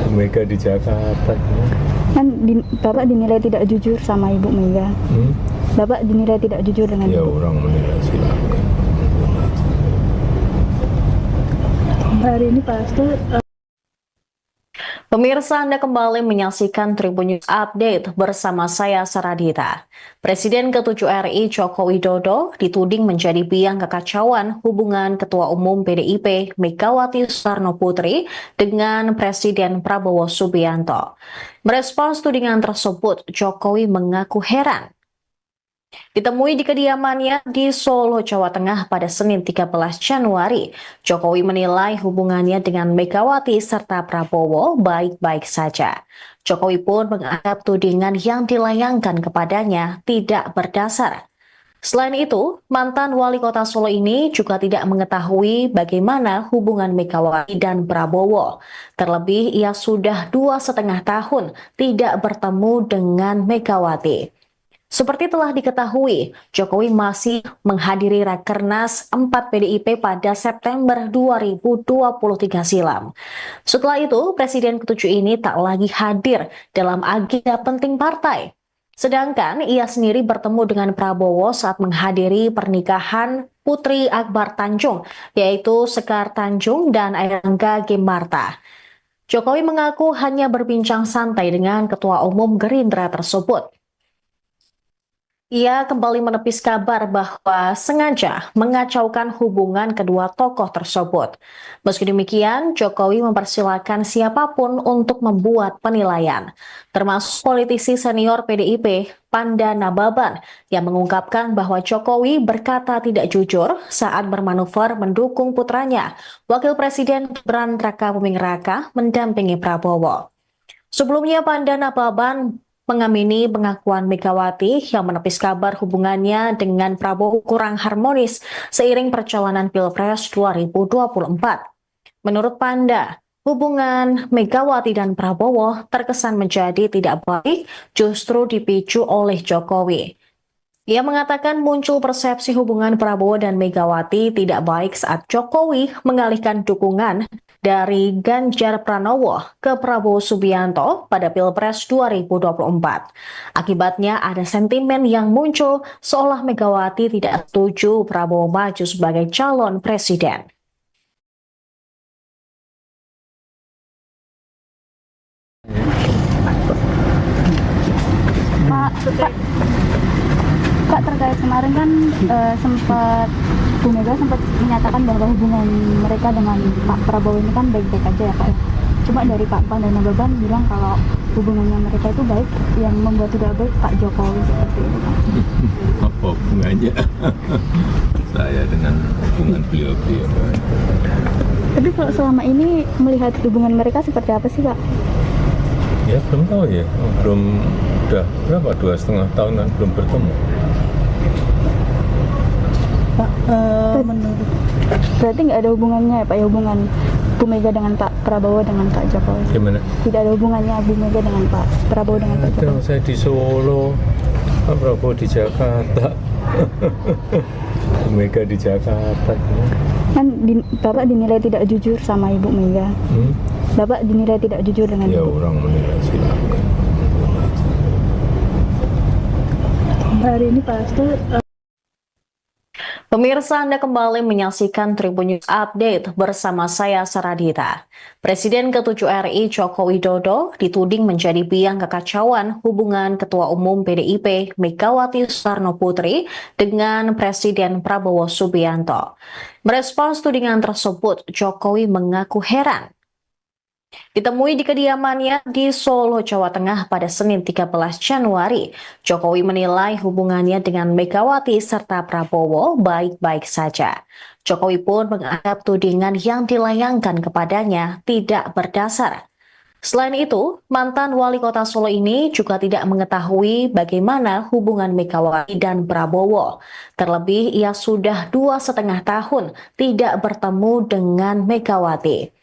Bu Mega di Jakarta. Kan Bapak dinilai tidak jujur sama Ibu Mega. Bapak dinilai tidak jujur dengan Ya Ibu. orang menilai silakan. hari ini Pak Hasto Pemirsa, Anda kembali menyaksikan Tribun News Update bersama saya Saradita. Presiden ke-7 RI Joko Widodo dituding menjadi biang kekacauan hubungan Ketua Umum PDIP Megawati Soekarno Putri dengan Presiden Prabowo Subianto. Merespons tudingan tersebut, Jokowi mengaku heran. Ditemui di kediamannya di Solo, Jawa Tengah pada Senin 13 Januari, Jokowi menilai hubungannya dengan Megawati serta Prabowo baik-baik saja. Jokowi pun menganggap tudingan yang dilayangkan kepadanya tidak berdasar. Selain itu, mantan wali kota Solo ini juga tidak mengetahui bagaimana hubungan Megawati dan Prabowo. Terlebih, ia sudah 2,5 tahun tidak bertemu dengan Megawati. Seperti telah diketahui, Jokowi masih menghadiri Rakernas 4 PDIP pada September 2023 silam. Setelah itu, Presiden ke-7 ini tak lagi hadir dalam agenda penting partai. Sedangkan ia sendiri bertemu dengan Prabowo saat menghadiri pernikahan Putri Akbar Tanjung, yaitu Sekar Tanjung dan Airangga Gemarta. Jokowi mengaku hanya berbincang santai dengan Ketua Umum Gerindra tersebut. Ia kembali menepis kabar bahwa sengaja mengacaukan hubungan kedua tokoh tersebut. Meski demikian, Jokowi mempersilahkan siapapun untuk membuat penilaian, termasuk politisi senior PDIP, Panda Nababan, yang mengungkapkan bahwa Jokowi berkata tidak jujur saat bermanuver mendukung putranya, Wakil Presiden Gibran Rakabuming Raka, mendampingi Prabowo. Sebelumnya, Panda Nababan mengamini pengakuan Megawati yang menepis kabar hubungannya dengan Prabowo kurang harmonis seiring perjalanan Pilpres 2024. Menurut Panda, hubungan Megawati dan Prabowo terkesan menjadi tidak baik justru dipicu oleh Jokowi. Ia mengatakan muncul persepsi hubungan Prabowo dan Megawati tidak baik saat Jokowi mengalihkan dukungan dari Ganjar Pranowo ke Prabowo Subianto pada Pilpres 2024. Akibatnya ada sentimen yang muncul seolah Megawati tidak setuju Prabowo maju sebagai calon presiden. Pak, terkait kemarin kan sempat Bu Mega sempat menyatakan bahwa hubungan mereka dengan Pak Prabowo ini kan baik-baik aja ya Pak ya. Cuma dari Pak Pan dan Nababan bilang kalau hubungannya mereka itu baik, yang membuat tidak baik Pak Jokowi seperti itu Pak. Apa hubungannya saya dengan hubungan beliau-beliau? Tapi kalau selama ini melihat hubungan mereka seperti apa sih Pak? Ya belum tahu ya, belum, udah berapa, 2,5 tahunan belum bertemu. Pak, menurut Berarti nggak ada hubungannya ya Pak ya, hubungan Bu Mega dengan Pak Prabowo dengan Pak Jokowi? Gimana? Tidak ada hubungannya Bu Mega dengan Pak Prabowo dengan Pak Ada, Jokowi? saya di Solo, Pak Prabowo di Jakarta, Bu Mega di Jakarta. Kan Bapak dinilai tidak jujur sama Ibu Mega. Hmm? Bapak dinilai tidak jujur dengan Ya Ibu. orang menilai silakan. hari ini Pak Hasto Pemirsa, Anda kembali menyaksikan Tribun News Update bersama saya Saradita. Presiden ke-7 RI Joko Widodo dituding menjadi biang kekacauan hubungan Ketua Umum PDIP Megawati Soekarno Putri dengan Presiden Prabowo Subianto. Merespons tudingan tersebut, Jokowi mengaku heran. Ditemui di kediamannya di Solo, Jawa Tengah pada Senin 13 Januari, Jokowi menilai hubungannya dengan Megawati serta Prabowo baik-baik saja. Jokowi pun menganggap tudingan yang dilayangkan kepadanya tidak berdasar. Selain itu, mantan wali kota Solo ini juga tidak mengetahui bagaimana hubungan Megawati dan Prabowo. Terlebih, ia sudah 2,5 tahun tidak bertemu dengan Megawati.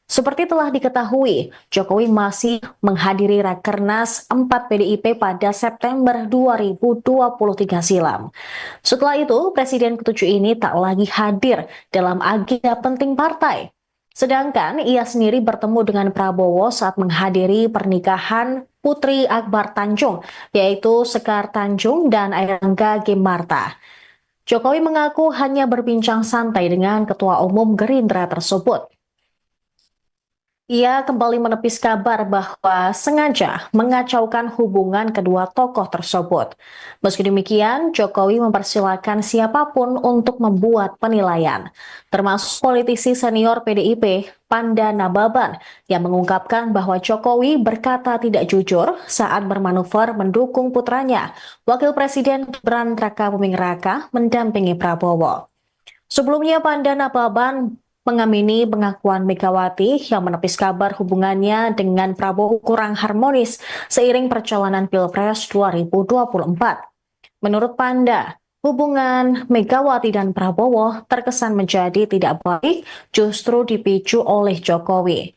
Seperti telah diketahui, Jokowi masih menghadiri Rakernas 4 PDIP pada September 2023 silam. Setelah itu, Presiden ke-7 ini tak lagi hadir dalam agenda penting partai. Sedangkan ia sendiri bertemu dengan Prabowo saat menghadiri pernikahan Putri Akbar Tanjung, yaitu Sekar Tanjung dan Airlangga Gemarta. Jokowi mengaku hanya berbincang santai dengan Ketua Umum Gerindra tersebut. Ia kembali menepis kabar bahwa sengaja mengacaukan hubungan kedua tokoh tersebut. Meski demikian, Jokowi mempersilahkan siapapun untuk membuat penilaian, termasuk politisi senior PDIP, Panda Nababan, yang mengungkapkan bahwa Jokowi berkata tidak jujur saat bermanuver mendukung putranya, Wakil Presiden Gibran Rakabuming Raka, mendampingi Prabowo. Sebelumnya, Panda Nababan mengamini pengakuan Megawati yang menepis kabar hubungannya dengan Prabowo kurang harmonis seiring perjalanan Pilpres 2024. Menurut Panda, hubungan Megawati dan Prabowo terkesan menjadi tidak baik justru dipicu oleh Jokowi.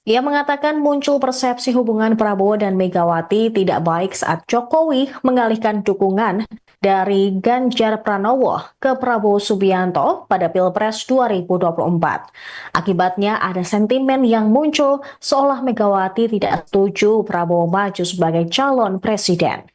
Ia mengatakan muncul persepsi hubungan Prabowo dan Megawati tidak baik saat Jokowi mengalihkan dukungan dari Ganjar Pranowo ke Prabowo Subianto pada Pilpres 2024. Akibatnya ada sentimen yang muncul seolah Megawati tidak setuju Prabowo maju sebagai calon presiden.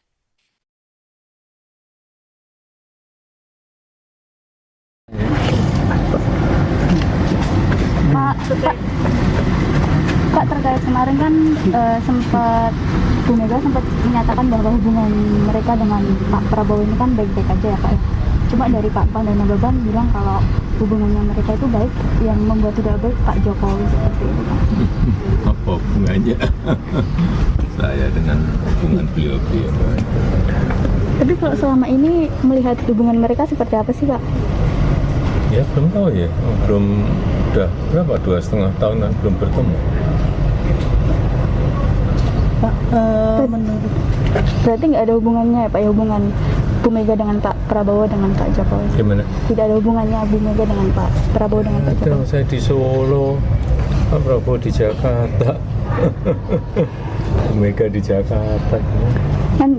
Pak, terkait kemarin kan Bu Mega sempat menyatakan bahwa hubungan mereka dengan Pak Prabowo ini kan baik-baik aja ya Pak ya. Cuma dari Pak Pan dan Nababan bilang kalau hubungannya mereka itu baik, yang membuat tidak baik Pak Jokowi seperti itu Pak. Apa hubungannya saya dengan hubungan beliau-beliau? Tapi kalau selama ini melihat hubungan mereka seperti apa sih Pak? Ya belum tahu ya, belum, udah berapa, 2,5 tahunan belum bertemu. Pak, menurut Berarti nggak ada hubungannya ya Pak ya, hubungan Bu Mega dengan Pak Prabowo dengan Pak Jokowi? Gimana? Tidak ada hubungannya Bu Mega dengan Pak Prabowo dengan Pak Ada, Jokowi? saya di Solo, Pak Prabowo di Jakarta, Bu Mega di Jakarta. Kan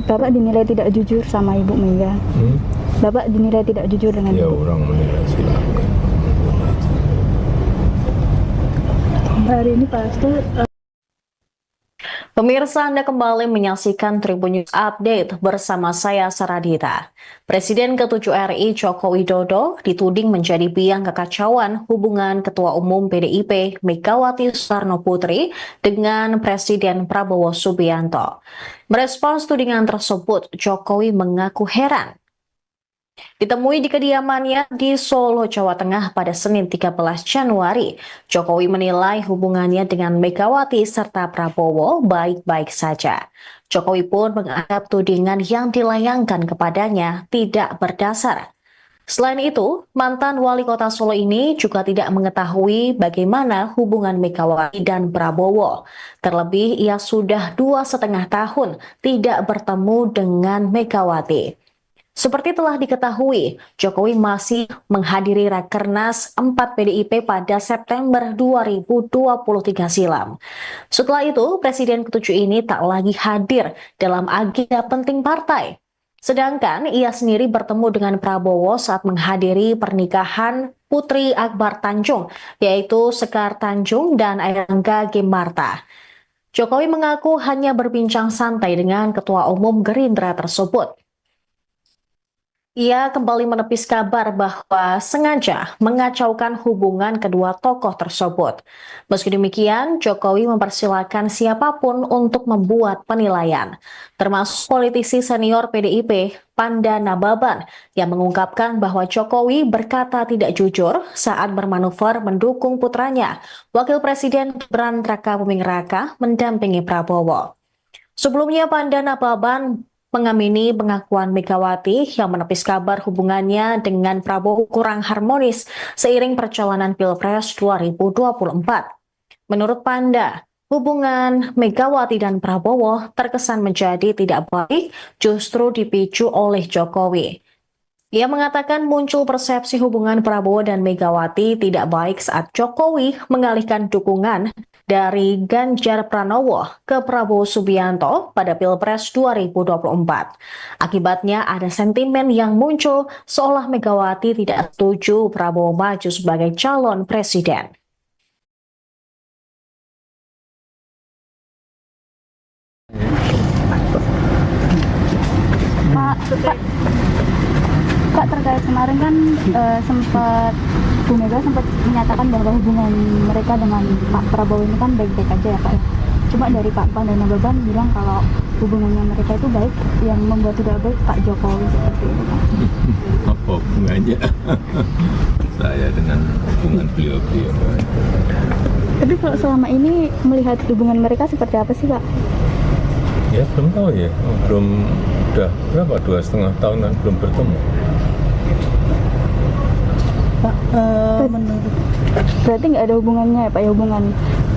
Bapak dinilai tidak jujur sama Ibu Mega. Hmm? Bapak dinilai tidak jujur dengan Ya Ibu. orang menilai silakan. hari ini Pak Hasto Pemirsa, Anda kembali menyaksikan Tribun News Update bersama saya Saradita. Presiden ke-7 RI Joko Widodo dituding menjadi biang kekacauan hubungan Ketua Umum PDIP Megawati Soekarno Putri dengan Presiden Prabowo Subianto. Merespons tudingan tersebut, Jokowi mengaku heran. Ditemui di kediamannya di Solo, Jawa Tengah pada Senin 13 Januari, Jokowi menilai hubungannya dengan Megawati serta Prabowo baik-baik saja. Jokowi pun menganggap tudingan yang dilayangkan kepadanya tidak berdasar. Selain itu, mantan wali kota Solo ini juga tidak mengetahui bagaimana hubungan Megawati dan Prabowo. Terlebih, ia sudah 2,5 tahun tidak bertemu dengan Megawati. Seperti telah diketahui, Jokowi masih menghadiri Rakernas 4 PDIP pada September 2023 silam. Setelah itu, Presiden ke-7 ini tak lagi hadir dalam agenda penting partai. Sedangkan ia sendiri bertemu dengan Prabowo saat menghadiri pernikahan Putri Akbar Tanjung, yaitu Sekar Tanjung dan Airlangga Gemarta. Jokowi mengaku hanya berbincang santai dengan Ketua Umum Gerindra tersebut. Ia kembali menepis kabar bahwa sengaja mengacaukan hubungan kedua tokoh tersebut. Meski demikian, Jokowi mempersilahkan siapapun untuk membuat penilaian, termasuk politisi senior PDIP, Panda Nababan, yang mengungkapkan bahwa Jokowi berkata tidak jujur saat bermanuver mendukung putranya, Wakil Presiden Gibran Rakabuming Raka, mendampingi Prabowo. Sebelumnya, Panda Nababan mengamini pengakuan Megawati yang menepis kabar hubungannya dengan Prabowo kurang harmonis seiring perjalanan Pilpres 2024. Menurut Panda, hubungan Megawati dan Prabowo terkesan menjadi tidak baik justru dipicu oleh Jokowi. Ia mengatakan muncul persepsi hubungan Prabowo dan Megawati tidak baik saat Jokowi mengalihkan dukungan dari Ganjar Pranowo ke Prabowo Subianto pada Pilpres 2024. Akibatnya ada sentimen yang muncul seolah Megawati tidak setuju Prabowo maju sebagai calon presiden. Pak, terkait kemarin kan sempat Bu Mega sempat menyatakan bahwa hubungan mereka dengan Pak Prabowo ini kan baik-baik aja ya Pak ya. Cuma dari Pak Pan dan Nababan bilang kalau hubungannya mereka itu baik, yang membuat tidak baik Pak Jokowi seperti itu Pak. Apa hubungannya saya dengan hubungan beliau-beliau? Tapi kalau selama ini melihat hubungan mereka seperti apa sih Pak? Ya belum tahu ya, belum, udah berapa, 2,5 tahun kan belum bertemu. Pak, menurut Berarti nggak ada hubungannya ya Pak ya, hubungan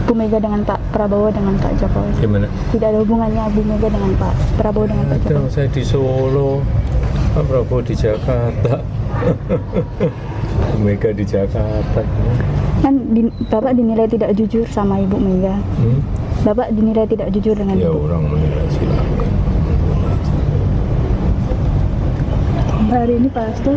Bu Mega dengan Pak Prabowo dengan Pak Jokowi? Gimana? Tidak ada hubungannya Bu Mega dengan Pak Prabowo dengan Pak Ada, Jokowi? saya di Solo, Pak Prabowo di Jakarta, Bu Mega di Jakarta. Kan Bapak dinilai tidak jujur sama Ibu Mega. Bapak dinilai tidak jujur dengan Ya Ibu. orang menilai silakan. hari ini Pak Hasto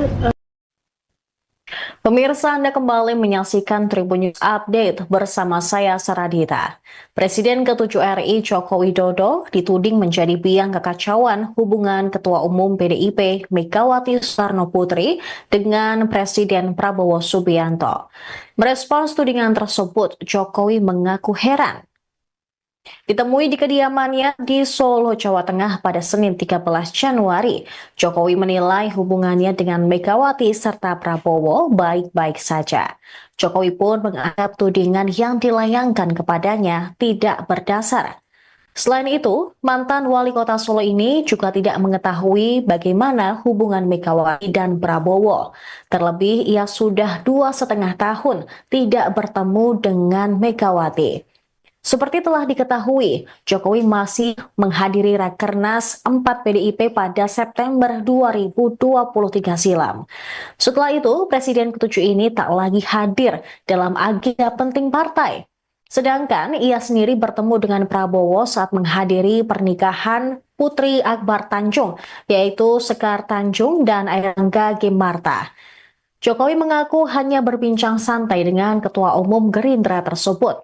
Pemirsa, Anda kembali menyaksikan Tribun News Update bersama saya Saradita. Presiden ke-7 RI Joko Widodo dituding menjadi biang kekacauan hubungan Ketua Umum PDIP Megawati Soekarno Putri dengan Presiden Prabowo Subianto. Merespons tudingan tersebut, Jokowi mengaku heran. Ditemui di kediamannya di Solo, Jawa Tengah pada Senin 13 Januari, Jokowi menilai hubungannya dengan Megawati serta Prabowo baik-baik saja. Jokowi pun menganggap tudingan yang dilayangkan kepadanya tidak berdasar. Selain itu, mantan wali kota Solo ini juga tidak mengetahui bagaimana hubungan Megawati dan Prabowo. Terlebih, ia sudah 2,5 tahun tidak bertemu dengan Megawati. Seperti telah diketahui, Jokowi masih menghadiri Rakernas 4 PDIP pada September 2023 silam. Setelah itu, Presiden ke-7 ini tak lagi hadir dalam agenda penting partai. Sedangkan ia sendiri bertemu dengan Prabowo saat menghadiri pernikahan Putri Akbar Tanjung, yaitu Sekar Tanjung dan Airlangga Gemarta. Jokowi mengaku hanya berbincang santai dengan Ketua Umum Gerindra tersebut.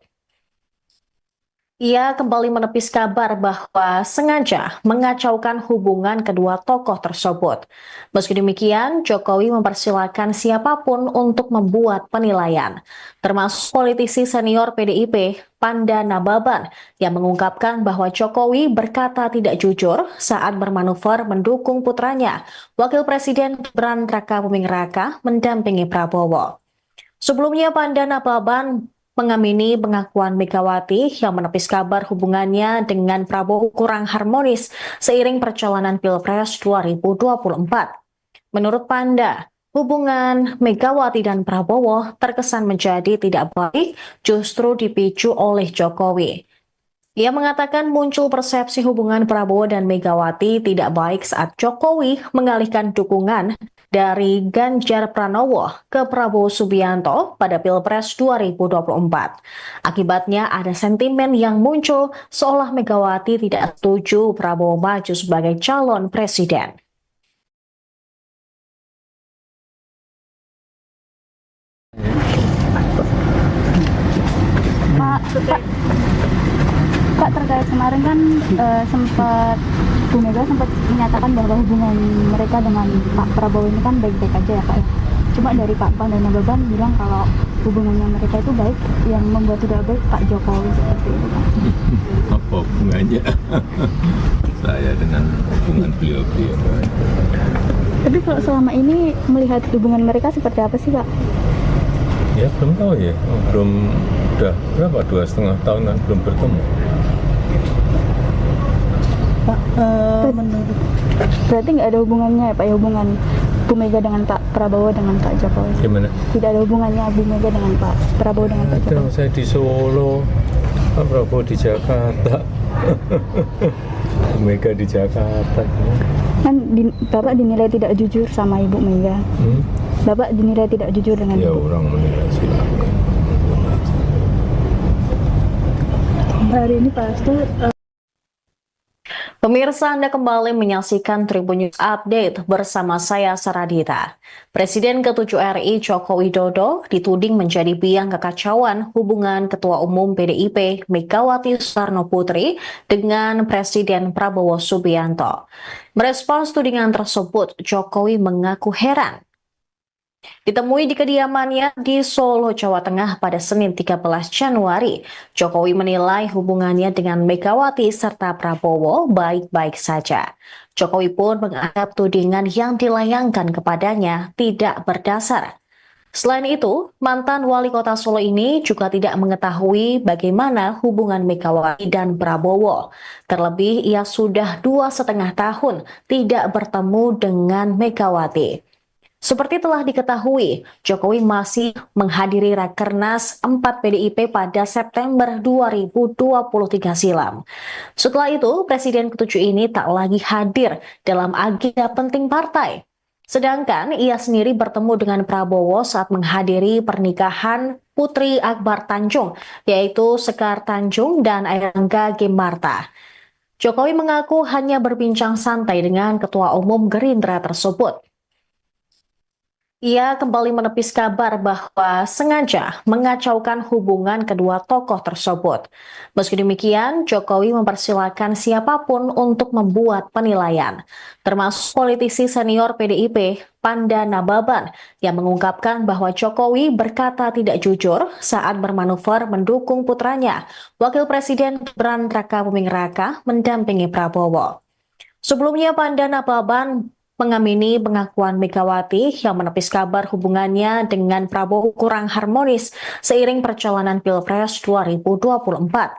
Ia kembali menepis kabar bahwa sengaja mengacaukan hubungan kedua tokoh tersebut. Meski demikian, Jokowi mempersilahkan siapapun untuk membuat penilaian, termasuk politisi senior PDIP, Panda Nababan yang mengungkapkan bahwa Jokowi berkata tidak jujur saat bermanuver mendukung putranya, Wakil Presiden Gibran Rakabuming Raka mendampingi Prabowo. Sebelumnya Panda Nababan mengamini pengakuan Megawati yang menepis kabar hubungannya dengan Prabowo kurang harmonis seiring perjalanan Pilpres 2024. Menurut Panda, hubungan Megawati dan Prabowo terkesan menjadi tidak baik justru dipicu oleh Jokowi. Ia mengatakan muncul persepsi hubungan Prabowo dan Megawati tidak baik saat Jokowi mengalihkan dukungan dari Ganjar Pranowo ke Prabowo Subianto pada Pilpres 2024. Akibatnya ada sentimen yang muncul seolah Megawati tidak setuju Prabowo maju sebagai calon presiden. Pak, terkait kemarin kan sempat Bu Mega sempat menyatakan bahwa hubungan mereka dengan Pak Prabowo ini kan baik-baik aja ya Pak. Cuma dari Pak Panda Nababan bilang kalau hubungannya mereka itu baik, yang membuat tidak baik Pak Jokowi seperti itu Pak. Apa hubungannya saya dengan hubungan beliau-beliau? Tapi kalau selama ini melihat hubungan mereka seperti apa sih Pak? Ya belum tahu ya, belum, udah berapa, 2,5 tahunan belum bertemu. Pak, menurut Berarti nggak ada hubungannya ya Pak, ya, hubungan Bu Mega dengan Pak Prabowo dengan Pak Jokowi? Gimana? Tidak ada hubungannya Bu Mega dengan Pak Prabowo dengan Pak Jokowi? Saya di Solo, Pak Prabowo di Jakarta, Bu Mega di Jakarta. Kan Bapak dinilai tidak jujur sama Ibu Mega. Bapak dinilai tidak jujur dengan Ya Ibu. orang menilai silakan. hari ini pasti Pemirsa, Anda kembali menyaksikan Tribun News Update bersama saya Saradita. Presiden ke-7 RI Joko Widodo dituding menjadi biang kekacauan hubungan Ketua Umum PDIP Megawati Soekarno Putri dengan Presiden Prabowo Subianto. Merespons tudingan tersebut, Jokowi mengaku heran. Ditemui di kediamannya di Solo, Jawa Tengah pada Senin 13 Januari, Jokowi menilai hubungannya dengan Megawati serta Prabowo baik-baik saja. Jokowi pun menganggap tudingan yang dilayangkan kepadanya tidak berdasar. Selain itu, mantan wali kota Solo ini juga tidak mengetahui bagaimana hubungan Megawati dan Prabowo. Terlebih, ia sudah 2,5 tahun tidak bertemu dengan Megawati. Seperti telah diketahui, Jokowi masih menghadiri Rakernas 4 PDIP pada September 2023 silam. Setelah itu, Presiden ke-7 ini tak lagi hadir dalam agenda penting partai. Sedangkan ia sendiri bertemu dengan Prabowo saat menghadiri pernikahan Putri Akbar Tanjung, yaitu Sekar Tanjung dan Airangga Gimarta. Jokowi mengaku hanya berbincang santai dengan Ketua Umum Gerindra tersebut. Ia kembali menepis kabar bahwa sengaja mengacaukan hubungan kedua tokoh tersebut. Meski demikian, Jokowi mempersilahkan siapapun untuk membuat penilaian, termasuk politisi senior PDIP Panda Nababan yang mengungkapkan bahwa Jokowi berkata tidak jujur saat bermanuver mendukung putranya, Wakil Presiden Gibran Rakabuming Raka mendampingi Prabowo. Sebelumnya Panda Nababan mengamini pengakuan Megawati yang menepis kabar hubungannya dengan Prabowo kurang harmonis seiring perjalanan Pilpres 2024.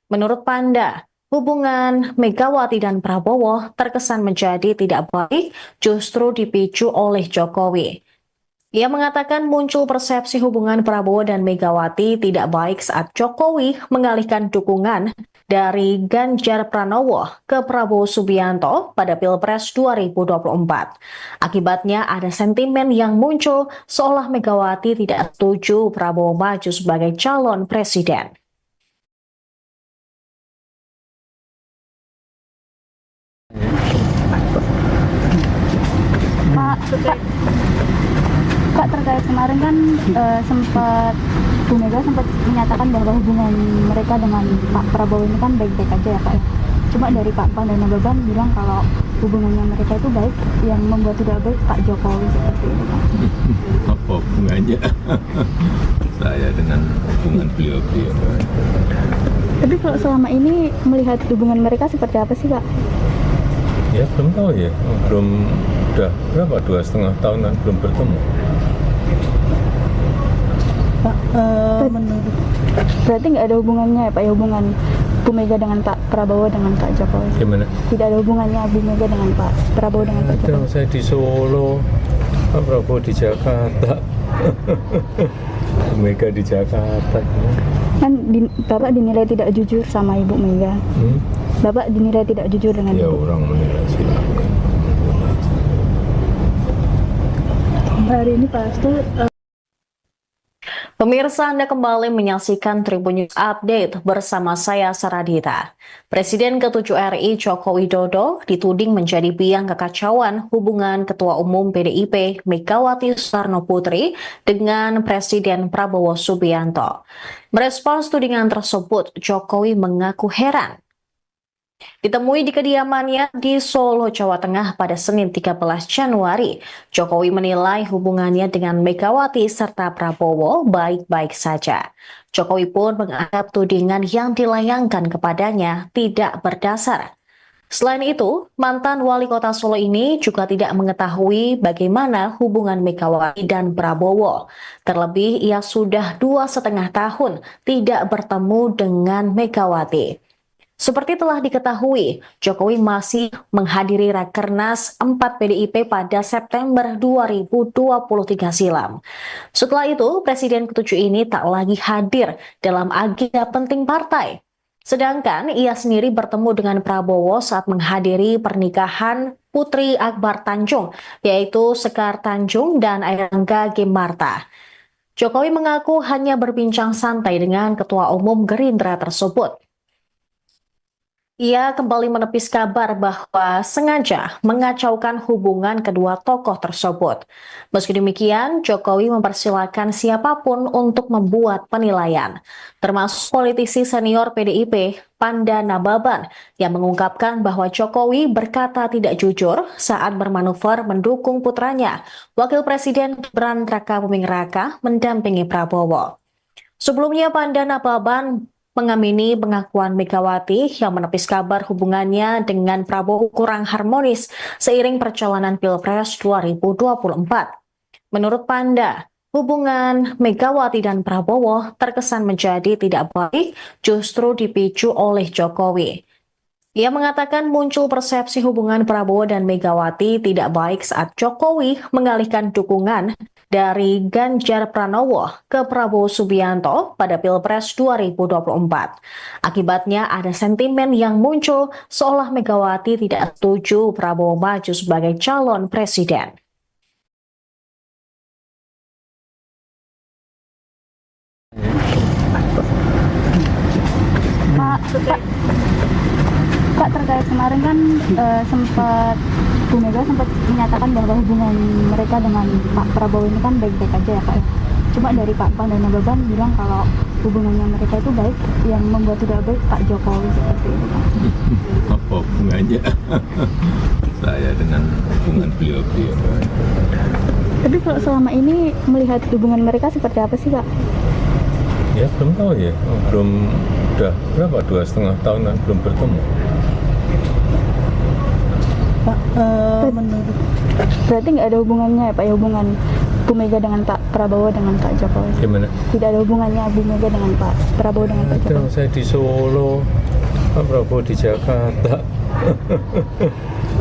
Menurut Panda, hubungan Megawati dan Prabowo terkesan menjadi tidak baik justru dipicu oleh Jokowi. Ia mengatakan muncul persepsi hubungan Prabowo dan Megawati tidak baik saat Jokowi mengalihkan dukungan dari Ganjar Pranowo ke Prabowo Subianto pada Pilpres 2024. Akibatnya ada sentimen yang muncul seolah Megawati tidak setuju Prabowo maju sebagai calon presiden. Pak, terkait kemarin kan sempat Bu Mega sempat menyatakan bahwa hubungan mereka dengan Pak Prabowo ini kan baik-baik aja ya Pak. Cuma dari Pak Pan dan Nababan bilang kalau hubungannya mereka itu baik, yang membuat tidak baik Pak Jokowi seperti itu Pak. Apa hubungannya saya dengan hubungan beliau-beliau? Tapi kalau selama ini melihat hubungan mereka seperti apa sih Pak? Ya belum tahu ya, belum, udah berapa, 2,5 tahunan belum bertemu. Pak, menurut Berarti nggak ada hubungannya ya Pak, ya hubungan Bu Mega dengan Pak Prabowo dengan Pak Jokowi? Gimana? Tidak ada hubungannya Bu Mega dengan Pak Prabowo dengan Pak Ada, Jokowi? saya di Solo, Pak Prabowo di Jakarta, Bu Mega di Jakarta. Kan Bapak dinilai tidak jujur sama Ibu Mega. Bapak dinilai tidak jujur dengan Ya Ibu. orang menilai silakan. hari ini pasti Pemirsa, Anda kembali menyaksikan Tribun News Update bersama saya Saradita. Presiden ke-7 RI Joko Widodo dituding menjadi biang kekacauan hubungan Ketua Umum PDIP Megawati Soekarno Putri dengan Presiden Prabowo Subianto. Merespons tudingan tersebut, Jokowi mengaku heran. Ditemui di kediamannya di Solo, Jawa Tengah pada Senin 13 Januari, Jokowi menilai hubungannya dengan Megawati serta Prabowo baik-baik saja. Jokowi pun menganggap tudingan yang dilayangkan kepadanya tidak berdasar. Selain itu, mantan wali kota Solo ini juga tidak mengetahui bagaimana hubungan Megawati dan Prabowo. Terlebih, ia sudah 2,5 tahun tidak bertemu dengan Megawati. Seperti telah diketahui, Jokowi masih menghadiri Rakernas 4 PDIP pada September 2023 silam. Setelah itu, Presiden ke-7 ini tak lagi hadir dalam agenda penting partai. Sedangkan ia sendiri bertemu dengan Prabowo saat menghadiri pernikahan Putri Akbar Tanjung, yaitu Sekar Tanjung dan Airlangga Gimarta. Jokowi mengaku hanya berbincang santai dengan Ketua Umum Gerindra tersebut. Ia kembali menepis kabar bahwa sengaja mengacaukan hubungan kedua tokoh tersebut. Meski demikian, Jokowi mempersilahkan siapapun untuk membuat penilaian, termasuk politisi senior PDIP, Panda Nababan, yang mengungkapkan bahwa Jokowi berkata tidak jujur saat bermanuver mendukung putranya, Wakil Presiden Gibran Rakabuming Raka, mendampingi Prabowo. Sebelumnya, Panda Nababan mengamini pengakuan Megawati yang menepis kabar hubungannya dengan Prabowo kurang harmonis seiring perjalanan Pilpres 2024. Menurut Panda, hubungan Megawati dan Prabowo terkesan menjadi tidak baik justru dipicu oleh Jokowi. Ia mengatakan muncul persepsi hubungan Prabowo dan Megawati tidak baik saat Jokowi mengalihkan dukungan dari Ganjar Pranowo ke Prabowo Subianto pada Pilpres 2024. Akibatnya ada sentimen yang muncul seolah Megawati tidak setuju Prabowo maju sebagai calon presiden. Pak, terkait kemarin kan sempat Bu Mega sempat menyatakan bahwa hubungan mereka dengan Pak Prabowo ini kan baik-baik aja ya Pak. Cuma dari Pak Pan dan Nababan bilang kalau hubungannya mereka itu baik, yang membuat tidak baik Pak Jokowi seperti itu Pak. Apa hubungannya saya dengan hubungan beliau-beliau? Tapi kalau selama ini melihat hubungan mereka seperti apa sih Pak? Ya belum tahu ya, belum, udah berapa, 2,5 tahunan belum bertemu. Pak, menurut Berarti nggak ada hubungannya ya Pak, ya hubungan Bu Mega dengan Pak Prabowo dengan Pak Jokowi? Gimana? Tidak ada hubungannya Bu Mega dengan Pak Prabowo dengan Pak Ada, Jokowi? saya di Solo, Pak Prabowo di Jakarta,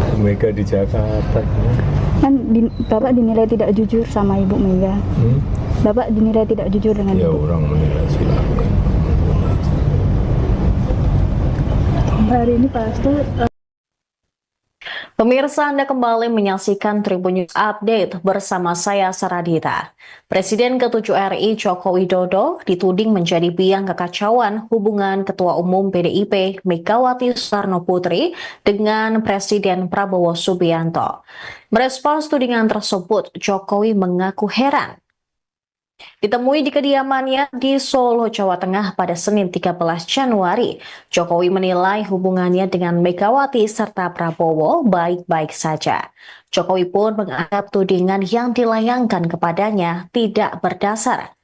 Bu Mega di Jakarta. Kan Bapak dinilai tidak jujur sama Ibu Mega. Bapak dinilai tidak jujur dengan Ya Ibu. orang menilai silakan. hari ini pasti Pemirsa, Anda kembali menyaksikan Tribun News Update bersama saya Saradita. Presiden ke-7 RI Joko Widodo dituding menjadi biang kekacauan hubungan Ketua Umum PDIP Megawati Soekarno Putri dengan Presiden Prabowo Subianto. Merespons tudingan tersebut, Jokowi mengaku heran. Ditemui di kediamannya di Solo, Jawa Tengah pada Senin 13 Januari, Jokowi menilai hubungannya dengan Megawati serta Prabowo baik-baik saja. Jokowi pun menganggap tudingan yang dilayangkan kepadanya tidak berdasar.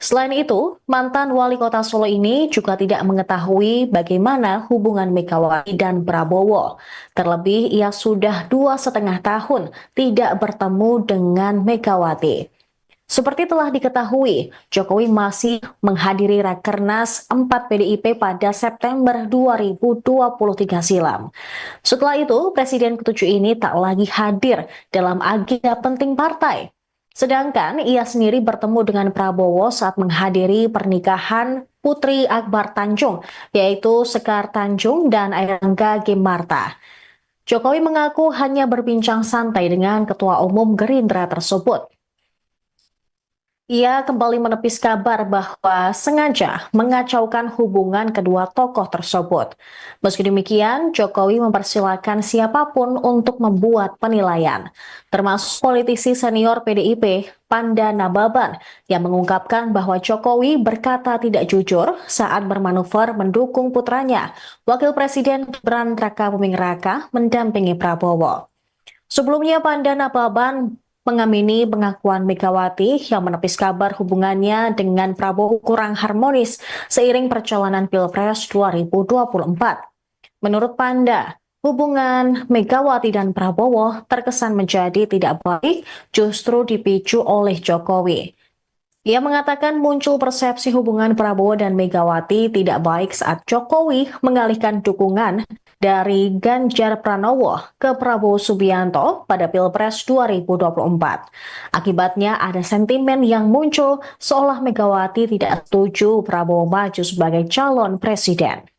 Selain itu, mantan wali kota Solo ini juga tidak mengetahui bagaimana hubungan Megawati dan Prabowo. Terlebih, ia sudah 2,5 tahun tidak bertemu dengan Megawati. Seperti telah diketahui, Jokowi masih menghadiri Rakernas 4 PDIP pada September 2023 silam. Setelah itu, Presiden ke-7 ini tak lagi hadir dalam agenda penting partai. Sedangkan ia sendiri bertemu dengan Prabowo saat menghadiri pernikahan Putri Akbar Tanjung, yaitu Sekar Tanjung dan Airlangga Gimarta. Jokowi mengaku hanya berbincang santai dengan Ketua Umum Gerindra tersebut. Ia kembali menepis kabar bahwa sengaja mengacaukan hubungan kedua tokoh tersebut. Meski demikian, Jokowi mempersilahkan siapapun untuk membuat penilaian, termasuk politisi senior PDIP, Panda Nababan, yang mengungkapkan bahwa Jokowi berkata tidak jujur saat bermanuver mendukung putranya, Wakil Presiden Gibran Rakabuming Raka, mendampingi Prabowo. Sebelumnya, Panda Nababan mengamini pengakuan Megawati yang menepis kabar hubungannya dengan Prabowo kurang harmonis seiring perjalanan Pilpres 2024. Menurut Panda, hubungan Megawati dan Prabowo terkesan menjadi tidak baik justru dipicu oleh Jokowi. Ia mengatakan muncul persepsi hubungan Prabowo dan Megawati tidak baik saat Jokowi mengalihkan dukungan dari Ganjar Pranowo ke Prabowo Subianto pada Pilpres 2024. Akibatnya ada sentimen yang muncul seolah Megawati tidak setuju Prabowo maju sebagai calon presiden.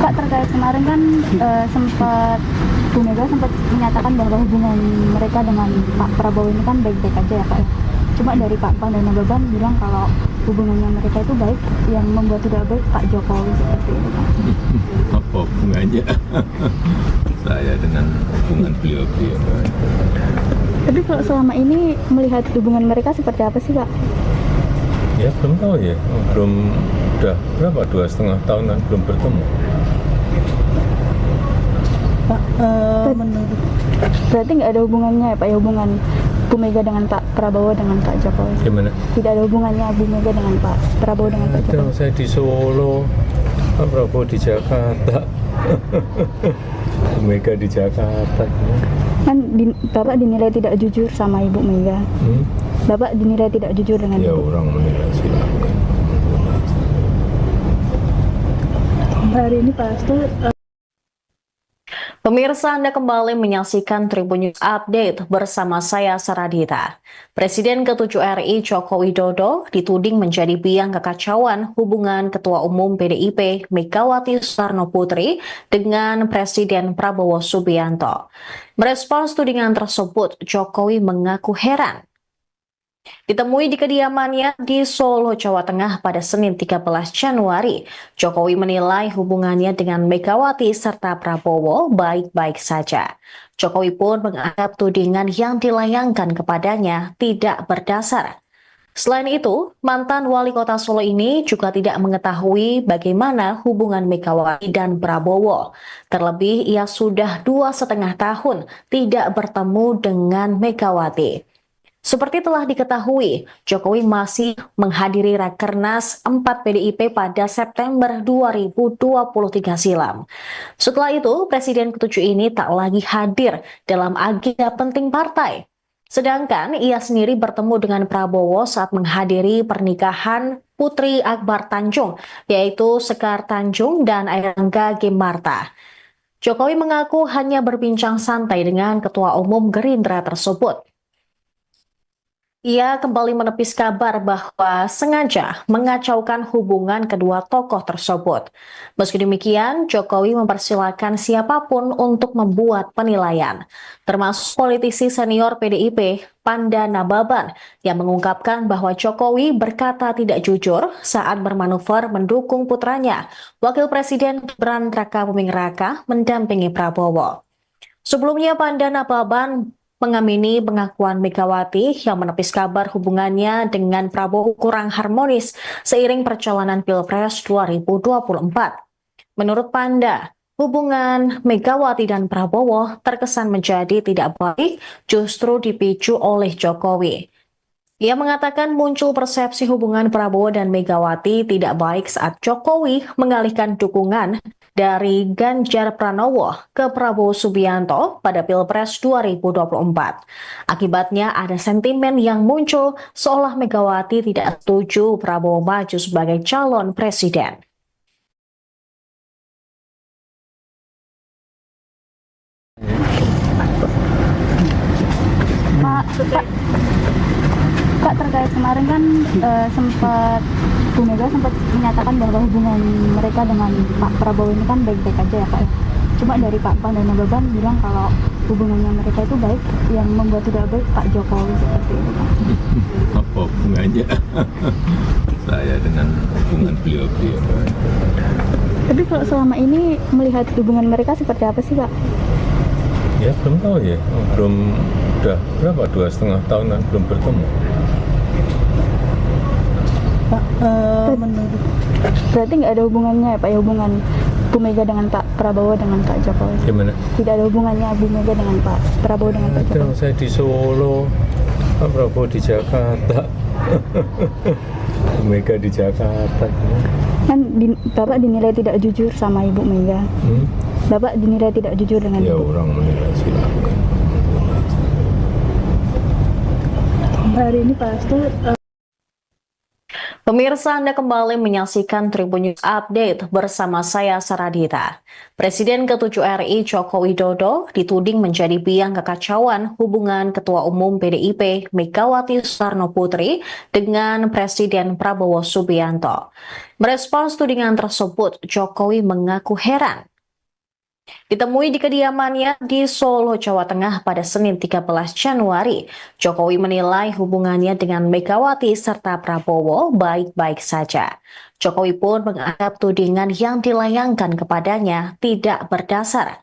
Pak, terkait kemarin kan sempat Bu Mega sempat menyatakan bahwa hubungan mereka dengan Pak Prabowo ini kan baik-baik aja ya Pak. Cuma dari Pak Panda Nababan bilang kalau hubungannya mereka itu baik, yang membuat tidak baik Pak Jokowi seperti itu Pak. Apa hubungannya saya dengan hubungan beliau-beliau? Tapi kalau selama ini melihat hubungan mereka seperti apa sih Pak? Ya belum tahu ya, belum, udah berapa, 2,5 tahunan belum bertemu. Pak, menurut Berarti nggak ada hubungannya ya Pak, ya hubungan Bu Mega dengan Pak Prabowo dengan Pak Jokowi? Gimana? Tidak ada hubungannya Bu Mega dengan Pak Prabowo dengan Pak Jokowi? Saya di Solo, Pak Prabowo di Jakarta, Bu Mega di Jakarta. Kan Bapak dinilai tidak jujur sama Ibu Mega. Bapak dinilai tidak jujur dengan Ya Ibu. orang menilai silakan. hari ini Pak Hasto Pemirsa, Anda kembali menyaksikan Tribun News Update bersama saya Saradita. Presiden ke-7 RI Joko Widodo dituding menjadi biang kekacauan hubungan Ketua Umum PDIP Megawati Soekarno Putri dengan Presiden Prabowo Subianto. Merespons tudingan tersebut, Jokowi mengaku heran. Ditemui di kediamannya di Solo, Jawa Tengah pada Senin 13 Januari, Jokowi menilai hubungannya dengan Megawati serta Prabowo baik-baik saja. Jokowi pun menganggap tudingan yang dilayangkan kepadanya tidak berdasar. Selain itu, mantan wali kota Solo ini juga tidak mengetahui bagaimana hubungan Megawati dan Prabowo. Terlebih, ia sudah 2,5 tahun tidak bertemu dengan Megawati. Seperti telah diketahui, Jokowi masih menghadiri Rakernas 4 PDIP pada September 2023 silam. Setelah itu, Presiden ke-7 ini tak lagi hadir dalam agenda penting partai. Sedangkan ia sendiri bertemu dengan Prabowo saat menghadiri pernikahan Putri Akbar Tanjung, yaitu Sekar Tanjung dan Airlangga Gimarta. Jokowi mengaku hanya berbincang santai dengan Ketua Umum Gerindra tersebut. Ia kembali menepis kabar bahwa sengaja mengacaukan hubungan kedua tokoh tersebut. Meski demikian, Jokowi mempersilahkan siapapun untuk membuat penilaian, termasuk politisi senior PDIP, Panda Nababan, yang mengungkapkan bahwa Jokowi berkata tidak jujur saat bermanuver mendukung putranya, Wakil Presiden Gibran Raka-Buming Raka, mendampingi Prabowo. Sebelumnya, Panda Nababan mengamini pengakuan Megawati yang menepis kabar hubungannya dengan Prabowo kurang harmonis seiring perjalanan Pilpres 2024. Menurut Panda, hubungan Megawati dan Prabowo terkesan menjadi tidak baik justru dipicu oleh Jokowi. Ia mengatakan muncul persepsi hubungan Prabowo dan Megawati tidak baik saat Jokowi mengalihkan dukungan dari Ganjar Pranowo ke Prabowo Subianto pada Pilpres 2024. Akibatnya ada sentimen yang muncul seolah Megawati tidak setuju Prabowo maju sebagai calon presiden. Pak, Pak, terkait kemarin kan sempat Bu Mega sempat menyatakan bahwa hubungan mereka dengan Pak Prabowo ini kan baik-baik aja ya Pak ya. Cuma dari Pak Pan dan Nababan bilang kalau hubungannya mereka itu baik, yang membuat tidak baik Pak Jokowi seperti itu Pak. Apa hubungannya saya dengan hubungan beliau-beliau? Tapi kalau selama ini melihat hubungan mereka seperti apa sih Pak? Ya belum tahu ya, belum, udah berapa, 2,5 tahun kan belum bertemu. Pak, menurut Berarti nggak ada hubungannya ya Pak ya, hubungan Bu Mega dengan Pak Prabowo dengan Pak Jokowi? Gimana? Tidak ada hubungannya Bu Mega dengan Pak Prabowo dengan Pak Ada, Jokowi? saya di Solo, Pak Prabowo di Jakarta, Bu Mega di Jakarta. Kan Bapak dinilai tidak jujur sama Ibu Mega. Bapak dinilai tidak jujur dengan Ya Ibu. orang menilai silakan. hari ini pasti Pemirsa, Anda kembali menyaksikan Tribun News Update bersama saya Saradita. Presiden ke-7 RI Joko Widodo dituding menjadi biang kekacauan hubungan Ketua Umum PDIP Megawati Soekarno Putri dengan Presiden Prabowo Subianto. Merespons tudingan tersebut, Jokowi mengaku heran. Ditemui di kediamannya di Solo, Jawa Tengah pada Senin 13 Januari, Jokowi menilai hubungannya dengan Megawati serta Prabowo baik-baik saja. Jokowi pun menganggap tudingan yang dilayangkan kepadanya tidak berdasar.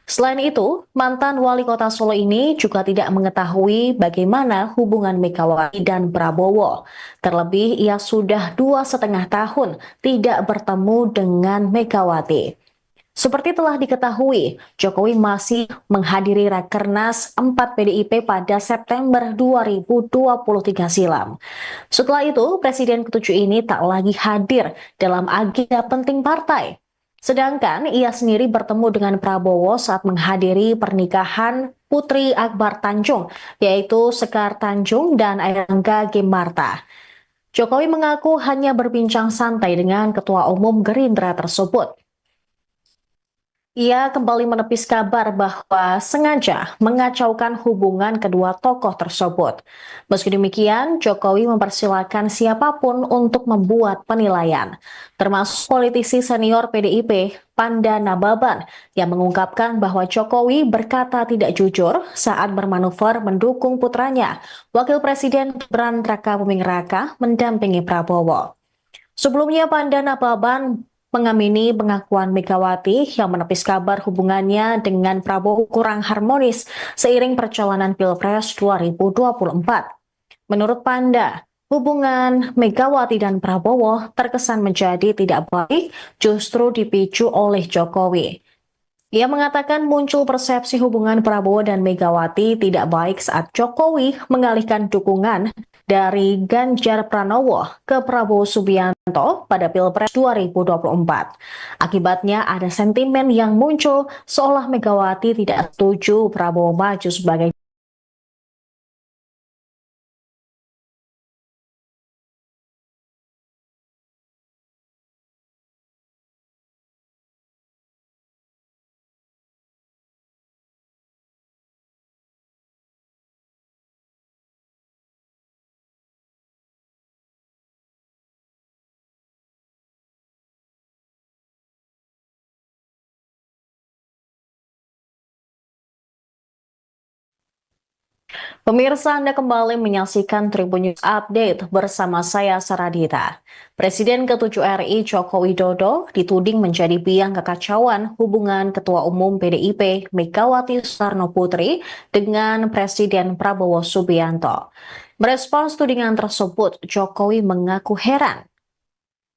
Selain itu, mantan wali kota Solo ini juga tidak mengetahui bagaimana hubungan Megawati dan Prabowo. Terlebih, ia sudah 2,5 tahun tidak bertemu dengan Megawati. Seperti telah diketahui, Jokowi masih menghadiri Rakernas 4 PDIP pada September 2023 silam. Setelah itu, Presiden ke-7 ini tak lagi hadir dalam agenda penting partai. Sedangkan ia sendiri bertemu dengan Prabowo saat menghadiri pernikahan Putri Akbar Tanjung, yaitu Sekar Tanjung dan Airangga Gemarta. Jokowi mengaku hanya berbincang santai dengan Ketua Umum Gerindra tersebut. Ia kembali menepis kabar bahwa sengaja mengacaukan hubungan kedua tokoh tersebut. Meski demikian, Jokowi mempersilahkan siapapun untuk membuat penilaian, termasuk politisi senior PDIP, Panda Nababan, yang mengungkapkan bahwa Jokowi berkata tidak jujur saat bermanuver mendukung putranya, Wakil Presiden Gibran Raka-Buming Raka, mendampingi Prabowo. Sebelumnya, Panda Nababan mengamini pengakuan Megawati yang menepis kabar hubungannya dengan Prabowo kurang harmonis seiring perjalanan Pilpres 2024. Menurut Panda, hubungan Megawati dan Prabowo terkesan menjadi tidak baik justru dipicu oleh Jokowi. Ia mengatakan muncul persepsi hubungan Prabowo dan Megawati tidak baik saat Jokowi mengalihkan dukungan dari Ganjar Pranowo ke Prabowo Subianto pada Pilpres 2024. Akibatnya ada sentimen yang muncul seolah Megawati tidak setuju Prabowo maju sebagai Pemirsa, Anda kembali menyaksikan Tribun News Update bersama saya Saradita. Presiden ke-7 RI Joko Widodo dituding menjadi biang kekacauan hubungan Ketua Umum PDIP Megawati Soekarno Putri dengan Presiden Prabowo Subianto. Merespons tudingan tersebut, Jokowi mengaku heran.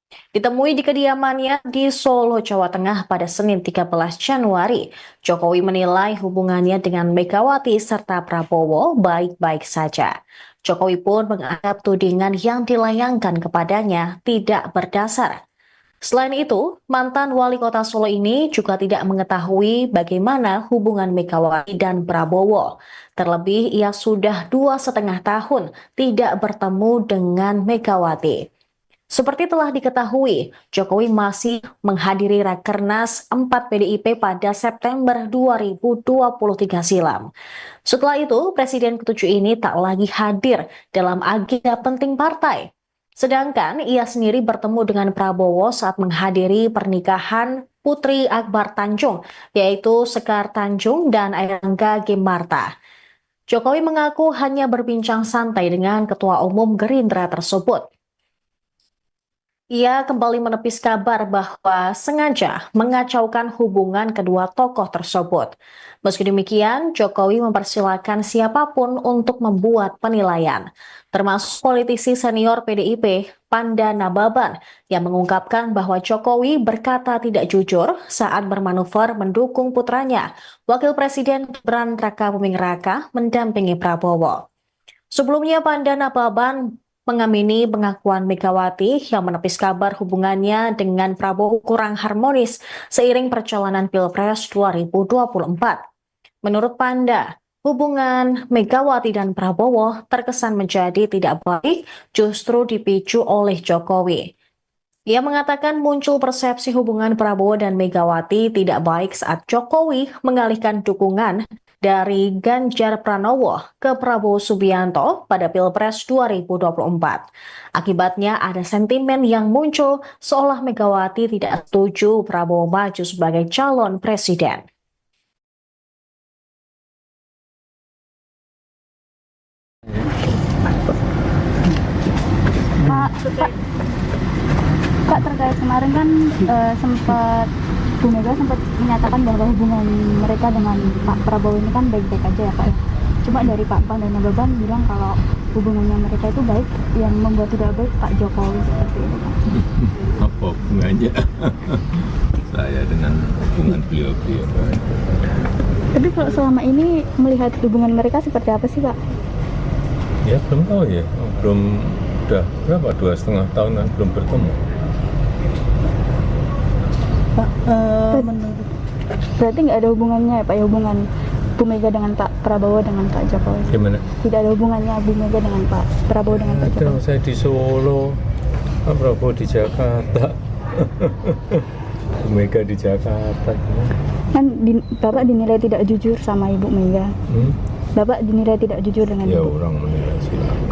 Ditemui di kediamannya di Solo, Jawa Tengah pada Senin 13 Januari, Jokowi menilai hubungannya dengan Megawati serta Prabowo baik-baik saja. Jokowi pun menganggap tudingan yang dilayangkan kepadanya tidak berdasar. Selain itu, mantan wali kota Solo ini juga tidak mengetahui bagaimana hubungan Megawati dan Prabowo. Terlebih, ia sudah 2,5 tahun tidak bertemu dengan Megawati. Seperti telah diketahui, Jokowi masih menghadiri Rakernas 4 PDIP pada September 2023 silam. Setelah itu, Presiden ke-7 ini tak lagi hadir dalam agenda penting partai. Sedangkan ia sendiri bertemu dengan Prabowo saat menghadiri pernikahan Putri Akbar Tanjung, yaitu Sekar Tanjung dan Airangga Gemarta. Jokowi mengaku hanya berbincang santai dengan Ketua Umum Gerindra tersebut. Ia kembali menepis kabar bahwa sengaja mengacaukan hubungan kedua tokoh tersebut. Meski demikian, Jokowi mempersilahkan siapapun untuk membuat penilaian, termasuk politisi senior PDIP, Panda Nababan, yang mengungkapkan bahwa Jokowi berkata tidak jujur saat bermanuver mendukung putranya, Wakil Presiden Gibran Rakabuming Raka, mendampingi Prabowo. Sebelumnya, Panda Nababan mengamini pengakuan Megawati yang menepis kabar hubungannya dengan Prabowo kurang harmonis seiring perjalanan Pilpres 2024. Menurut Panda, hubungan Megawati dan Prabowo terkesan menjadi tidak baik justru dipicu oleh Jokowi. Ia mengatakan muncul persepsi hubungan Prabowo dan Megawati tidak baik saat Jokowi mengalihkan dukungan dari Ganjar Pranowo ke Prabowo Subianto pada Pilpres 2024. Akibatnya ada sentimen yang muncul seolah Megawati tidak setuju Prabowo maju sebagai calon presiden. Kak, terkait kemarin kan Bu Mega sempat menyatakan bahwa hubungan mereka dengan Pak Prabowo ini kan baik-baik aja ya Pak ya. Cuma dari Pak Pan dan Nababan bilang kalau hubungannya mereka itu baik, yang membuat tidak baik Pak Jokowi seperti itu Pak. Apa hubungannya saya dengan hubungan beliau-beliau? Tapi kalau selama ini melihat hubungan mereka seperti apa sih Pak? Ya belum tahu ya, belum, udah berapa, 2,5 tahun kan belum bertemu. Pak, menurut Berarti nggak ada hubungannya ya Pak ya, hubungan Bu Mega dengan Pak Prabowo dengan Pak Jokowi? Gimana? Tidak ada hubungannya Bu Mega dengan Pak Prabowo dengan Pak Ada, Jokowi? saya di Solo, Pak Prabowo di Jakarta, Bu Mega di Jakarta. Kan Bapak dinilai tidak jujur sama Ibu Mega. Bapak dinilai tidak jujur dengan Ya Ibu. orang menilai silakan.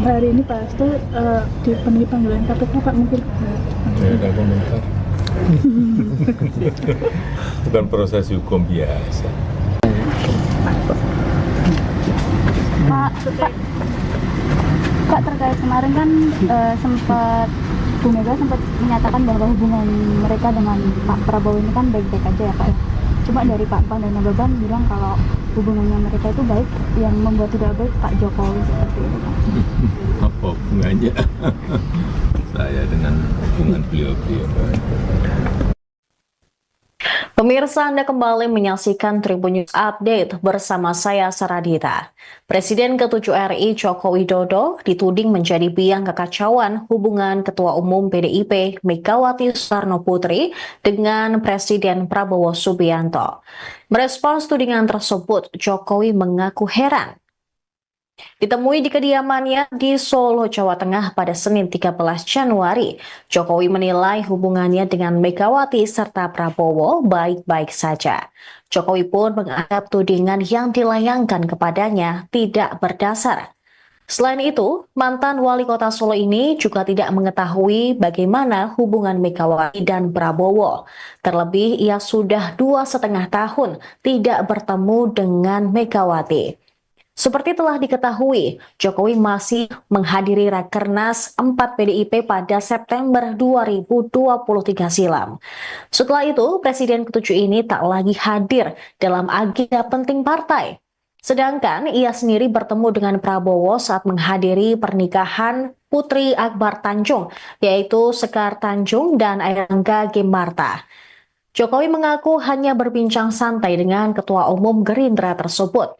hari ini Pak Hasto dipenuhi panggilan KPK Pak, mungkin Saya ada komentar. Bukan proses hukum biasa. Pak, terkait kemarin kan Bu Mega sempat menyatakan bahwa hubungan mereka dengan Pak Prabowo ini kan baik-baik aja ya Pak ya. Cuma dari Pak Pan dan Nababan bilang kalau hubungannya mereka itu baik, yang membuat tidak baik Pak Jokowi seperti itu Pak. Apa hubungannya saya dengan hubungan beliau-beliau? Pemirsa, Anda kembali menyaksikan Tribun News Update bersama saya Saradita. Presiden ke-7 RI Joko Widodo dituding menjadi biang kekacauan hubungan Ketua Umum PDIP Megawati Soekarno Putri dengan Presiden Prabowo Subianto. Merespons tudingan tersebut, Jokowi mengaku heran. Ditemui di kediamannya di Solo, Jawa Tengah pada Senin 13 Januari, Jokowi menilai hubungannya dengan Megawati serta Prabowo baik-baik saja. Jokowi pun menganggap tudingan yang dilayangkan kepadanya tidak berdasar. Selain itu, mantan wali kota Solo ini juga tidak mengetahui bagaimana hubungan Megawati dan Prabowo. Terlebih, ia sudah 2,5 tahun tidak bertemu dengan Megawati. Seperti telah diketahui, Jokowi masih menghadiri Rakernas 4 PDIP pada September 2023 silam. Setelah itu, Presiden ke-7 ini tak lagi hadir dalam agenda penting partai. Sedangkan ia sendiri bertemu dengan Prabowo saat menghadiri pernikahan Putri Akbar Tanjung, yaitu Sekar Tanjung dan Airlangga Gimarta. Jokowi mengaku hanya berbincang santai dengan Ketua Umum Gerindra tersebut.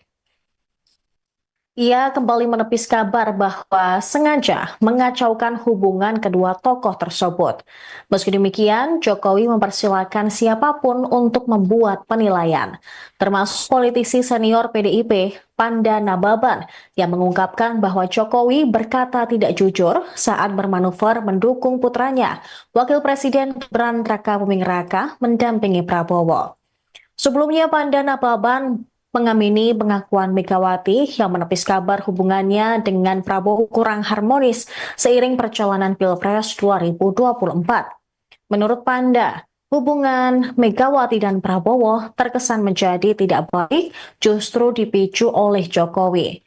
Ia kembali menepis kabar bahwa sengaja mengacaukan hubungan kedua tokoh tersebut. Meski demikian, Jokowi mempersilahkan siapapun untuk membuat penilaian, termasuk politisi senior PDIP, Panda Nababan, yang mengungkapkan bahwa Jokowi berkata tidak jujur saat bermanuver mendukung putranya, Wakil Presiden Gibran Rakabuming Raka, mendampingi Prabowo. Sebelumnya, Panda Nababan mengamini pengakuan Megawati yang menepis kabar hubungannya dengan Prabowo kurang harmonis seiring perjalanan Pilpres 2024. Menurut Panda, hubungan Megawati dan Prabowo terkesan menjadi tidak baik justru dipicu oleh Jokowi.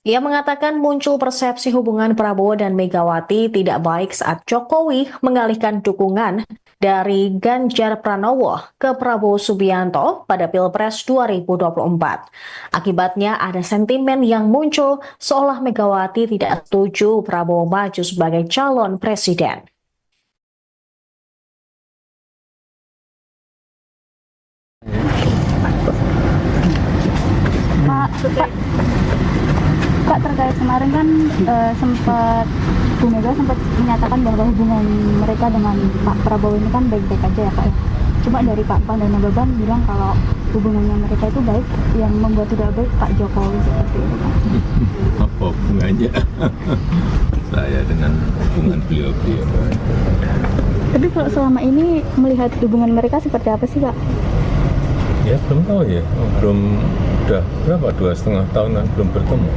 Ia mengatakan muncul persepsi hubungan Prabowo dan Megawati tidak baik saat Jokowi mengalihkan dukungan dari Ganjar Pranowo ke Prabowo Subianto pada Pilpres 2024. Akibatnya ada sentimen yang muncul seolah Megawati tidak setuju Prabowo maju sebagai calon presiden. Kak, terkait kemarin kan sempat Bu Mega sempat menyatakan bahwa hubungan mereka dengan Pak Prabowo ini kan baik-baik aja ya Kak ya. Cuma dari Pak Panda Nababan bilang kalau hubungannya mereka itu baik, yang membuat tidak baik Pak Jokowi seperti itu Kak. Apa hubungannya saya dengan hubungan beliau-beliau? Tapi kalau selama ini melihat hubungan mereka seperti apa sih Kak? Ya belum tahu ya, belum, udah berapa, 2,5 tahunan belum bertemu.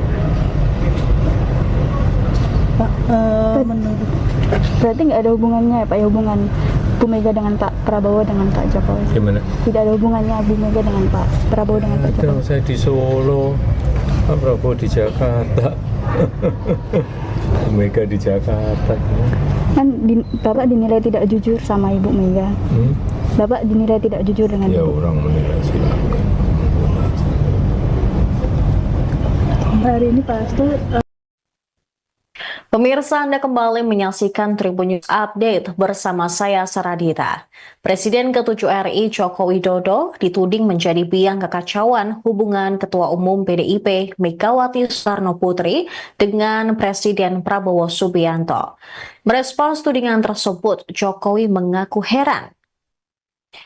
Pak, menurut Berarti nggak ada hubungannya ya Pak, ya hubungan Bu Mega dengan Pak Prabowo dengan Pak Jokowi? Gimana? Tidak ada hubungannya Bu Mega dengan Pak Prabowo dengan Pak Ada, Jokowi? saya di Solo, Pak Prabowo di Jakarta, Bu Mega di Jakarta. Kan Bapak dinilai tidak jujur sama Ibu Mega. Bapak dinilai tidak jujur dengan Ya Ibu. orang menilai silakan. hari ini pasti Pemirsa, Anda kembali menyaksikan Tribun News Update bersama saya Saradita. Presiden ke-7 RI Joko Widodo dituding menjadi biang kekacauan hubungan Ketua Umum PDIP Megawati Soekarno Putri dengan Presiden Prabowo Subianto. Merespons tudingan tersebut, Jokowi mengaku heran.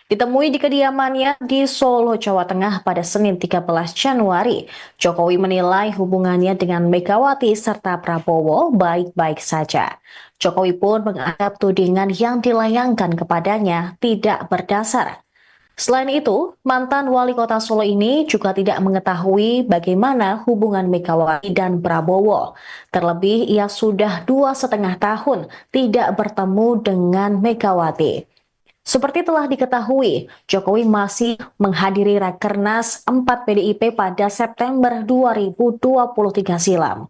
Ditemui di kediamannya di Solo, Jawa Tengah pada Senin 13 Januari, Jokowi menilai hubungannya dengan Megawati serta Prabowo baik-baik saja. Jokowi pun menganggap tudingan yang dilayangkan kepadanya tidak berdasar. Selain itu, mantan wali kota Solo ini juga tidak mengetahui bagaimana hubungan Megawati dan Prabowo. Terlebih, ia sudah 2,5 tahun tidak bertemu dengan Megawati. Seperti telah diketahui, Jokowi masih menghadiri Rakernas 4 PDIP pada September 2023 silam.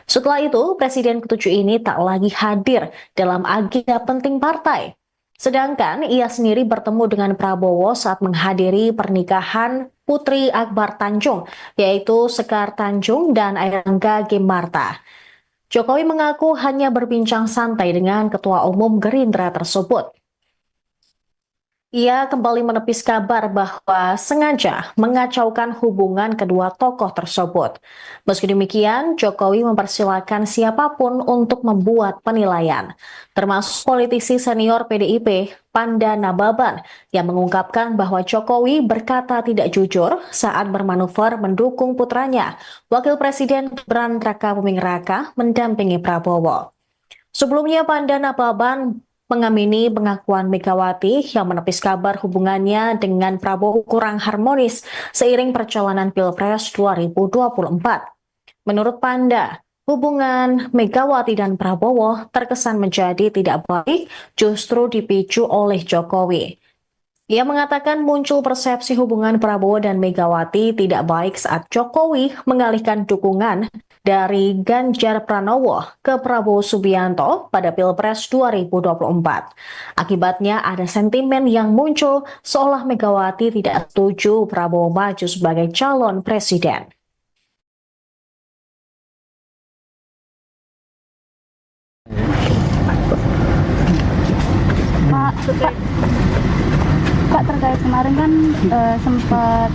Setelah itu, Presiden ke-7 ini tak lagi hadir dalam agenda penting partai. Sedangkan ia sendiri bertemu dengan Prabowo saat menghadiri pernikahan Putri Akbar Tanjung, yaitu Sekar Tanjung dan Airlangga Gimarta. Jokowi mengaku hanya berbincang santai dengan Ketua Umum Gerindra tersebut. Ia kembali menepis kabar bahwa sengaja mengacaukan hubungan kedua tokoh tersebut. Meski demikian, Jokowi mempersilahkan siapapun untuk membuat penilaian, termasuk politisi senior PDIP, Panda Nababan, yang mengungkapkan bahwa Jokowi berkata tidak jujur saat bermanuver mendukung putranya, Wakil Presiden Gibran Rakabuming Raka, mendampingi Prabowo. Sebelumnya, Panda Nababan mengamini pengakuan Megawati yang menepis kabar hubungannya dengan Prabowo kurang harmonis seiring perjalanan Pilpres 2024. Menurut Panda, Hubungan Megawati dan Prabowo terkesan menjadi tidak baik justru dipicu oleh Jokowi. Ia mengatakan muncul persepsi hubungan Prabowo dan Megawati tidak baik saat Jokowi mengalihkan dukungan dari Ganjar Pranowo ke Prabowo Subianto pada Pilpres 2024. Akibatnya ada sentimen yang muncul seolah Megawati tidak setuju Prabowo maju sebagai calon presiden. Pak, terkait kemarin kan sempat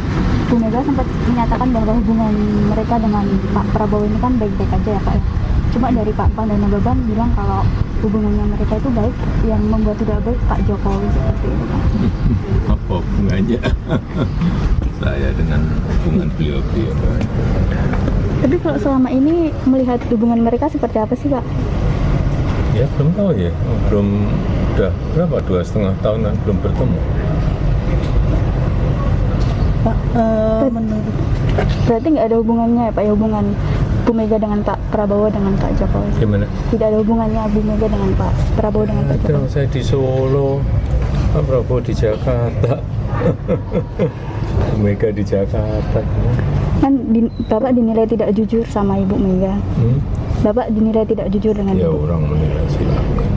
Bu Mega sempat menyatakan bahwa hubungan mereka dengan Pak Prabowo ini kan baik-baik aja ya Pak. Cuma dari Pak Pandana-Baban bilang kalau hubungannya mereka itu baik, yang membuat tidak baik Pak Jokowi seperti itu Pak. Apa hubungannya saya dengan hubungan beliau-beliau? Tapi kalau selama ini melihat hubungan mereka seperti apa sih Pak? Ya belum tahu ya, belum udah berapa 2,5 tahunan belum bertemu. Pak, menurut Berarti nggak ada hubungannya ya Pak, ya hubungan Bu Mega dengan Pak Prabowo dengan Pak Jokowi? Gimana? Tidak ada hubungannya Bu Mega dengan Pak Prabowo dengan Pak Ada, Jokowi? saya di Solo, Pak Prabowo di Jakarta, Bu Mega di Jakarta. Kan Bapak dinilai tidak jujur sama Ibu Mega. Bapak dinilai tidak jujur dengan Ya Ibu. orang menilai silakan.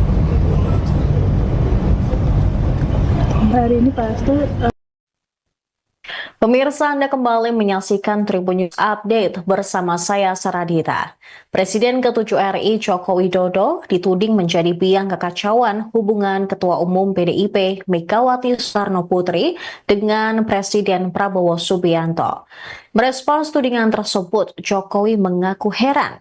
hari ini Pak Hasto Pemirsa, Anda kembali menyaksikan Tribun News Update bersama saya Saradita. Presiden ke-7 RI Joko Widodo dituding menjadi biang kekacauan hubungan Ketua Umum PDIP Megawati Soekarno Putri dengan Presiden Prabowo Subianto. Merespons tudingan tersebut, Jokowi mengaku heran.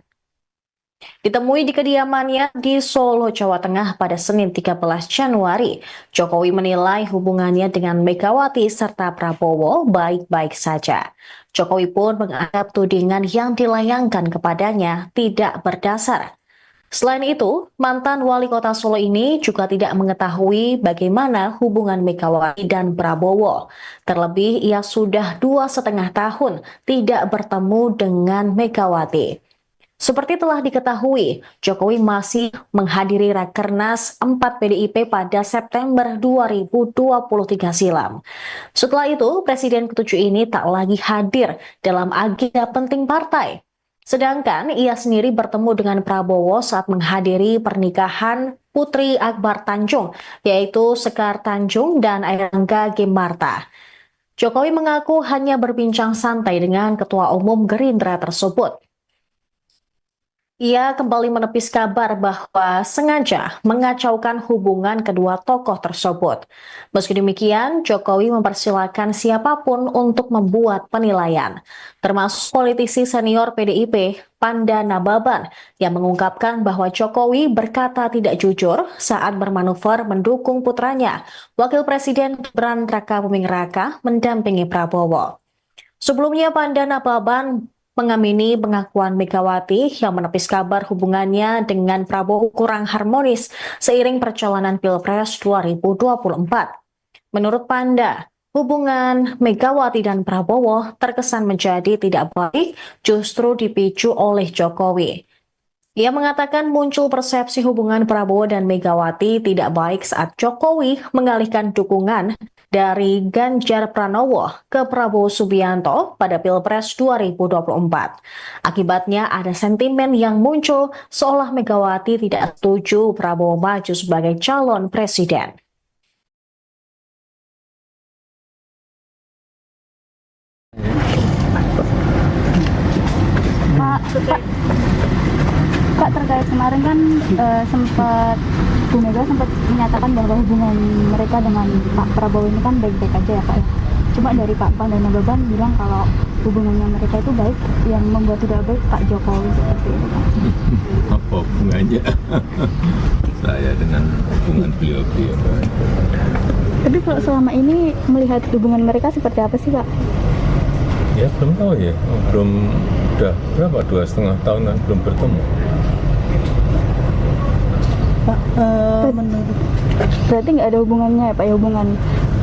Ditemui di kediamannya di Solo, Jawa Tengah pada Senin 13 Januari, Jokowi menilai hubungannya dengan Megawati serta Prabowo baik-baik saja. Jokowi pun menganggap tudingan yang dilayangkan kepadanya tidak berdasar. Selain itu, mantan wali kota Solo ini juga tidak mengetahui bagaimana hubungan Megawati dan Prabowo. Terlebih, ia sudah 2,5 tahun tidak bertemu dengan Megawati. Seperti telah diketahui, Jokowi masih menghadiri Rakernas 4 PDIP pada September 2023 silam. Setelah itu, Presiden ke-7 ini tak lagi hadir dalam agenda penting partai. Sedangkan ia sendiri bertemu dengan Prabowo saat menghadiri pernikahan Putri Akbar Tanjung, yaitu Sekar Tanjung dan Airangga Gemarta. Jokowi mengaku hanya berbincang santai dengan Ketua Umum Gerindra tersebut. Ia kembali menepis kabar bahwa sengaja mengacaukan hubungan kedua tokoh tersebut. Meski demikian, Jokowi mempersilahkan siapapun untuk membuat penilaian, termasuk politisi senior PDIP, Pandana Baban, yang mengungkapkan bahwa Jokowi berkata tidak jujur saat bermanuver mendukung putranya, Wakil Presiden Gibran Rakabuming Raka, mendampingi Prabowo. Sebelumnya, Pandana Baban mengamini pengakuan Megawati yang menepis kabar hubungannya dengan Prabowo kurang harmonis seiring perjalanan Pilpres 2024. Menurut Panda, hubungan Megawati dan Prabowo terkesan menjadi tidak baik justru dipicu oleh Jokowi. Ia mengatakan muncul persepsi hubungan Prabowo dan Megawati tidak baik saat Jokowi mengalihkan dukungan dari Ganjar Pranowo ke Prabowo Subianto pada Pilpres 2024. Akibatnya ada sentimen yang muncul seolah Megawati tidak setuju Prabowo maju sebagai calon presiden. Pak, terkait kemarin kan sempat Bu Mega sempat menyatakan bahwa hubungan mereka dengan Pak Prabowo ini kan baik-baik aja ya Pak. Cuma dari Pak Pandana-Baban bilang kalau hubungannya mereka itu baik, yang membuat tidak baik Pak Jokowi seperti itu Pak. Apa hubungannya saya dengan hubungan beliau-beliau? Tapi kalau selama ini melihat hubungan mereka seperti apa sih Pak? Ya belum tahu ya, belum udah berapa 2,5 tahunan belum bertemu. Pak, menurut Berarti nggak ada hubungannya ya Pak, ya hubungan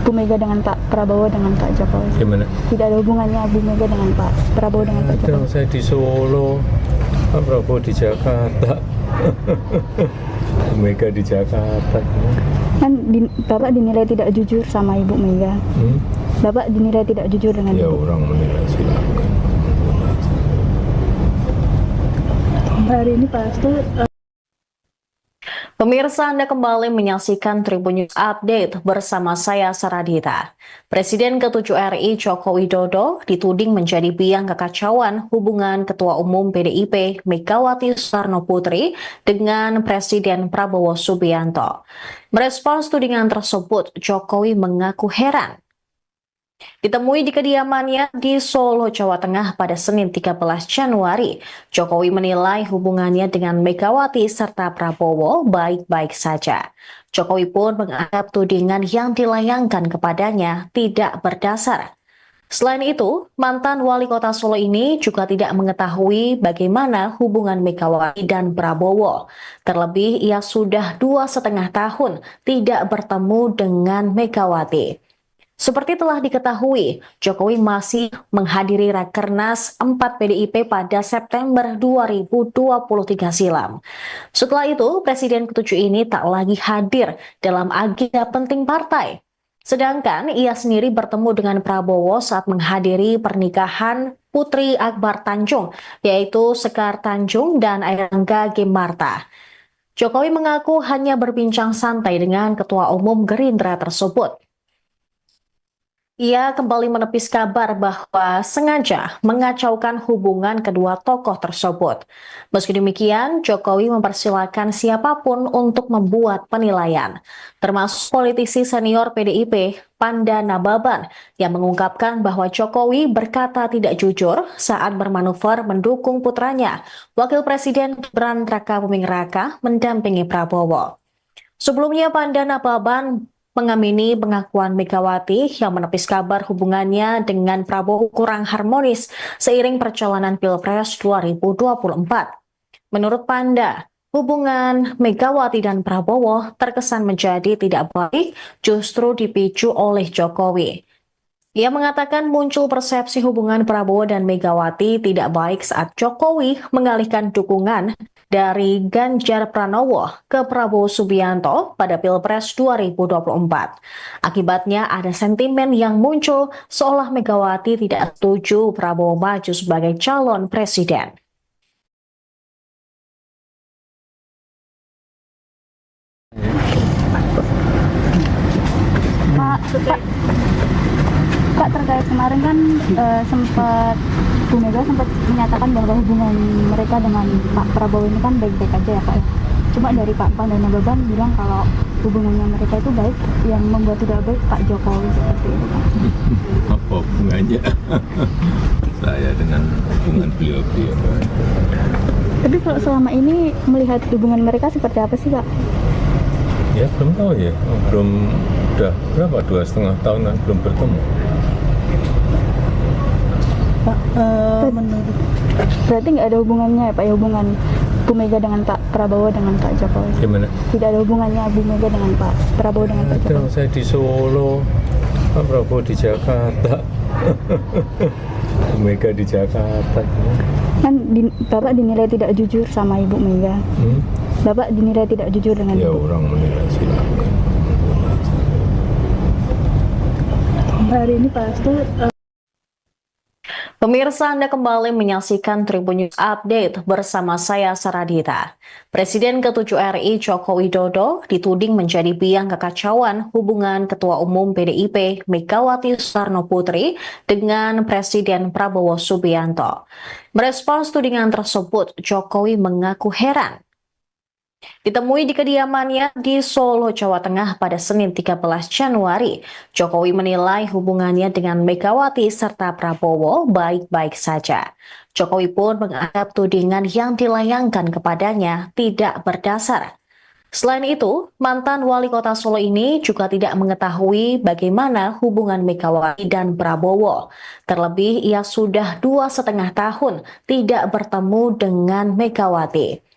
Bu Mega dengan Pak Prabowo dengan Pak Jokowi? Gimana? Tidak ada hubungannya Bu Mega dengan Pak Prabowo dengan Pak Ada, Jokowi? saya di Solo, Pak Prabowo di Jakarta. Bu Mega di Jakarta. Kan Bapak dinilai tidak jujur sama Ibu Mega. Bapak dinilai tidak jujur dengan Ya Ibu. orang menilai silakan. Hari ini pasti Pemirsa, Anda kembali menyaksikan Tribun News Update bersama saya Saradita. Presiden ke-7 RI Joko Widodo dituding menjadi biang kekacauan hubungan Ketua Umum PDIP Megawati Soekarno Putri dengan Presiden Prabowo Subianto. Merespons tudingan tersebut, Jokowi mengaku heran. Ditemui di kediamannya di Solo, Jawa Tengah pada Senin 13 Januari, Jokowi menilai hubungannya dengan Megawati serta Prabowo baik-baik saja. Jokowi pun menganggap tudingan yang dilayangkan kepadanya tidak berdasar. Selain itu, mantan wali kota Solo ini juga tidak mengetahui bagaimana hubungan Megawati dan Prabowo. Terlebih, ia sudah 2,5 tahun tidak bertemu dengan Megawati. Seperti telah diketahui, Jokowi masih menghadiri Rakernas 4 PDIP pada September 2023 silam. Setelah itu, Presiden ke-7 ini tak lagi hadir dalam agenda penting partai. Sedangkan ia sendiri bertemu dengan Prabowo saat menghadiri pernikahan Putri Akbar Tanjung, yaitu Sekar Tanjung dan Airlangga Gimarta. Jokowi mengaku hanya berbincang santai dengan Ketua Umum Gerindra tersebut. Ia kembali menepis kabar bahwa sengaja mengacaukan hubungan kedua tokoh tersebut. Meski demikian, Jokowi mempersilahkan siapapun untuk membuat penilaian, termasuk politisi senior PDIP, Panda Nababan, yang mengungkapkan bahwa Jokowi berkata tidak jujur saat bermanuver mendukung putranya, Wakil Presiden Gibran Rakabuming Raka, mendampingi Prabowo. Sebelumnya, Panda Nababan mengamini pengakuan Megawati yang menepis kabar hubungannya dengan Prabowo kurang harmonis seiring perjalanan Pilpres 2024. Menurut Panda, hubungan Megawati dan Prabowo terkesan menjadi tidak baik justru dipicu oleh Jokowi. Ia mengatakan muncul persepsi hubungan Prabowo dan Megawati tidak baik saat Jokowi mengalihkan dukungan dari Ganjar Pranowo ke Prabowo Subianto pada Pilpres 2024. Akibatnya ada sentimen yang muncul seolah Megawati tidak setuju Prabowo maju sebagai calon presiden. Pak, terkait kemarin kan sempat Bu Mega sempat menyatakan bahwa hubungan mereka dengan Pak Prabowo ini kan baik-baik aja ya Pak. Cuma dari Pak Panda Nababan bilang kalau hubungannya mereka itu baik, yang membuat tidak baik Pak Jokowi seperti itu Pak. Apa hubungannya saya dengan hubungan beliau-beliau? Tapi kalau selama ini melihat hubungan mereka seperti apa sih Pak? Ya belum tahu ya, belum udah berapa 2,5 tahunan belum bertemu. Pak, menurut Berarti nggak ada hubungannya ya Pak, ya hubungan Bu Mega dengan Pak Prabowo dengan Pak Jokowi? Gimana? Tidak ada hubungannya Bu Mega dengan Pak Prabowo dengan Pak Ada, Jokowi? saya di Solo, Pak Prabowo di Jakarta. Bu Mega di Jakarta. Kan Bapak dinilai tidak jujur sama Ibu Mega. Bapak dinilai tidak jujur dengan Ya Ibu. orang menilai silakan. hari ini pasti Pemirsa, Anda kembali menyaksikan Tribun News Update bersama saya Saradita. Presiden ke-7 RI Joko Widodo dituding menjadi biang kekacauan hubungan Ketua Umum PDIP Megawati Soekarno Putri dengan Presiden Prabowo Subianto. Merespons tudingan tersebut, Jokowi mengaku heran. Ditemui di kediamannya di Solo, Jawa Tengah pada Senin 13 Januari, Jokowi menilai hubungannya dengan Megawati serta Prabowo baik-baik saja. Jokowi pun menganggap tudingan yang dilayangkan kepadanya tidak berdasar. Selain itu, mantan wali kota Solo ini juga tidak mengetahui bagaimana hubungan Megawati dan Prabowo. Terlebih, ia sudah 2,5 tahun tidak bertemu dengan Megawati.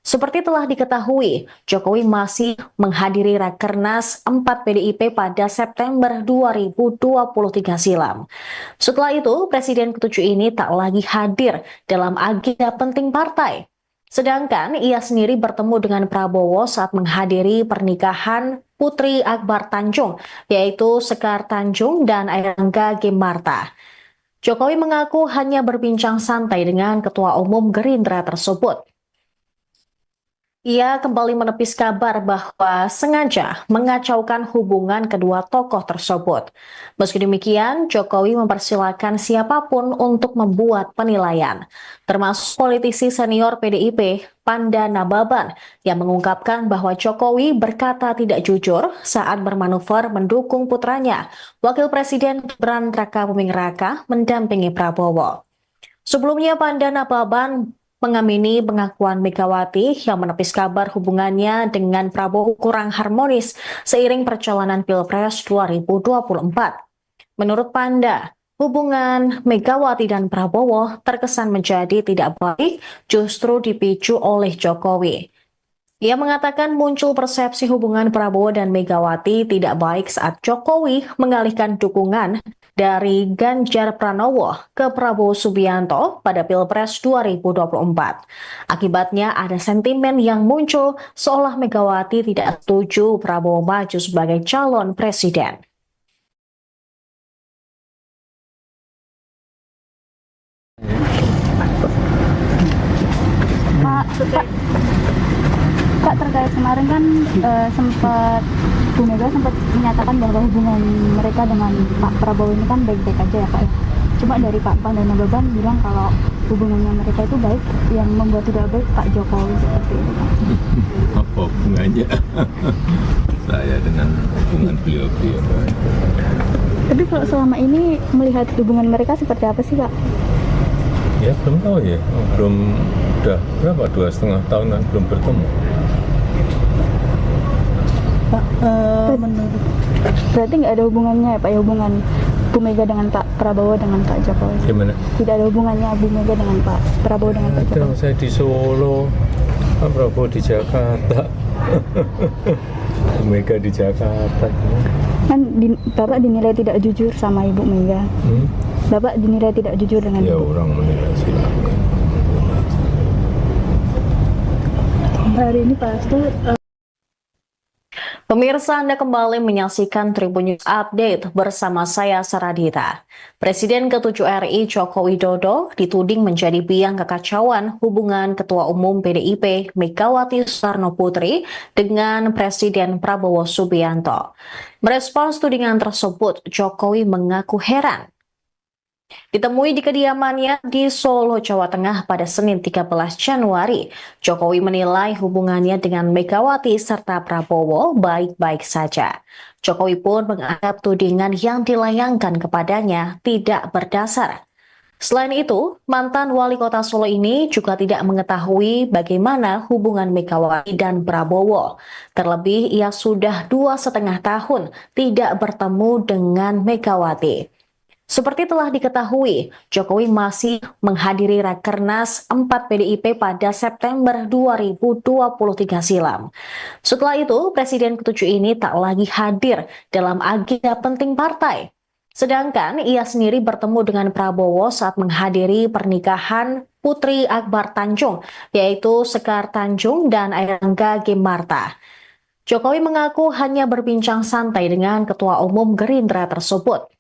Seperti telah diketahui, Jokowi masih menghadiri Rakernas 4 PDIP pada September 2023 silam. Setelah itu, Presiden ke-7 ini tak lagi hadir dalam agenda penting partai. Sedangkan ia sendiri bertemu dengan Prabowo saat menghadiri pernikahan Putri Akbar Tanjung, yaitu Sekar Tanjung dan Airlangga Gemarta. Jokowi mengaku hanya berbincang santai dengan Ketua Umum Gerindra tersebut. Ia kembali menepis kabar bahwa sengaja mengacaukan hubungan kedua tokoh tersebut. Meski demikian, Jokowi mempersilahkan siapapun untuk membuat penilaian, termasuk politisi senior PDIP, Panda Nababan, yang mengungkapkan bahwa Jokowi berkata tidak jujur saat bermanuver mendukung putranya, Wakil Presiden Gibran Rakabuming Raka, mendampingi Prabowo. Sebelumnya, Panda Nababan mengamini pengakuan Megawati yang menepis kabar hubungannya dengan Prabowo kurang harmonis seiring perjalanan Pilpres 2024. Menurut Panda, hubungan Megawati dan Prabowo terkesan menjadi tidak baik justru dipicu oleh Jokowi. Ia mengatakan muncul persepsi hubungan Prabowo dan Megawati tidak baik saat Jokowi mengalihkan dukungan dari Ganjar Pranowo ke Prabowo Subianto pada Pilpres 2024. Akibatnya ada sentimen yang muncul seolah Megawati tidak setuju Prabowo maju sebagai calon presiden. Pak, terkait kemarin kan sempat Bu Mega sempat menyatakan bahwa hubungan mereka dengan Pak Prabowo ini kan baik-baik aja ya Pak ya. Cuma dari Pak Panda Nababan bilang kalau hubungannya mereka itu baik, yang membuat tidak baik Pak Jokowi seperti itu Pak. Apa hubungannya saya dengan hubungan beliau-beliau? Tapi kalau selama ini melihat hubungan mereka seperti apa sih Pak? Ya belum tahu ya, belum udah berapa 2,5 tahun kan belum bertemu. Pak, menurut Berarti nggak ada hubungannya ya Pak ya, hubungan Bu Mega dengan Pak Prabowo dengan Pak Jokowi? Gimana? Tidak ada hubungannya Bu Mega dengan Pak Prabowo dengan Pak Ada, Jokowi? saya di Solo, Pak Prabowo di Jakarta, Bu Mega di Jakarta. Kan Bapak dinilai tidak jujur sama Ibu Mega. Bapak dinilai tidak jujur dengan Ya Ibu. orang menilai silakan. hari ini pasti Pemirsa, Anda kembali menyaksikan Tribun News Update bersama saya Saradita. Presiden ke-7 RI Joko Widodo dituding menjadi biang kekacauan hubungan Ketua Umum PDIP Megawati Soekarno Putri dengan Presiden Prabowo Subianto. Merespons tudingan tersebut, Jokowi mengaku heran. Ditemui di kediamannya di Solo, Jawa Tengah pada Senin 13 Januari, Jokowi menilai hubungannya dengan Megawati serta Prabowo baik-baik saja. Jokowi pun menganggap tudingan yang dilayangkan kepadanya tidak berdasar. Selain itu, mantan wali kota Solo ini juga tidak mengetahui bagaimana hubungan Megawati dan Prabowo. Terlebih, ia sudah 2,5 tahun tidak bertemu dengan Megawati. Seperti telah diketahui, Jokowi masih menghadiri Rakernas 4 PDIP pada September 2023 silam. Setelah itu, Presiden ke-7 ini tak lagi hadir dalam agenda penting partai. Sedangkan ia sendiri bertemu dengan Prabowo saat menghadiri pernikahan Putri Akbar Tanjung, yaitu Sekar Tanjung dan Airlangga Gemarta. Jokowi mengaku hanya berbincang santai dengan Ketua Umum Gerindra tersebut.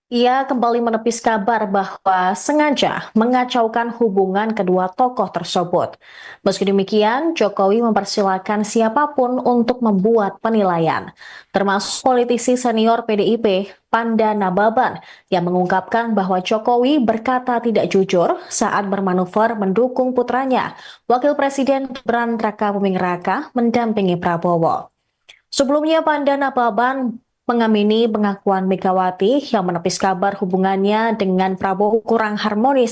Ia kembali menepis kabar bahwa sengaja mengacaukan hubungan kedua tokoh tersebut. Meski demikian, Jokowi mempersilahkan siapapun untuk membuat penilaian, termasuk politisi senior PDIP, Panda Nababan, yang mengungkapkan bahwa Jokowi berkata tidak jujur saat bermanuver mendukung putranya, Wakil Presiden Gibran Rakabuming Raka, mendampingi Prabowo. Sebelumnya, Panda Nababan mengamini pengakuan Megawati yang menepis kabar hubungannya dengan Prabowo kurang harmonis